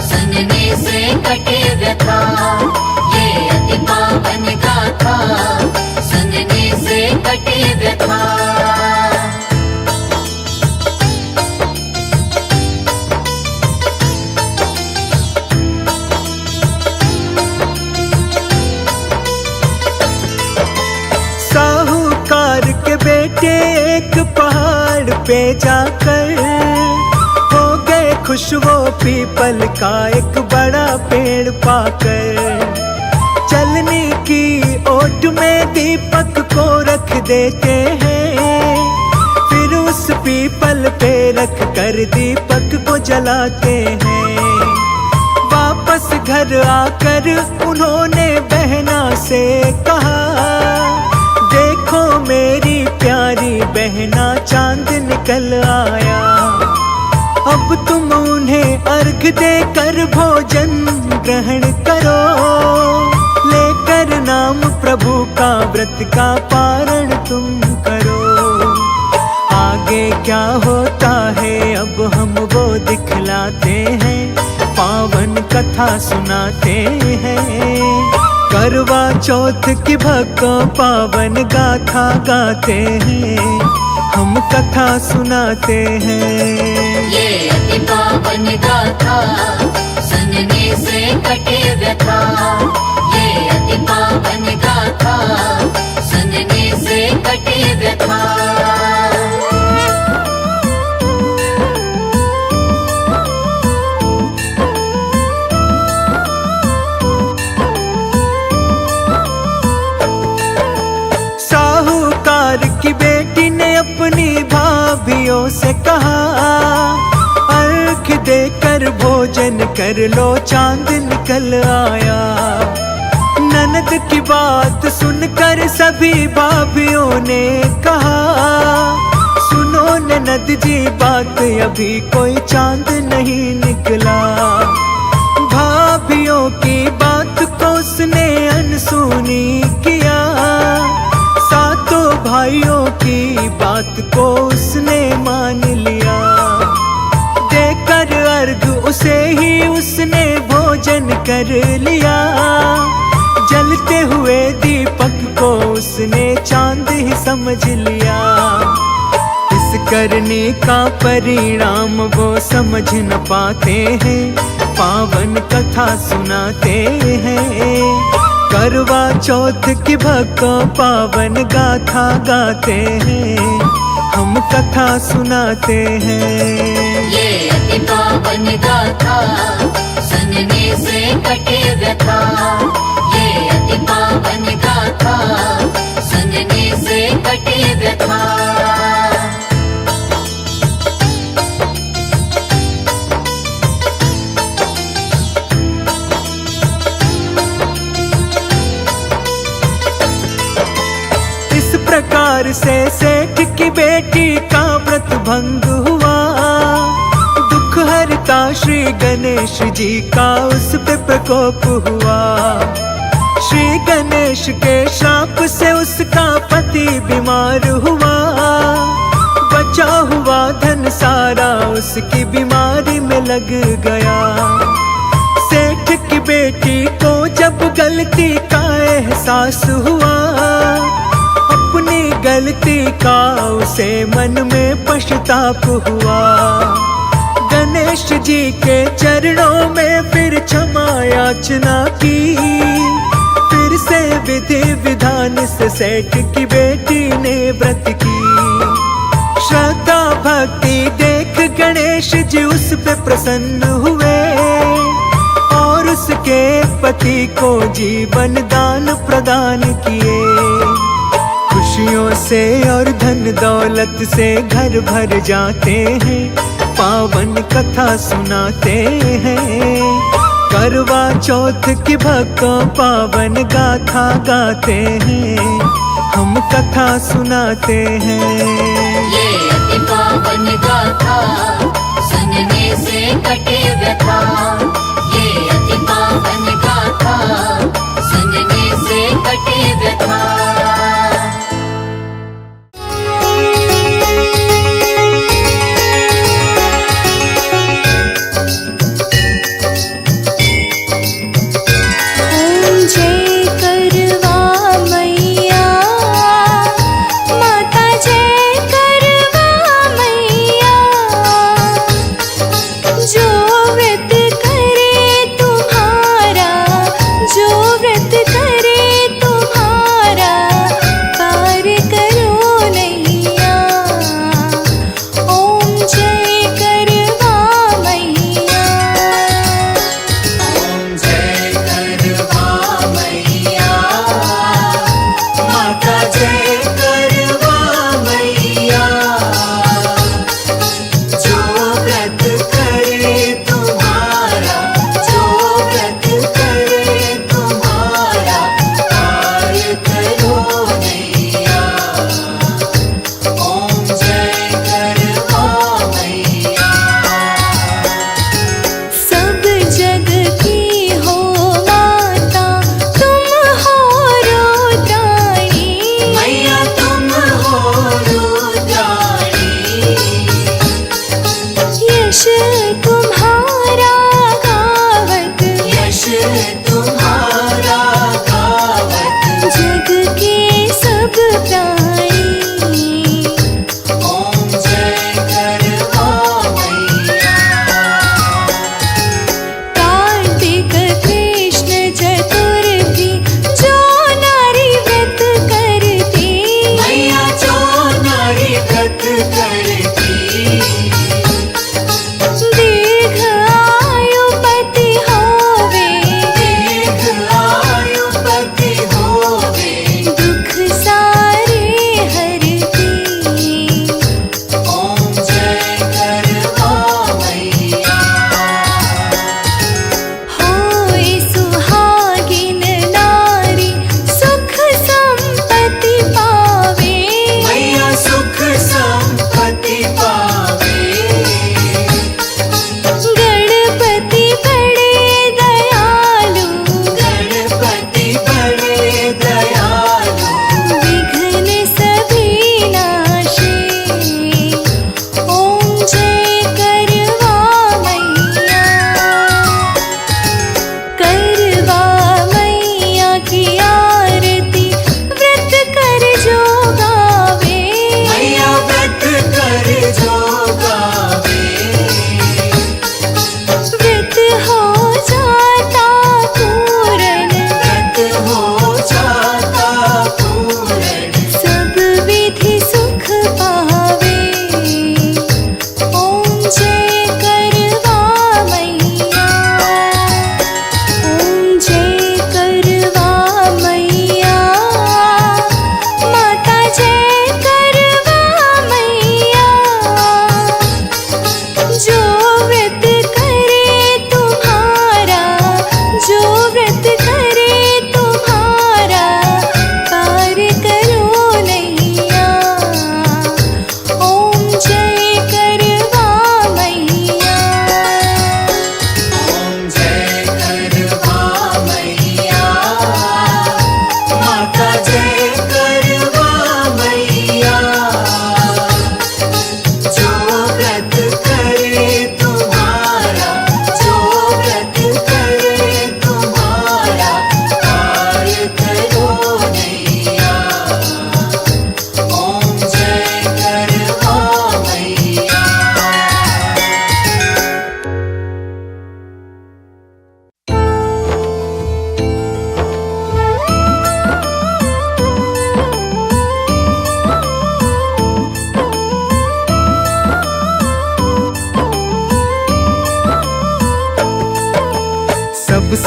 सुनने से कटे व्यथा, ये अति पावन गाथा सुनने से कटे व्यथा। साहूकार के बेटे एक पहाड़ पे जाकर हो गए खुश, वो पीपल का एक बड़ा पेड़ पाकर। चलने की ओट में दीपक को रख देते हैं, फिर उस पीपल पे रख कर दीपक को जलाते हैं। वापस घर आकर उन्होंने बहना से कहा, देखो मेरी प्यारी बहना चांद निकल आया। अब तुम उन्हें अर्घ देकर भोजन ग्रहण करो, लेकर नाम प्रभु का व्रत का पारण तुम करो। आगे क्या होता है अब हम वो दिखलाते हैं, पावन कथा सुनाते हैं। करवा चौथ की भक्तों पावन गाथा गाते हैं, हम कथा सुनाते हैं। ये अति पावन गाथा सुनने से कटे व्यथा। ये अति पावन गाथा सुनने से कटे व्यथा। साहूकार की बेटी ने अपनी भाभियों से कहा, अर्घ देकर भोजन कर लो चांद निकल आया। ननद की बात सुनकर सभी भाभियों ने कहा, सुनो ननद जी बात अभी कोई चांद नहीं निकला। भाभियों की बात को उसने अनसुनी किया, सातों भाइयों की बात को उसने मान लिया। देकर अर्घ उसे ही उसने भोजन कर लिया, जलते हुए दीपक को उसने चांद ही समझ लिया। इस करने का परिणाम वो समझ न पाते हैं, पावन कथा सुनाते हैं। करवा चौथ की भक्तों पावन गाथा गाते हैं, हम कथा सुनाते हैं। ये अति पावन गाथा सुनने से कटे व्यथा। ये अति पावन गाथा सुनने से कटे व्यथा। प्रकार से सेठ की बेटी का व्रत भंग हुआ, दुख हरता श्री गणेश जी का उस पे प्रकोप हुआ। श्री गणेश के श्राप से उसका पति बीमार हुआ, बचा हुआ धन सारा उसकी बीमारी में लग गया। सेठ की बेटी को जब गलती का एहसास हुआ, अपनी गलती का उसे मन में पश्चाताप हुआ। गणेश जी के चरणों में फिर क्षमा याचना की, फिर से विधि विधान से सेठ की बेटी ने व्रत की। श्रद्धा भक्ति देख गणेश जी उस पे प्रसन्न हुए, और उसके पति को जीवन दान प्रदान किए। खुशियों से और धन दौलत से घर भर जाते हैं, पावन कथा सुनाते हैं। करवा चौथ की भक्तों पावन गाथा गाते हैं, हम कथा सुनाते हैं। ये अति पावन गाथा सुनने से कटे व्यथा। ये अति पावन गाथा सुनने से कटे व्यथा। जो व्रत करे तुम्हारा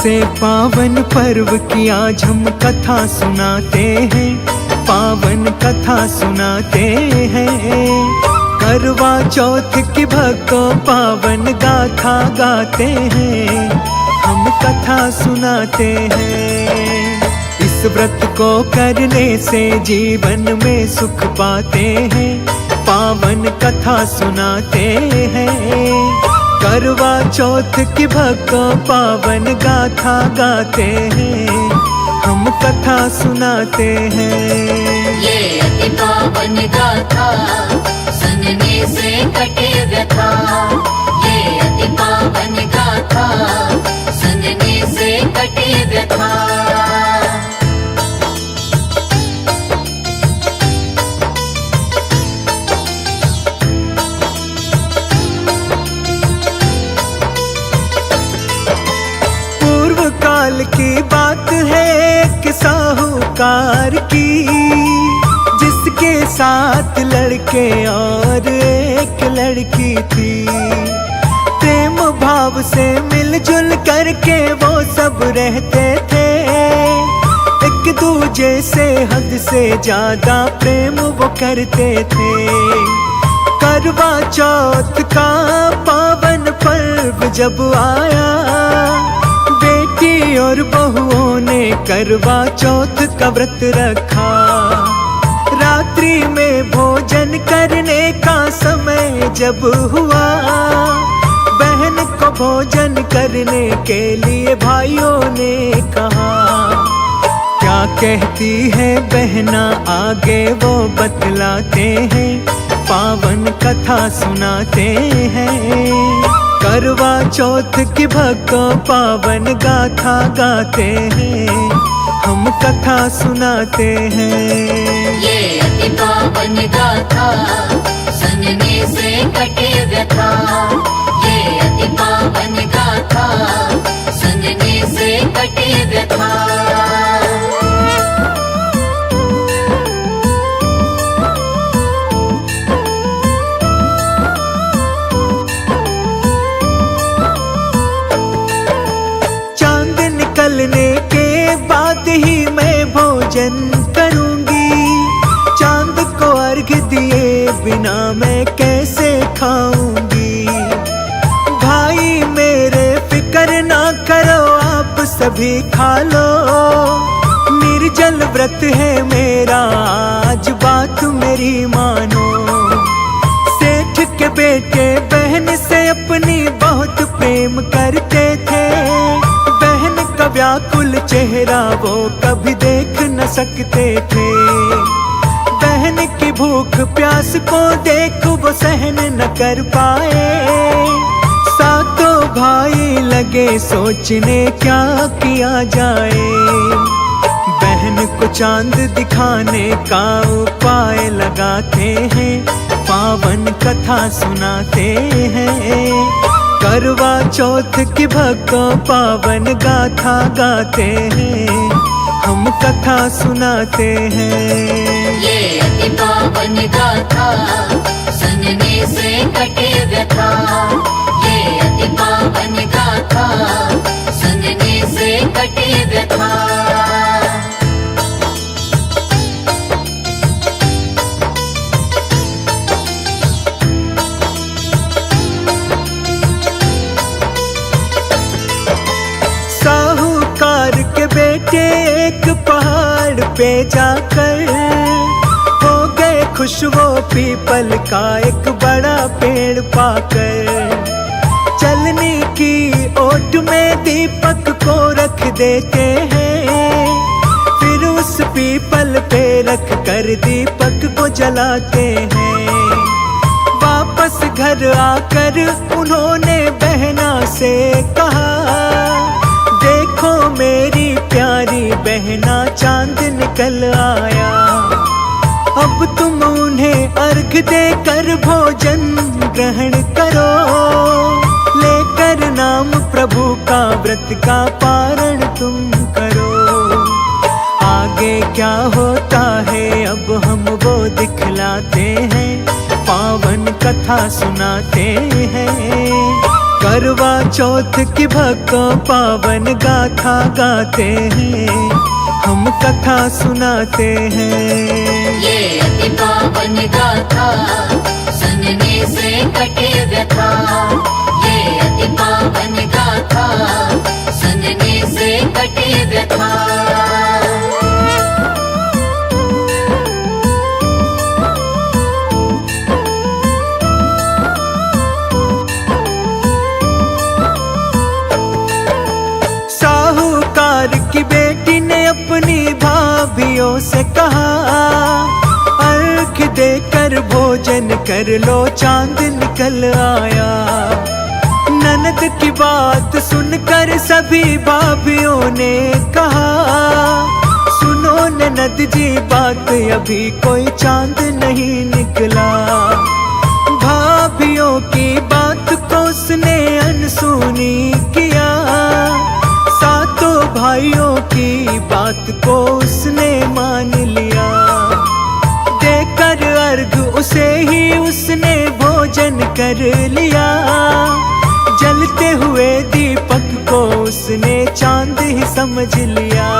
ऐसे पावन पर्व की आज हम कथा सुनाते हैं, पावन कथा सुनाते हैं। करवा चौथ की भक्तों पावन गाथा गाते हैं, हम कथा सुनाते हैं। इस व्रत को करने से जीवन में सुख पाते हैं, पावन कथा सुनाते हैं। करवा चौथ की भक्तों पावन गाथा गाते हैं, हम कथा सुनाते हैं। ये अति पावन गाथा सुनने से कटे व्यथा, ये अति पावन गाथा सुनने से कटे व्यथा। काल की बात है एक साहूकार की, जिसके साथ लड़के और एक लड़की थी। प्रेम भाव से मिलजुल करके वो सब रहते थे, एक दूजे से हद से ज्यादा प्रेम वो करते थे। करवा चौथ का पावन पर्व जब आया, बेटी और बहुओं ने करवा चौथ का व्रत रखा। रात्रि में भोजन करने का समय जब हुआ, बहन को भोजन करने के लिए भाइयों ने कहा। क्या कहती है बहना आगे वो बतलाते हैं, पावन कथा सुनाते हैं। करवा चौथ की भक्तों पावन गाथा गाते हैं, हम कथा सुनाते हैं। ये अति पावन गाथा सुनने से कटे व्यथा, ये अति पावन गाथा सुनने से कटे व्यथा। निकलने के बाद ही मैं भोजन करूंगी, चांद को अर्घ दिए बिना मैं कैसे खाऊंगी। भाई मेरे फिक्र ना करो आप सभी खा लो, निर्जल व्रत है मेरा आज बात मेरी मानो। सेठ के बेटे बहन से अपनी बहुत प्रेम करते थे, व्याकुल चेहरा वो कभी देख न सकते थे। बहन की भूख प्यास को देख वो सहन न कर पाए, सातों भाई लगे सोचने क्या किया जाए। बहन को चांद दिखाने का उपाय लगाते हैं, पावन कथा सुनाते हैं। करवा चौथ की भक्तों पावन गाथा गाते हैं, हम कथा सुनाते हैं। ये अति पावन गाथा सुनने से कटे व्यथा, ये अति पावन गाथा सुनने से कटे व्यथा। के बेटे एक पहाड़ पे जाकर हो गए खुश, वो पीपल का एक बड़ा पेड़ पाकर। चलने की ओट में दीपक को रख देते हैं, फिर उस पीपल पे रख कर दीपक को जलाते हैं। वापस घर आकर उन्होंने बहना से कहा, देखो मेरी प्यारी बहना चांद निकल आया। अब तुम उन्हें अर्घ देकर भोजन ग्रहण करो, लेकर नाम प्रभु का व्रत का पारण तुम करो। आगे क्या होता है अब हम वो दिखलाते हैं, पावन कथा सुनाते हैं। करवा चौथ की भक्तों पावन गाथा गाते हैं, हम कथा सुनाते हैं। ये अति पावन गाथा सुनने से कटे व्यथा, ये अति पावन गाथा सुनने से कटे व्यथा। साहूकार की बेटी ने अपनी भाभियों से कहा, अर्घ देकर भोजन कर लो चांद निकल आया। ननद की बात सुनकर सभी भाभियों ने कहा, सुनो ननद जी बात अभी कोई चांद नहीं निकला। भाभियों की बात को उसने अनसुनी किया, सातों भाइयों की बात को उसने मान लिया। देकर अर्घ उसे ही उसने भोजन कर लिया, जलते हुए दीपक को उसने चांद ही समझ लिया।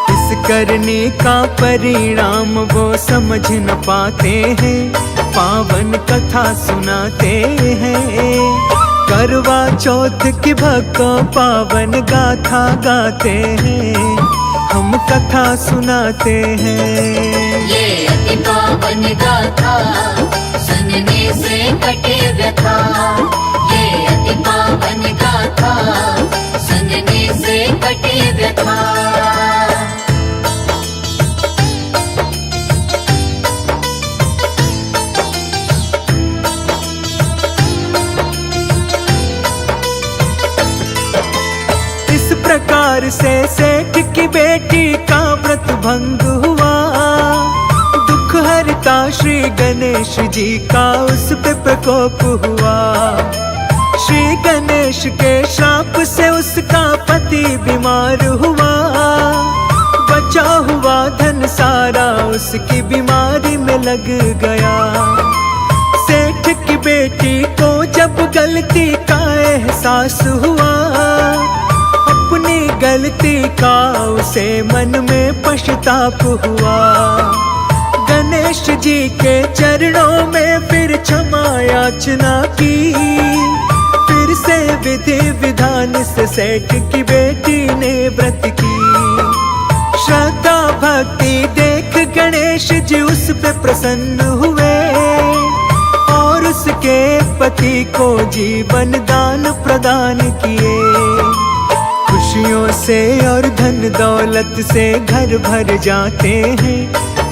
इस करने का परिणाम वो समझ न पाते हैं, पावन कथा सुनाते हैं। करवा चौथ की भक्तों पावन गाथा गाते हैं, हम कथा सुनाते हैं। ये अति पावन गाथा सुनने से कटे व्यथा, ये अति पावन गाथा सुनने से कटे व्यथा। प्रकार से सेठ की बेटी का व्रत भंग हुआ, दुख हरता श्री गणेश जी का उस पे प्रकोप हुआ। श्री गणेश के श्राप से उसका पति बीमार हुआ, बचा हुआ धन सारा उसकी बीमारी में लग गया। सेठ की बेटी को जब गलती का एहसास हुआ, अपनी गलती का उसे मन में पश्चाताप हुआ। गणेश जी के चरणों में फिर क्षमा याचना की, फिर से विधि विधान से सेठ की बेटी ने व्रत की। श्रद्धा भक्ति देख गणेश जी उस पे प्रसन्न हुए और उसके पति को जीवन दान प्रदान किए। खुशियों से और धन दौलत से घर भर जाते हैं,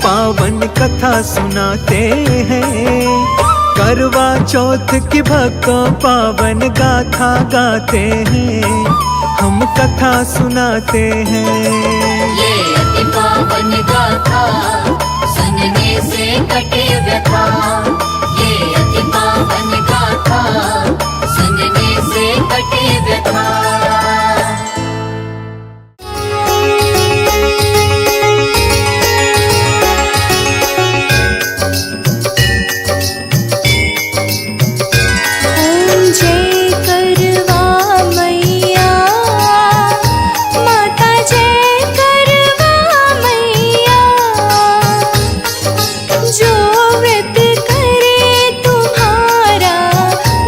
पावन कथा सुनाते हैं। करवा चौथ की भक्तों पावन गाथा गाते हैं, हम कथा सुनाते हैं। ये अति पावन गाथा सुनने से कटे व्यथा, ये अति पावन गाथा सुनने से कटे व्यथा।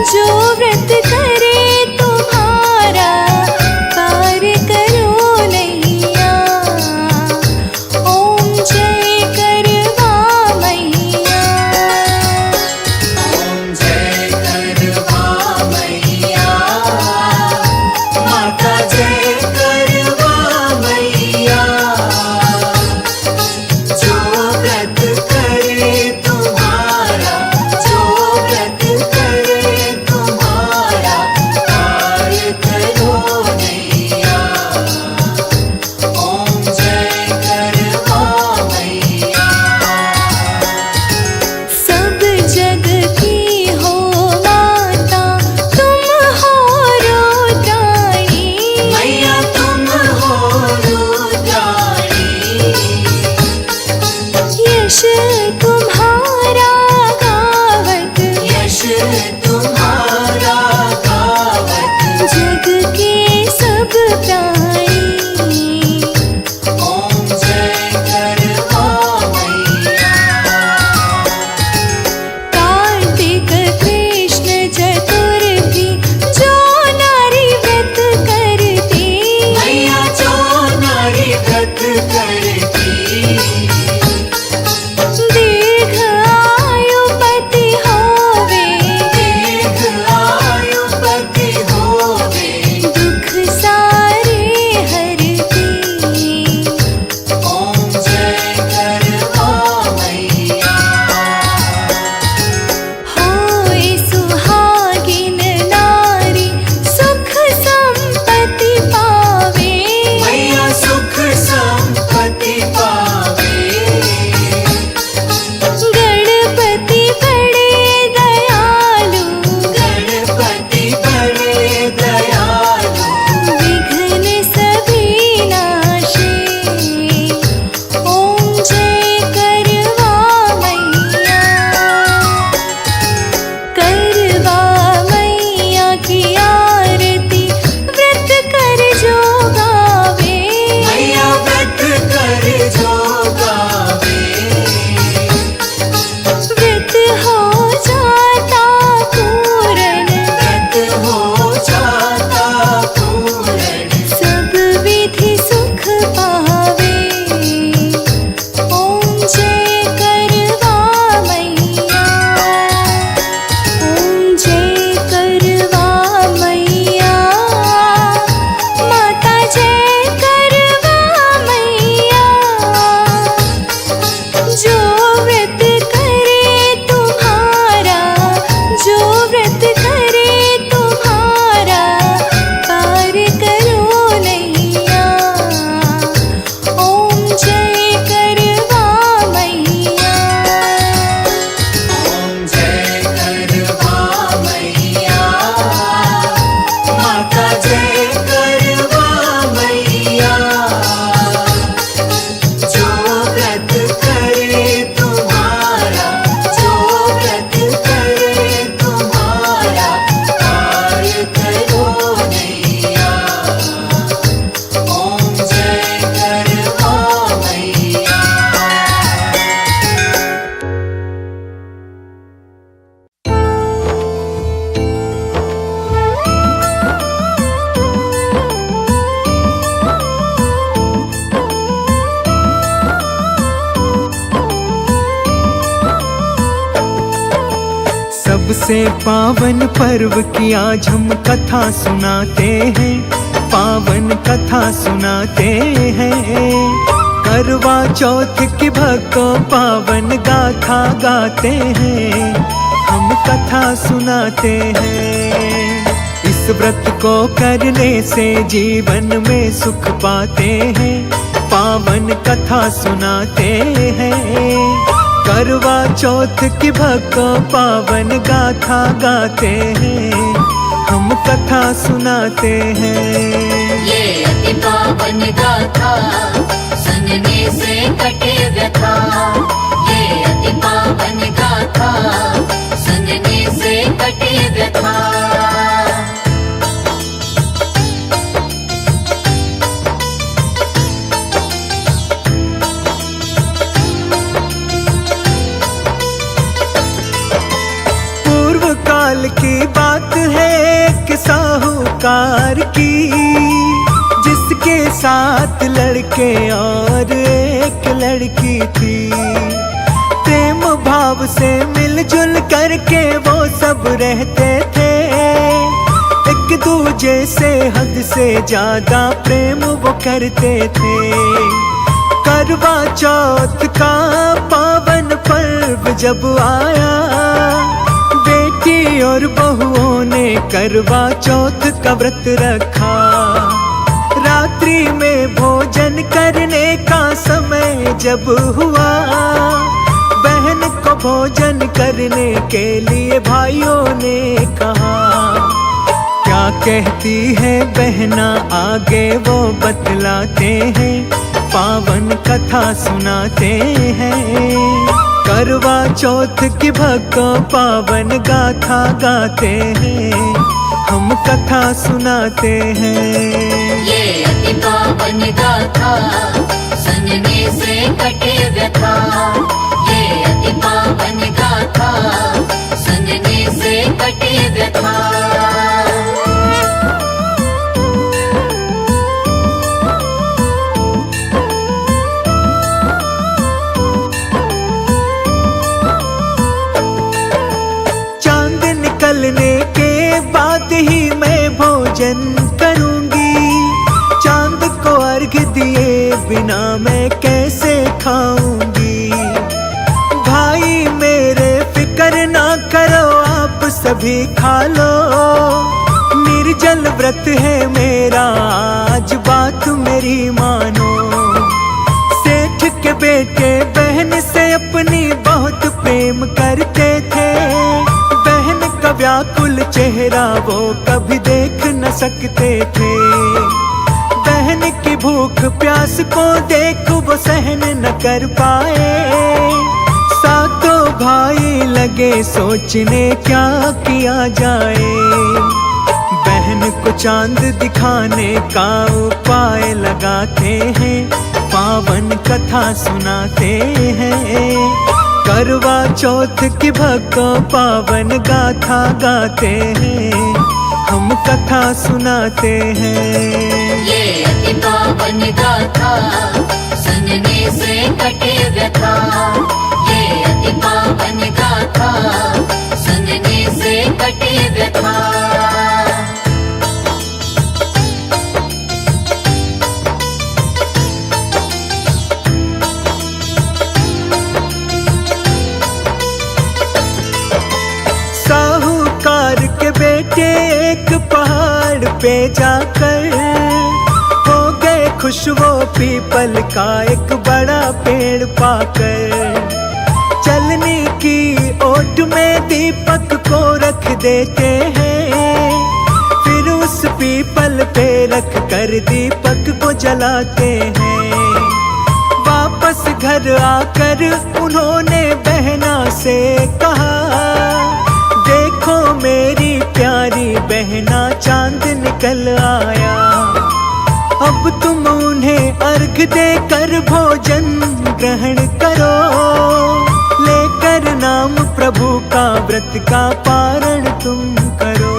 जो व्रत करे तुम्हारा सबसे पावन पर्व की आज हम कथा सुनाते हैं, पावन कथा सुनाते हैं। करवा चौथ की भक्तों पावन गाथा गाते हैं, हम कथा सुनाते हैं। इस व्रत को करने से जीवन में सुख पाते हैं, पावन कथा सुनाते हैं। करवा चौथ की भक्तों पावन गाथा गाते हैं, हम कथा सुनाते हैं। ये अति पावन गाथा सुनने से कटे व्यथा, ये अति पावन गाथा सुनने से कटे व्यथा। काल की बात है एक साहूकार की, जिसके साथ लड़के और एक लड़की थी। प्रेम भाव से मिलजुल करके वो सब रहते थे, एक दूजे से हद से ज्यादा प्रेम वो करते थे। करवा चौथ का पावन पर्व जब आया, बेटी और बहुओं ने करवा चौथ का व्रत रखा। रात्रि में भोजन करने का समय जब हुआ, बहन को भोजन करने के लिए भाइयों ने कहा। क्या कहती है बहना आगे वो बतलाते हैं, पावन कथा सुनाते हैं। करवा चौथ की भक्तों पावन गाथा गाते हैं, हम कथा सुनाते हैं। ये अति पावन गाथा सुनने से कटे व्यथा, ये अति पावन गाथा सुनने से कटे व्यथा। निकलने के बाद ही मैं भोजन करूंगी, चांद को अर्घ दिए बिना मैं कैसे खाऊंगी। भाई मेरे फिक्र ना करो आप सभी खा लो, निर्जल व्रत है मेरा आज बात मेरी मानो। सेठ के बेटे बहन से अपनी बहुत प्रेम करते थे, व्याकुल चेहरा वो कभी देख न सकते थे। बहन की भूख प्यास को देख वो सहन न कर पाए, सातों भाई लगे सोचने क्या किया जाए। बहन को चांद दिखाने का उपाय लगाते हैं, पावन कथा सुनाते हैं। करवा चौथ की भक्तों पावन गाथा गाते हैं, हम कथा सुनाते हैं। ये अति पावन गाथा सुनने से कटे व्यथा, ये अति पावन गाथा सुनने से कटे व्यथा। साहूकार के बेटे एक पहाड़ पे जाकर हो गए खुश, वो पीपल का एक बड़ा पेड़ पाकर। चलने की ओट में दीपक को रख देते हैं, फिर उस पीपल पे रख कर दीपक को जलाते हैं। वापस घर आकर उन्होंने बहना से कहा, देखो मेरी प्यारी बहना चांद निकल आया। अब तुम उन्हें अर्घ देकर भोजन ग्रहण करो, लेकर नाम प्रभु का व्रत का पारण तुम करो।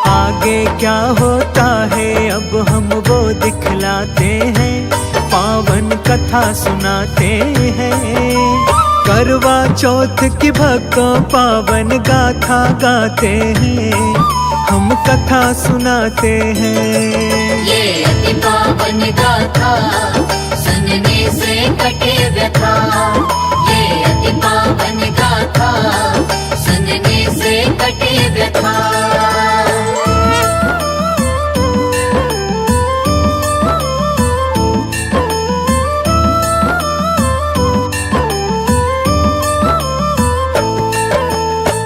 आगे क्या होता है अब हम वो दिखलाते हैं, पावन कथा सुनाते हैं। करवा चौथ की भक्तों पावन गाथा गाते हैं, हम कथा सुनाते हैं। ये अति पावन गाथा सुनने से कटे व्यथा। ये अति पावन गाथा सुनने से कटे व्यथा।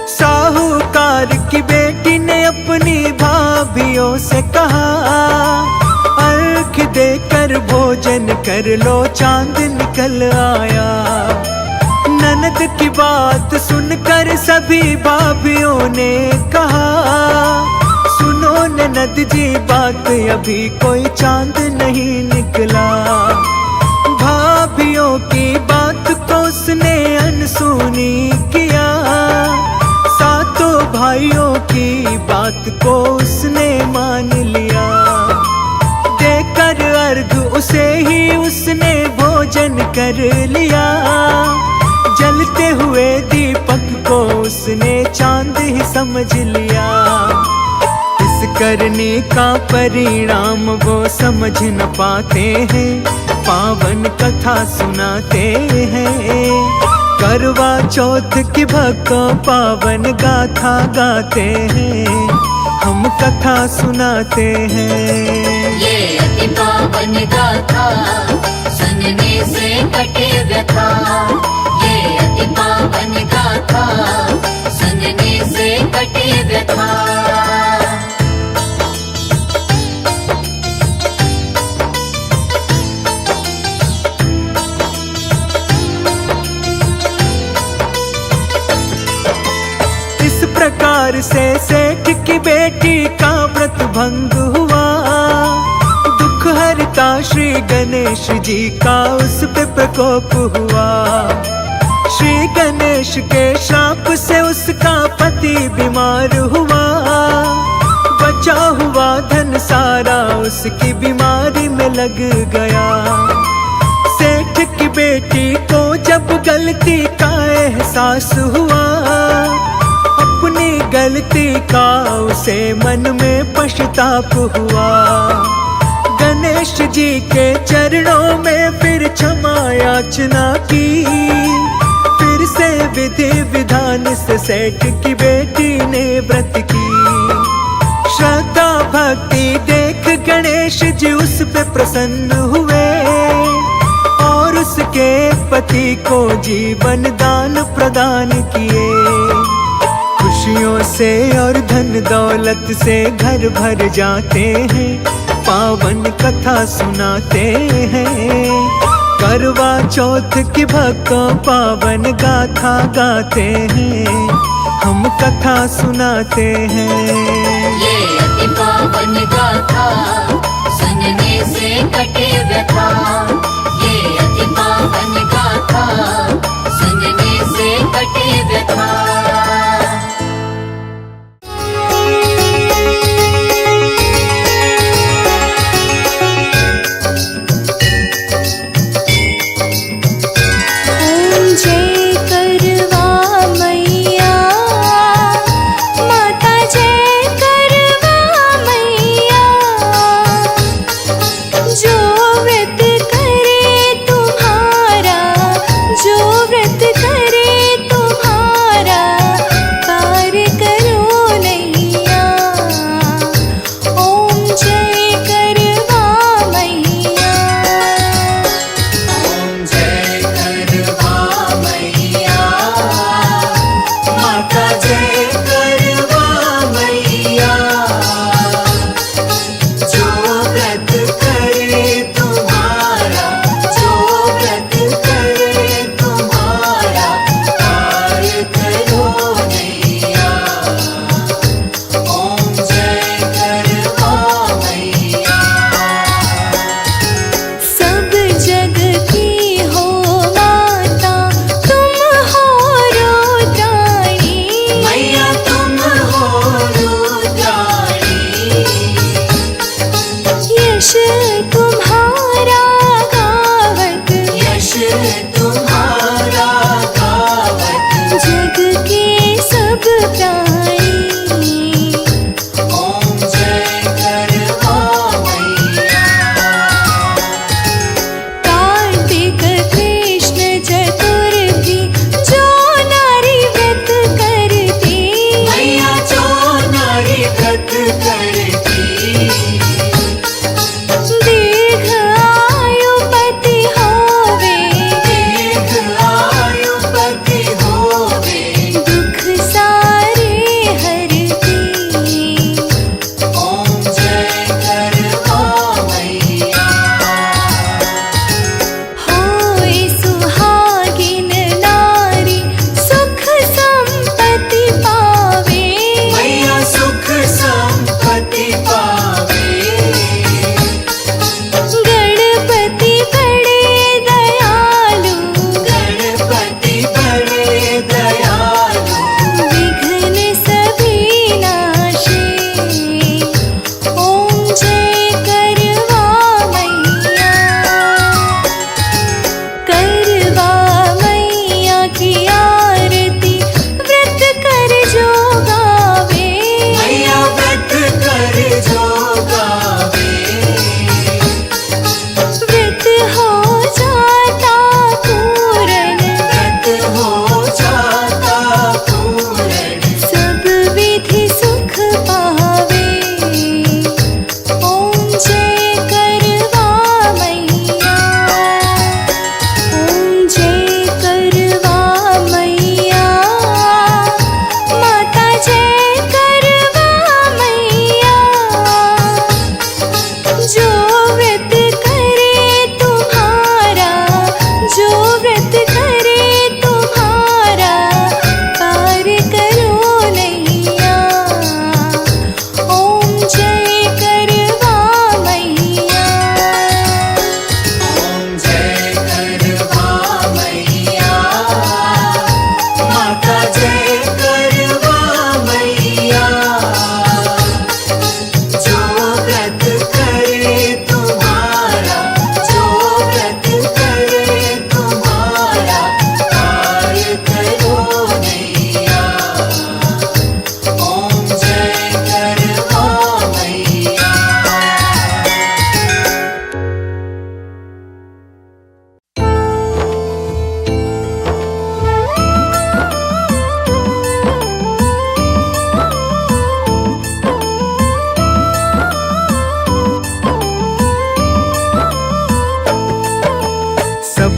साहूकार की बेटी ने अपनी भाभियों से कहा, अर्घ देकर भोजन कर लो चांद निकल आया। ननद की बात सुनकर सभी भाभियों ने कहा, सुनो ननद जी बात अभी कोई चांद नहीं निकला। भाभियों की बात को उसने अनसुनी किया, सातों भाइयों की बात को उसने मान लिया। देकर अर्घ उसे ही उसने भोजन कर लिया, जलते हुए दीपक को उसने चांद ही समझ लिया। इस करने का परिणाम वो समझ न पाते हैं, पावन कथा सुनाते हैं। करवा चौथ की भक्तों पावन गाथा गाते हैं, हम कथा सुनाते हैं। ये अति पावन गाथा सुनने से कटे व्यथा। ये अति पावन गाथा सुनने से कटे व्यथा। प्रकार से सेठ की बेटी का व्रत भंग हुआ, दुख हरता श्री गणेश जी का उस पे प्रकोप हुआ। श्री गणेश के श्राप से उसका पति बीमार हुआ, बचा हुआ धन सारा उसकी बीमारी में लग गया। सेठ की बेटी को जब गलती का एहसास हुआ, अपनी गलती का उसे मन में पश्चाताप हुआ। गणेश जी के चरणों में फिर क्षमा याचना की, फिर से विधि विधान से सेठ की बेटी ने व्रत की। श्रद्धा भक्ति देख गणेश जी उस पे प्रसन्न हुए और उसके पति को जीवन दान प्रदान किए। खुशियों से और धन दौलत से घर भर जाते हैं, पावन कथा सुनाते हैं। करवा चौथ की भक्तों पावन गाथा गाते हैं, हम कथा सुनाते हैं। ये अति पावन गाथा सुनने से कटे व्यथा। ये अति पावन गाथा सुनने से कटे व्यथा। जो व्रत कर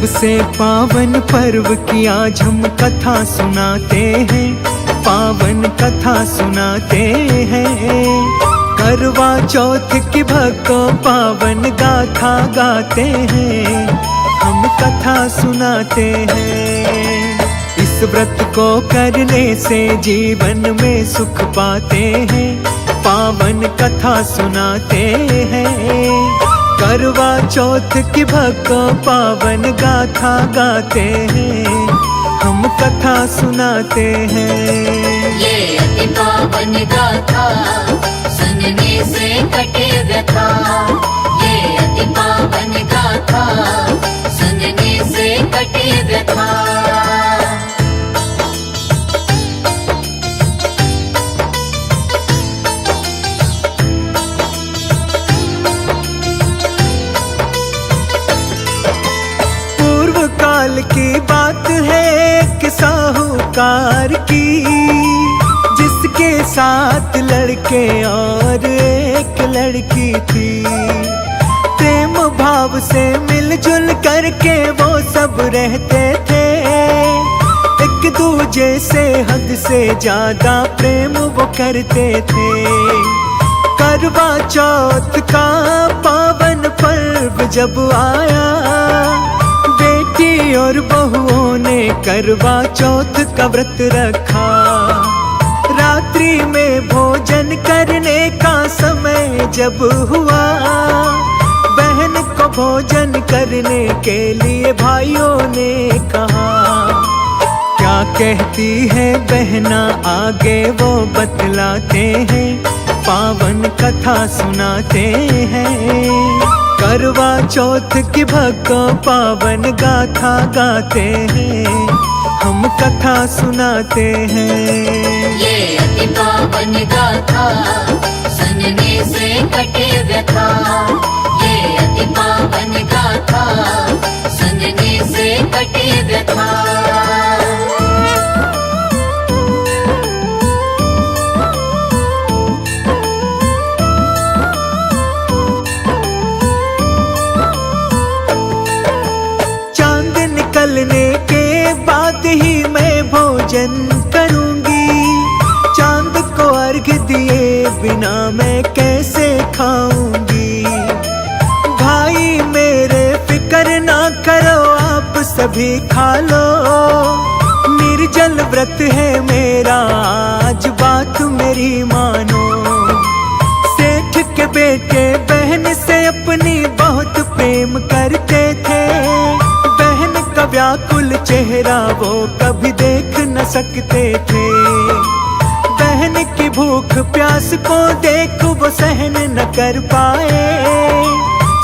सबसे पावन पर्व की आज हम कथा सुनाते हैं, पावन कथा सुनाते हैं। करवा चौथ की भक्तों पावन गाथा गाते हैं, हम कथा सुनाते हैं। इस व्रत को करने से जीवन में सुख पाते हैं, पावन कथा सुनाते हैं। करवा चौथ की भक्तों पावन गाथा गाते हैं, हम कथा सुनाते हैं। ये अति पावन गाथा सुनने से कटे व्यथा, ये अति पावन गाथा सुनने से कटे व्यथा। काल की बात है कि साहूकार की, जिसके साथ लड़के और एक लड़की थी। प्रेम भाव से मिलजुल करके वो सब रहते थे, एक दूजे से हद से ज्यादा प्रेम वो करते थे। करवा चौथ का पावन पर्व जब आया, बेटी और बहुओं ने करवा चौथ का व्रत रखा। रात्रि में भोजन करने का समय जब हुआ, बहन को भोजन करने के लिए भाइयों ने कहा। क्या कहती है बहना आगे वो बतलाते हैं, पावन कथा सुनाते हैं। करवा चौथ की भक्तों पावन गाथा गाते हैं, हम कथा सुनाते हैं। ये अति पावन गाथा सुनने से कटे व्यथा, ये अति पावन गाथा सुनने से कटे व्यथा। निकलने के बाद ही मैं भोजन करूंगी, चांद को अर्घ दिए बिना मैं कैसे खाऊंगी। भाई मेरे फिक्र ना करो, आप सभी खा लो, निर्जल व्रत है मेरा आज बात मेरी मानो। सेठ के बेटे बहन से अपनी बहुत प्रेम करते थे, व्याकुल चेहरा वो कभी देख न सकते थे। बहन की भूख प्यास को देख वो सहन न कर पाए।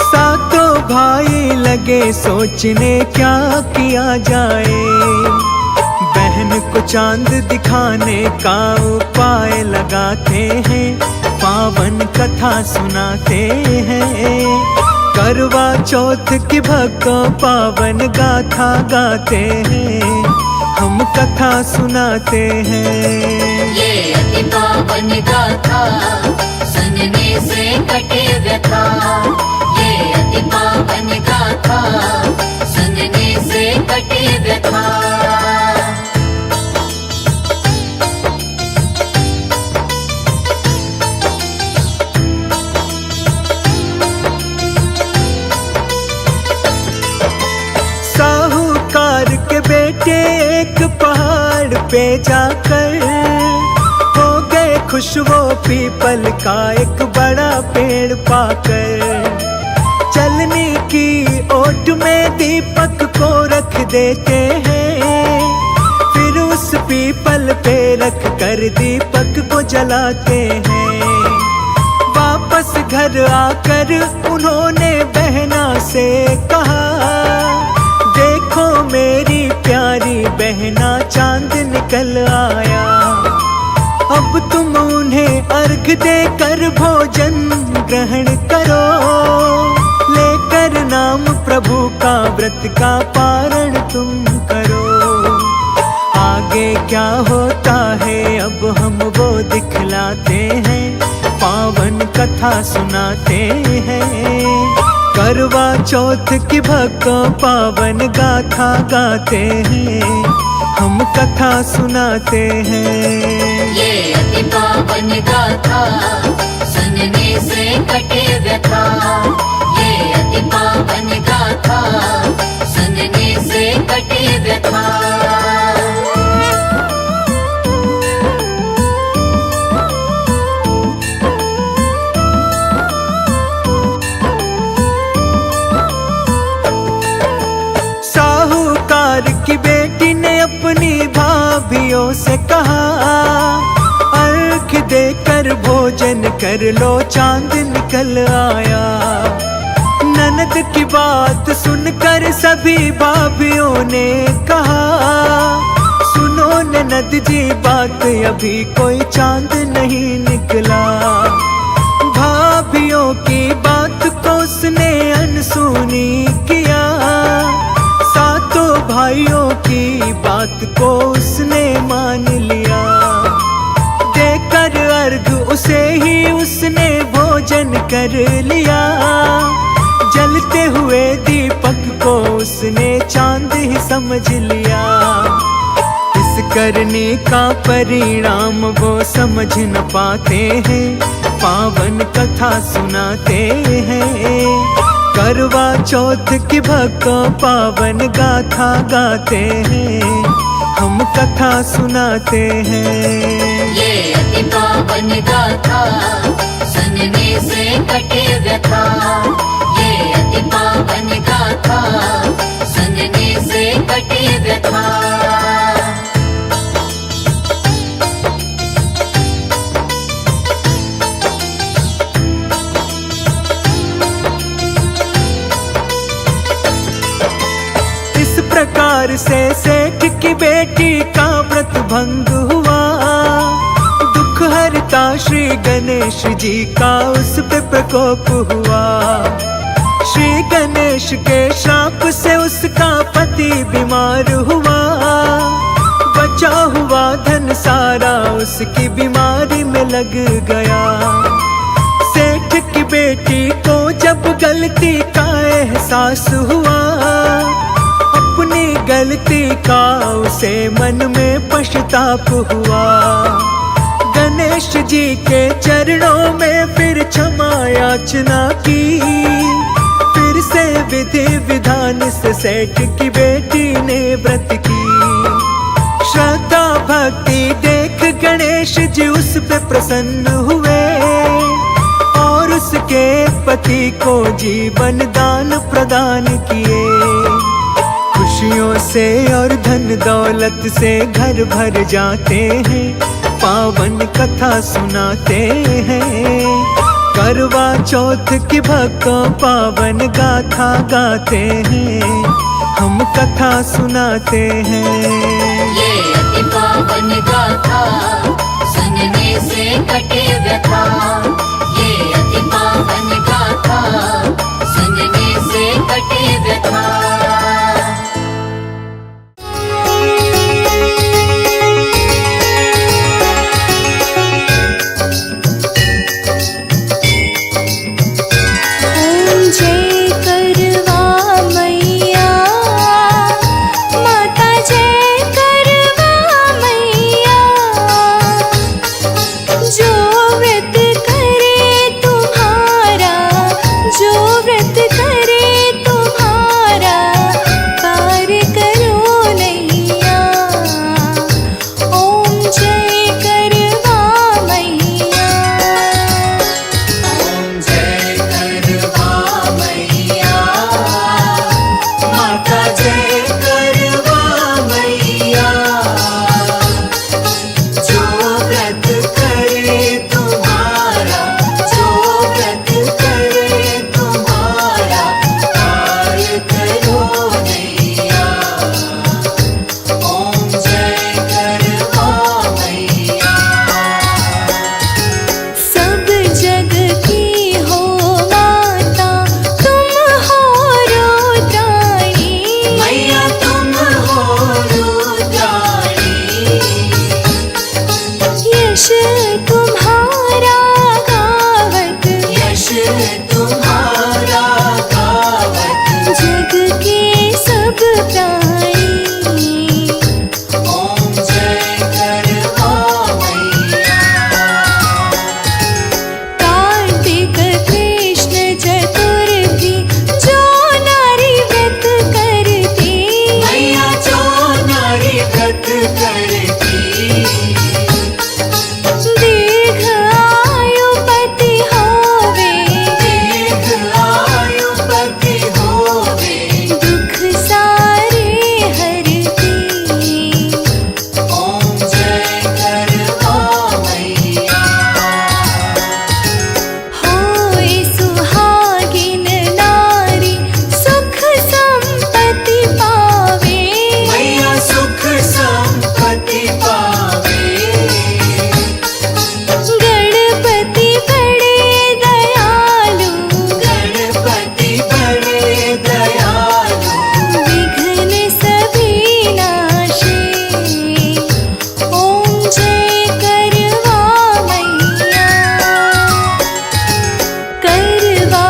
सातों भाई लगे सोचने क्या किया जाए, बहन को चांद दिखाने का उपाय लगाते हैं, पावन कथा सुनाते हैं। करवा चौथ की भक्तों पावन गाथा गाते हैं, हम कथा सुनाते हैं। ये अति पावन गाथा सुनने से कटे व्यथा, ये अति पावन गाथा सुनने से कटे व्यथा। बेटे एक पहाड़ पे जाकर हो गए खुश, वो पीपल का एक बड़ा पेड़ पाकर। चलने की ओट में दीपक को रख देते हैं, फिर उस पीपल पे रख कर दीपक को जलाते हैं। वापस घर आकर उन्होंने बहना से कहा, देखो मेरी प्यारी बहना चांद निकल आया, अब तुम उन्हें अर्घ देकर भोजन ग्रहण करो, लेकर नाम प्रभु का व्रत का पारण तुम करो। आगे क्या होता है अब हम वो दिखलाते हैं, पावन कथा सुनाते हैं। करवा चौथ की भक्तों पावन गाथा गाते हैं, हम कथा सुनाते हैं। ये अति पावन गाथा सुनने से कटे व्यथा। ये अति पावन गाथा सुनने से कटे व्यथा। साहूकार की बेटी ने अपनी भाभियों से कहा, अर्घ देकर भोजन कर लो चांद निकल आया। ननद की बात सुनकर सभी भाभियों ने कहा, सुनो ननद जी बात अभी कोई चांद नहीं निकला। भाभियों की बात को उसने अनसुनी किया, सातों भाइयों की बात को उसने मान लिया। देकर अर्घ उसे ही उसने भोजन कर लिया, जलते हुए दीपक को उसने चांद ही समझ लिया। इस करने का परिणाम वो समझ न पाते हैं, पावन कथा सुनाते हैं। करवा चौथ की भक्तों पावन गाथा गाते हैं, हम कथा सुनाते हैं। ये अति पावन गाथा सुनने से कटे व्यथा। ये अति पावन गाथा सुनने से कटे व्यथा। इस प्रकार से सेठ की बेटी का व्रत भंग हुआ। दुख हरता श्री गणेश जी का उस पे प्रकोप हुआ। श्री गणेश के श्राप से उसका पति बीमार हुआ। बचा हुआ धन सारा उसकी बीमारी में लग गया। सेठ की बेटी को जब गलती का एहसास हुआ, अपनी गलती का उसे मन में पश्चाताप हुआ। गणेश जी के चरणों में फिर क्षमा याचना की। फिर से विधि विधान से सेठ की बेटी ने व्रत की। श्रद्धा भक्ति देख गणेश जी उस पे प्रसन्न हुए और उसके पति को जीवन दान प्रदान किए। खुशियों से और धन दौलत से घर भर जाते हैं, पावन कथा सुनाते हैं। करवा चौथ की भक्तों पावन गाथा गाते हैं, हम कथा सुनाते हैं। ये अति पावन गाथा सुनने से कटे व्यथा। ये अति पावन गाथा सुनने से कटे व्यथा। जो व्रत करे जग के सब प्राणी। ओम जय करवा मैया। कार्तिक कृष्ण चतुर्थी जो नारी व्रत करती, मैया जो नारी व्रत करती, दीर्घ आयु पति होवे, दीर्घ आयु पति होवे, दुख सारे हरती। ओम जय करवा मैया। होए सुहागिन नारी सुख संपत्ति पावे, मैया सुख संपत्ति पावे, गणपति बड़े दयालु, गणपति बड़े दयालु, विघ्न सभी नाशे। ओम जय करवा मैया। करवा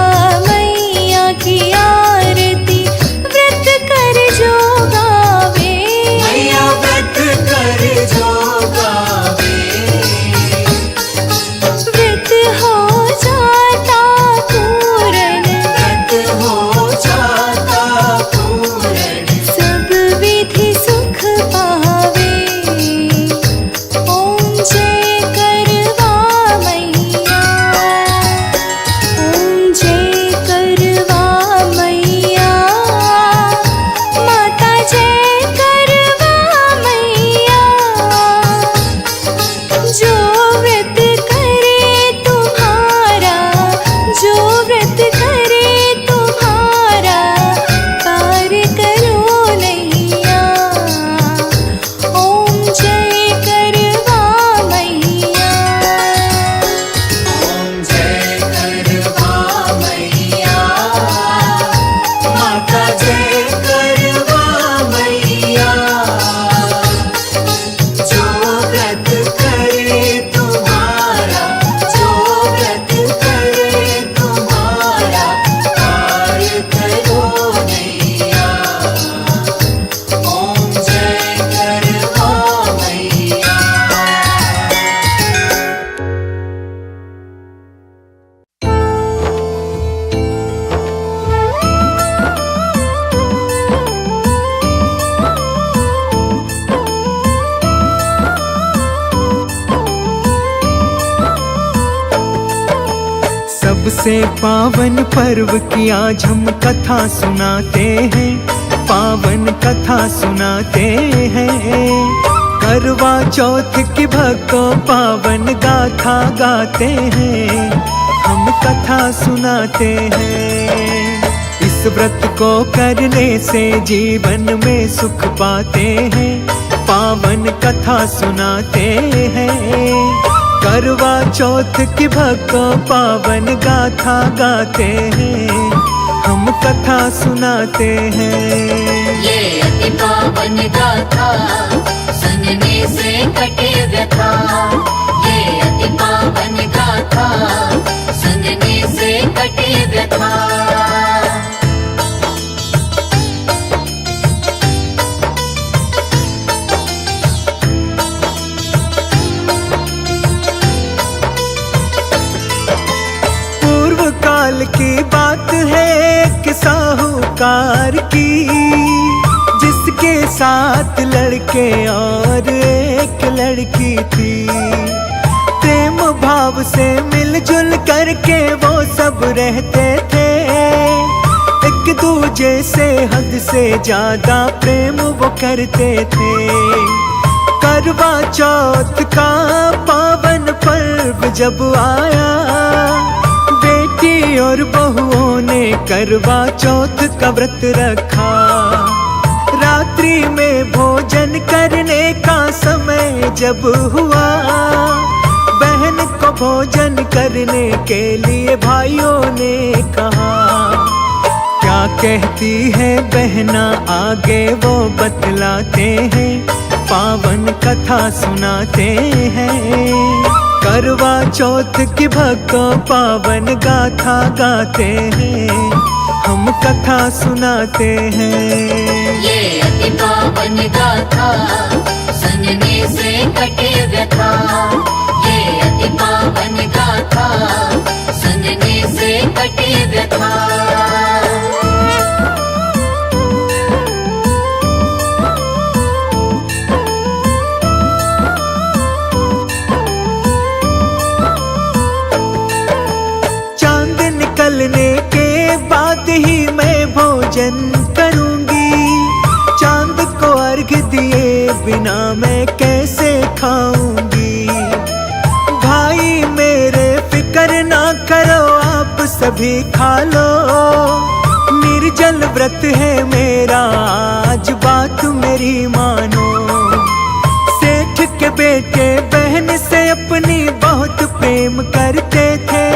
मैया की आरती व्रत कर जो गावे, मैया व्रत कर जो गावे, व्रत हो जाता पूर्ण, व्रत हो जाता पूर्ण, सब विधि सुख पावे। ओम जय करवा मैया। ओम जय करवा मैया। माता जय करवा मैया। जो व्रत करे तुम्हारा, जो व्रत करे तुम्हारा, पार करो नैया। ओम जय करवा मैया। ओम जय करवा मैया। माता जय करवा मैया। जो व्रत करे तुम्हारा, जो व्रत करे तुम्हारा, पार करो नैया। ओम जय करवा मैया। सबसे पावन पर्व की आज हम कथा सुनाते हैं, पावन कथा सुनाते हैं। करवा चौथ की भक्तों पावन गाथा गाते हैं, हम कथा सुनाते हैं। इस व्रत को करने से जीवन में सुख पाते हैं, पावन कथा सुनाते हैं। करवा चौथ की भक्तों पावन गाथा गाते हैं, हम कथा सुनाते हैं। ये अति पावन गाथा सुनने से कटे व्यथा। ये अति पावन गाथा सुनने से कटे व्यथा। पूर्व काल की बात है एक साहूकार की, जिसके साथ लड़के और एक लड़की थी। प्रेम भाव से मिलजुल करके वो सब रहते थे, एक दूजे से हद से ज्यादा प्रेम वो करते थे। करवा चौथ का पावन पर्व जब आया, बेटी और बहुओं ने करवा चौथ का व्रत रखा। रात्रि में भोजन करने का समय जब हुआ, बहन को भोजन करने के लिए भाइयों ने कहा। क्या कहती है बहना आगे वो बतलाते हैं, पावन कथा सुनाते हैं। करवा चौथ की भक्तों पावन गाथा गाते हैं, हम कथा सुनाते हैं। ये अति पावन गाथा सुनने से कटे व्यथा। ये अति पावन गाथा सुनने से कटे व्यथा। निकलने के बाद ही मैं भोजन करूंगी। चांद को अर्घ दिए बिना मैं कैसे खाऊंगी। भाई मेरे फिक्र ना करो, आप सभी खा लो। निर्जल व्रत है मेरा, आज बात मेरी मानो। सेठ के बेटे बहन से अपनी बहुत प्रेम करते थे।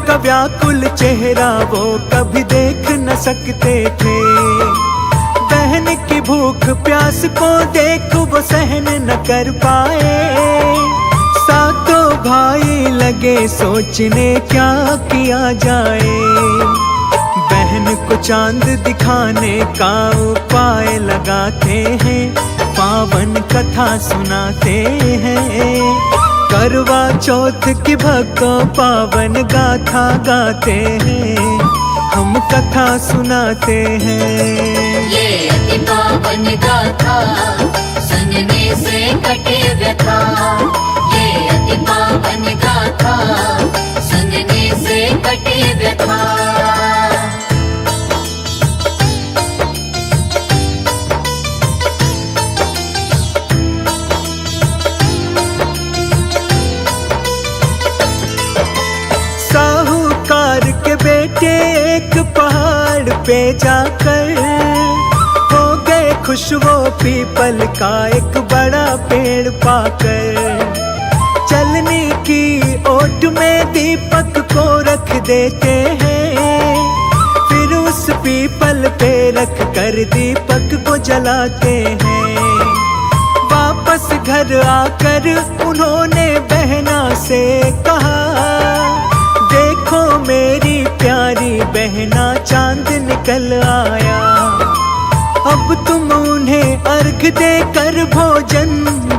का व्याकुल चेहरा वो कभी देख न सकते थे। बहन की भूख प्यास को देख वो सहन न कर पाए। सातों भाई लगे सोचने क्या किया जाए। बहन को चांद दिखाने का उपाय लगाते हैं, पावन कथा सुनाते हैं। करवा चौथ की भक्तों पावन गाथा गाते हैं, हम कथा सुनाते हैं। ये अति पावन गाथा सुनने से कटे व्यथा। ये अति पावन गाथा सुनने से कटे व्यथा। साहूकार के बेटे एक पहाड़ पे जाकर हो गए खुश वो पीपल का एक बड़ा पेड़ पाकर। चलने की ओट में दीपक को रख देते हैं, फिर उस पीपल पे रख कर दीपक को जलाते हैं। वापस घर आकर उन्होंने बहना से कहा, देखो मेरी प्यारी बहना चांद निकल आया। अब तुम उन्हें अर्घ देकर भोजन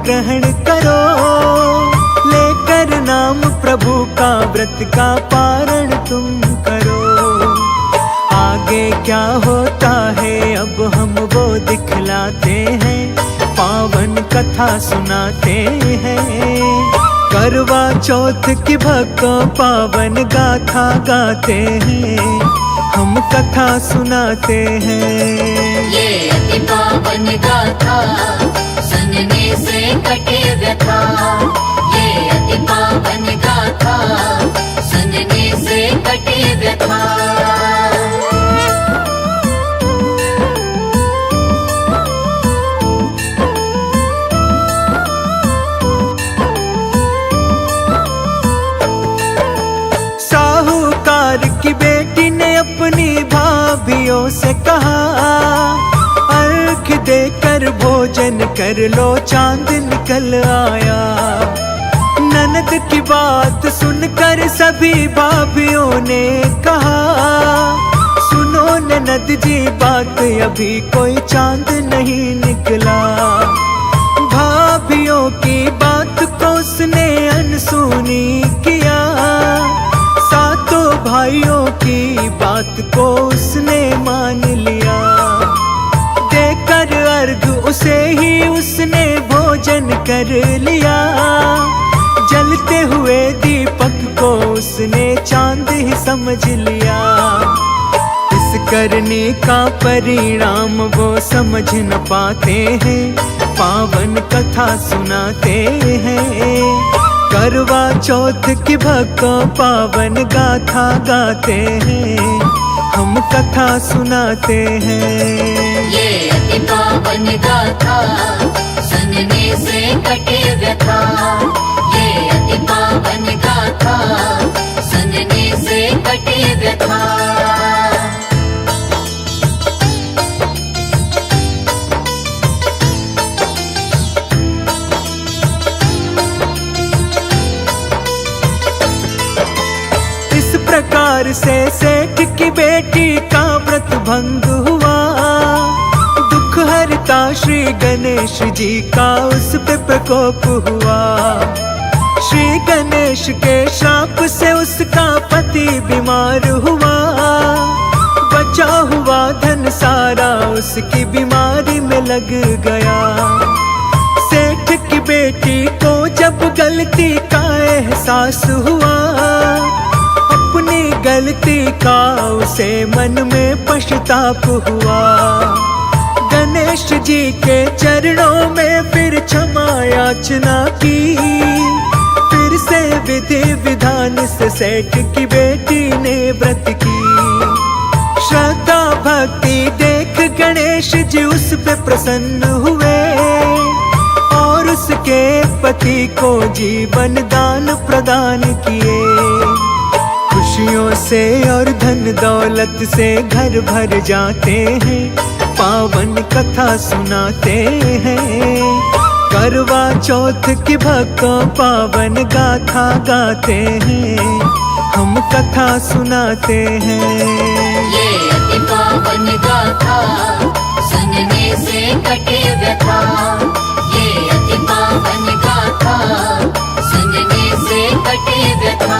ग्रहण करो। लेकर नाम प्रभु का व्रत का पारण तुम करो। आगे क्या होता है अब हम वो दिखलाते हैं, पावन कथा सुनाते हैं। करवा चौथ की भक्तों पावन गाथा गाते हैं, हम कथा सुनाते हैं। ये अति पावन गाथा सुनने से कटे व्यथा। ये अति पावन गाथा सुनने से कटे व्यथा। की बेटी ने अपनी भाभियों से कहा, अर्घ देकर भोजन कर लो चांद निकल आया। ननद की बात सुनकर सभी भाभियों ने कहा, सुनो ननद जी बात अभी कोई चांद नहीं निकला। भाभियों की बात को उसने अनसुनी किया, सातों भाइयों की बात को उसने मान लिया। देकर अर्घ उसे ही उसने भोजन कर लिया। जलते हुए दीपक को उसने चांद ही समझ लिया। इस करने का परिणाम वो समझ न पाते हैं, पावन कथा सुनाते हैं। करवा चौथ की भक्तों पावन गाथा गाते हैं, हम कथा सुनाते हैं। ये अति पावन गाथा सुनने से कटे व्यथा। ये अति पावन गाथा सुनने से कटे व्यथा। प्रकार से सेठ की बेटी भंग हुआ। दुख हरता श्री गणेश जी का उस पे प्रकोप हुआ। श्री गणेश के श्राप से उसका पति बीमार हुआ। बचा हुआ धन सारा उसकी बीमारी में लग गया। सेठ की बेटी को जब गलती का एहसास हुआ, अपनी गलती का उसे मन में पश्चाताप हुआ। गणेश जी के चरणों में फिर क्षमा याचना की। फिर से विधि विधान से सेठ की बेटी ने व्रत की। श्रद्धा भक्ति देख गणेश जी उस पे प्रसन्न हुए और उसके पति को जीवन दान प्रदान किए। खुशियों से और धन दौलत से घर भर जाते हैं, पावन कथा सुनाते हैं। करवा चौथ की भक्तों पावन गाथा गाते हैं, हम कथा सुनाते हैं। ये अति पावन गाथा सुनने से कटे व्यथा। ये अति पावन गाथा सुनने से कटे व्यथा।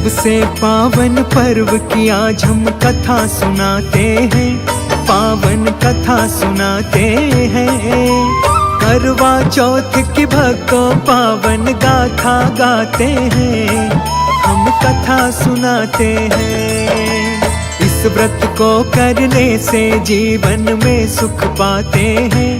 सबसे पावन पर्व की आज हम कथा सुनाते हैं, पावन कथा सुनाते हैं। करवा चौथ की भक्तों पावन गाथा गाते हैं, हम कथा सुनाते हैं। इस व्रत को करने से जीवन में सुख पाते हैं,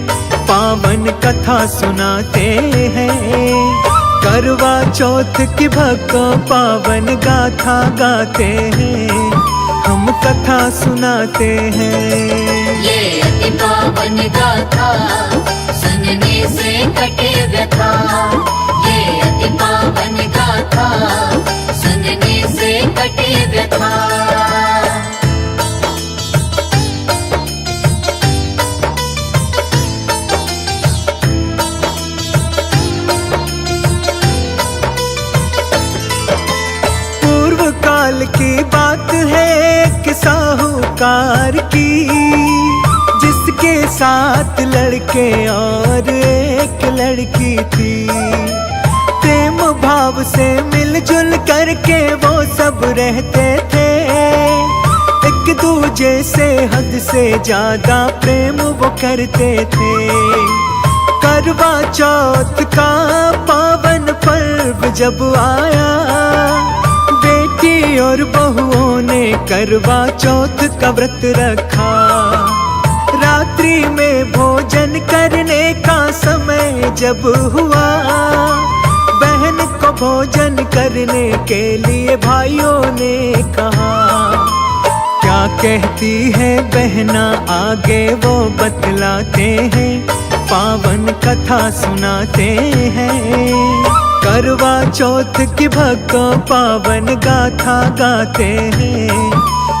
पावन कथा सुनाते हैं। करवा चौथ की भक्तों पावन गाथा गाते हैं, हम कथा सुनाते हैं। ये अति पावन गाथा सुनने से कटे व्यथा, ये अति पावन गाथा सुनने से कटे व्यथा। काल की बात है एक साहूकार की, जिसके साथ लड़के और एक लड़की थी। प्रेम भाव से मिलजुल करके वो सब रहते थे, एक दूजे से हद से ज्यादा प्रेम वो करते थे। करवा चौथ का पावन पर्व जब आया, बेटी और बहुओं ने करवा चौथ का व्रत रखा। रात्रि में भोजन करने का समय जब हुआ, बहन को भोजन करने के लिए भाइयों ने कहा। क्या कहती है बहना आगे वो बतलाते हैं, पावन कथा सुनाते हैं। करवा चौथ की भक्तों पावन गाथा गाते हैं,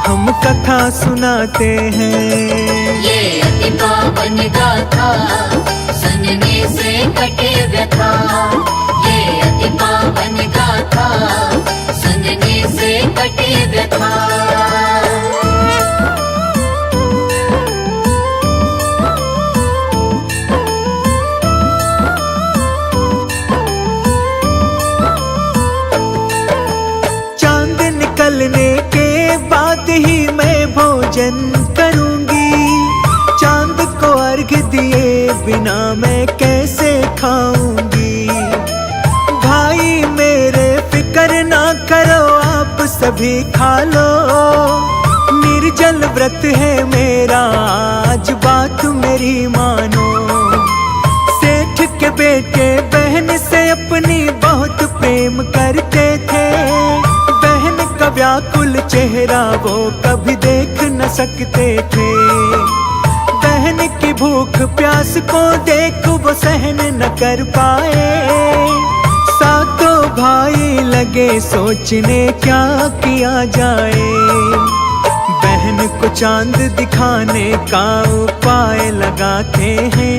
हम कथा सुनाते हैं। ये अति पावन गाथा सुनने से कटे व्यथा, ये अति पावन गाथा सुनने से कटे व्यथा। निकलने के बाद ही मैं भोजन करूंगी, चांद को अर्घ दिए बिना मैं कैसे खाऊंगी। भाई मेरे फिक्र ना करो आप सभी खा लो, निर्जल व्रत है मेरा आज बात मेरी मानो। सेठ के बेटे बहन से अपनी बहुत प्रेम करते थे, व्याकुल चेहरा वो कभी देख न सकते थे। बहन की भूख प्यास को देख वो सहन न कर पाए, सातों भाई लगे सोचने क्या किया जाए। बहन को चांद दिखाने का उपाय लगाते हैं,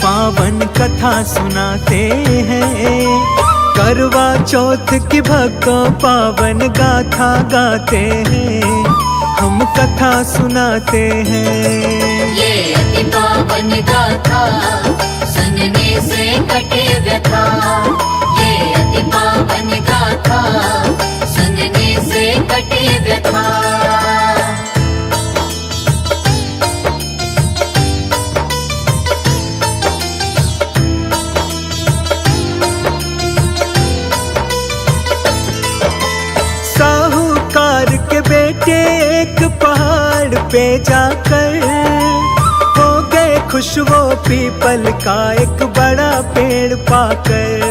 पावन कथा सुनाते हैं। करवा चौथ की भक्तों पावन गाथा गाते हैं, हम कथा सुनाते हैं। ये अति पावन गाथा सुनने से कटे व्यथा, ये अति पावन गाथा सुनने से कटे व्यथा। के बेटे एक पहाड़ पे जाकर हो गए खुश, वो पीपल का एक बड़ा पेड़ पाकर।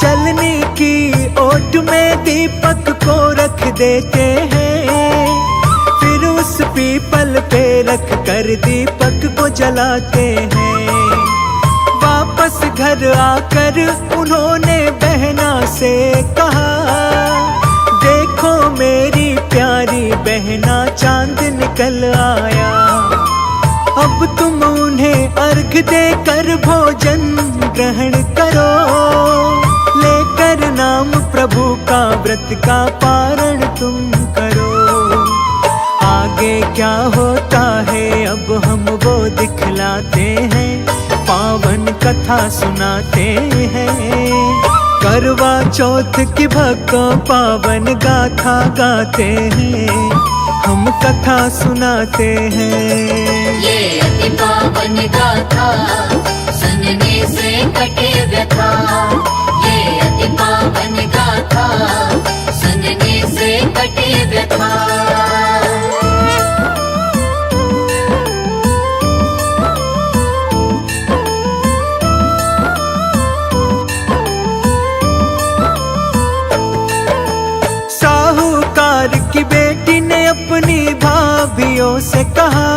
चलने की ओट में दीपक को रख देते हैं, फिर उस पीपल पे रख कर दीपक को जलाते हैं। वापस घर आकर उन्होंने बहना से कहा, देखो मेरी प्यारी बहना चांद निकल आया। अब तुम उन्हें अर्घ देकर भोजन ग्रहण करो, लेकर नाम प्रभु का व्रत का पारण तुम करो। आगे क्या होता है अब हम वो दिखलाते हैं, पावन कथा सुनाते हैं। करवा चौथ की भक्तों पावन गाथा गाते हैं, हम कथा सुनाते हैं। ये अति पावन गाथा सुनने से कटे व्यथा, ये अति पावन गाथा सुनने से कटे व्यथा। साहूकार की बेटी ने अपनी भाभियों से कहा,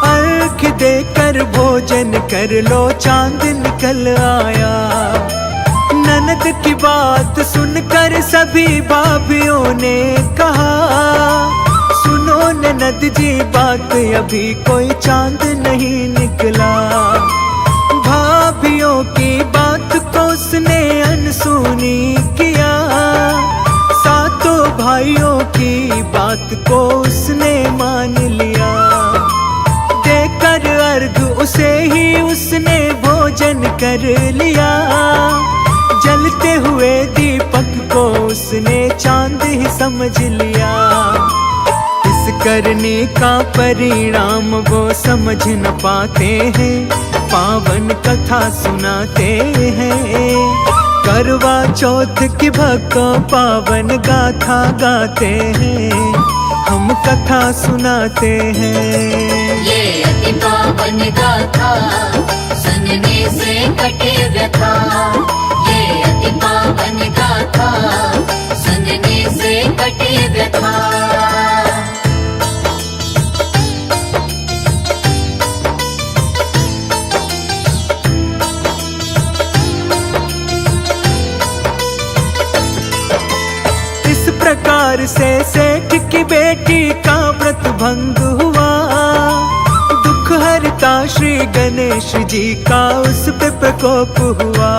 अर्घ देकर भोजन कर लो चांद निकल आया। ननद की बात सुनकर सभी भाभियों ने कहा, सुनो ननद जी बात अभी कोई चांद नहीं निकला। भाभियों की बात को उसने अनसुनी किया, सातों भाइयों की बात को उसने मान लिया। देकर अर्घ उसे ही उसने भोजन कर लिया, जलते हुए दीपक को उसने चांद ही समझ लिया। इस करने का परिणाम वो समझ न पाते हैं, पावन कथा सुनाते हैं। करवा चौथ की भक्तों पावन गाथा गाते हैं, हम कथा सुनाते हैं। ये अति पावन गाथा सुनने से कटे व्यथा, ये अति पावन गाथा सुनने से कटे व्यथा। प्रकार से सेठ की बेटी का व्रत भंग हुआ, दुख हरता श्री गणेश जी का उस पे प्रकोप हुआ।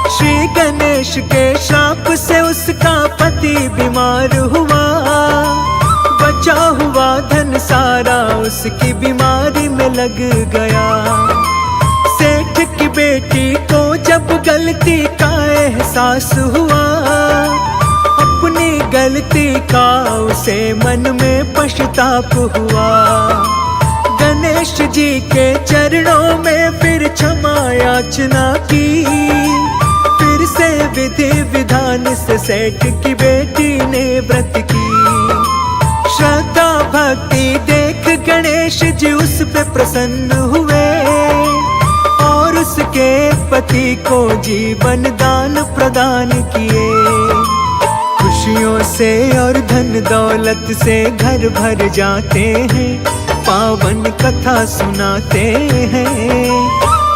श्री गणेश के श्राप से उसका पति बीमार हुआ, बचा हुआ धन सारा उसकी बीमारी में लग गया। सेठ की बेटी को जब गलती का एहसास हुआ, अपनी गलती का उसे मन में पश्चाताप हुआ। गणेश जी के चरणों में फिर क्षमा याचना की, फिर से विधि विधान से सेठ की बेटी ने व्रत की। श्रद्धा भक्ति देख गणेश जी उस पे प्रसन्न हुए और उसके पति को जीवन दान प्रदान किए। खुशियों से और धन दौलत से घर भर जाते हैं, पावन कथा सुनाते हैं।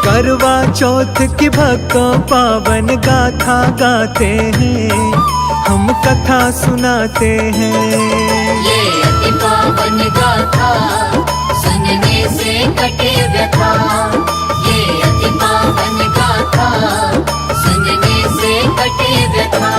करवा चौथ की भक्तों पावन गाथा गाते हैं, हम कथा सुनाते हैं। ये अति पावन गाथा सुनने से कटे व्यथा, ये अति पावन गाथा सुनने से कटे व्यथा।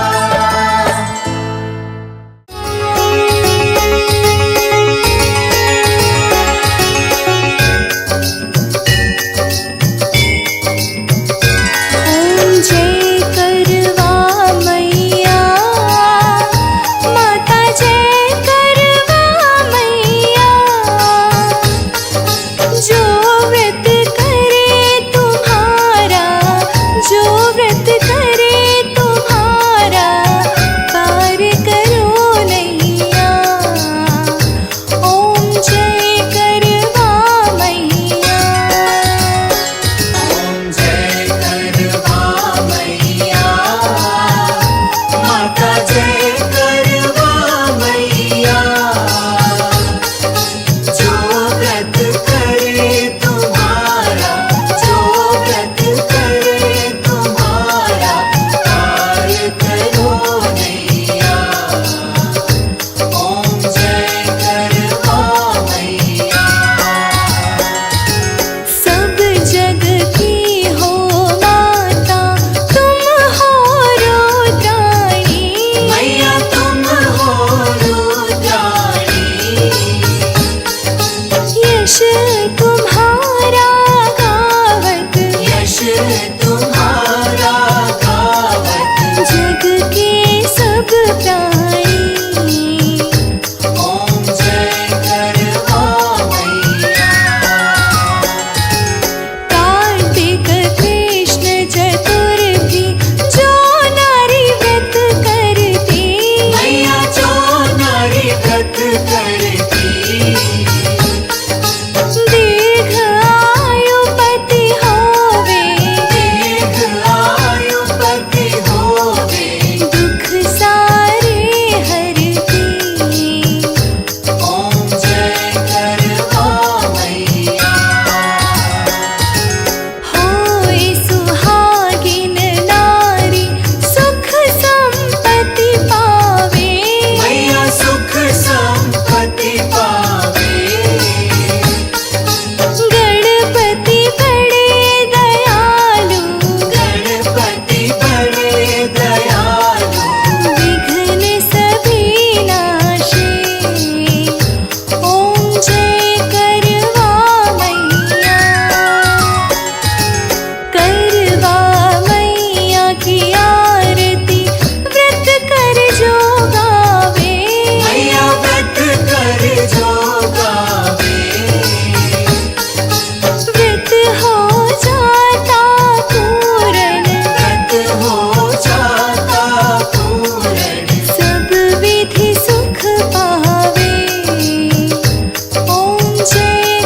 जो व्रत करे तुम्हारा ऊंचा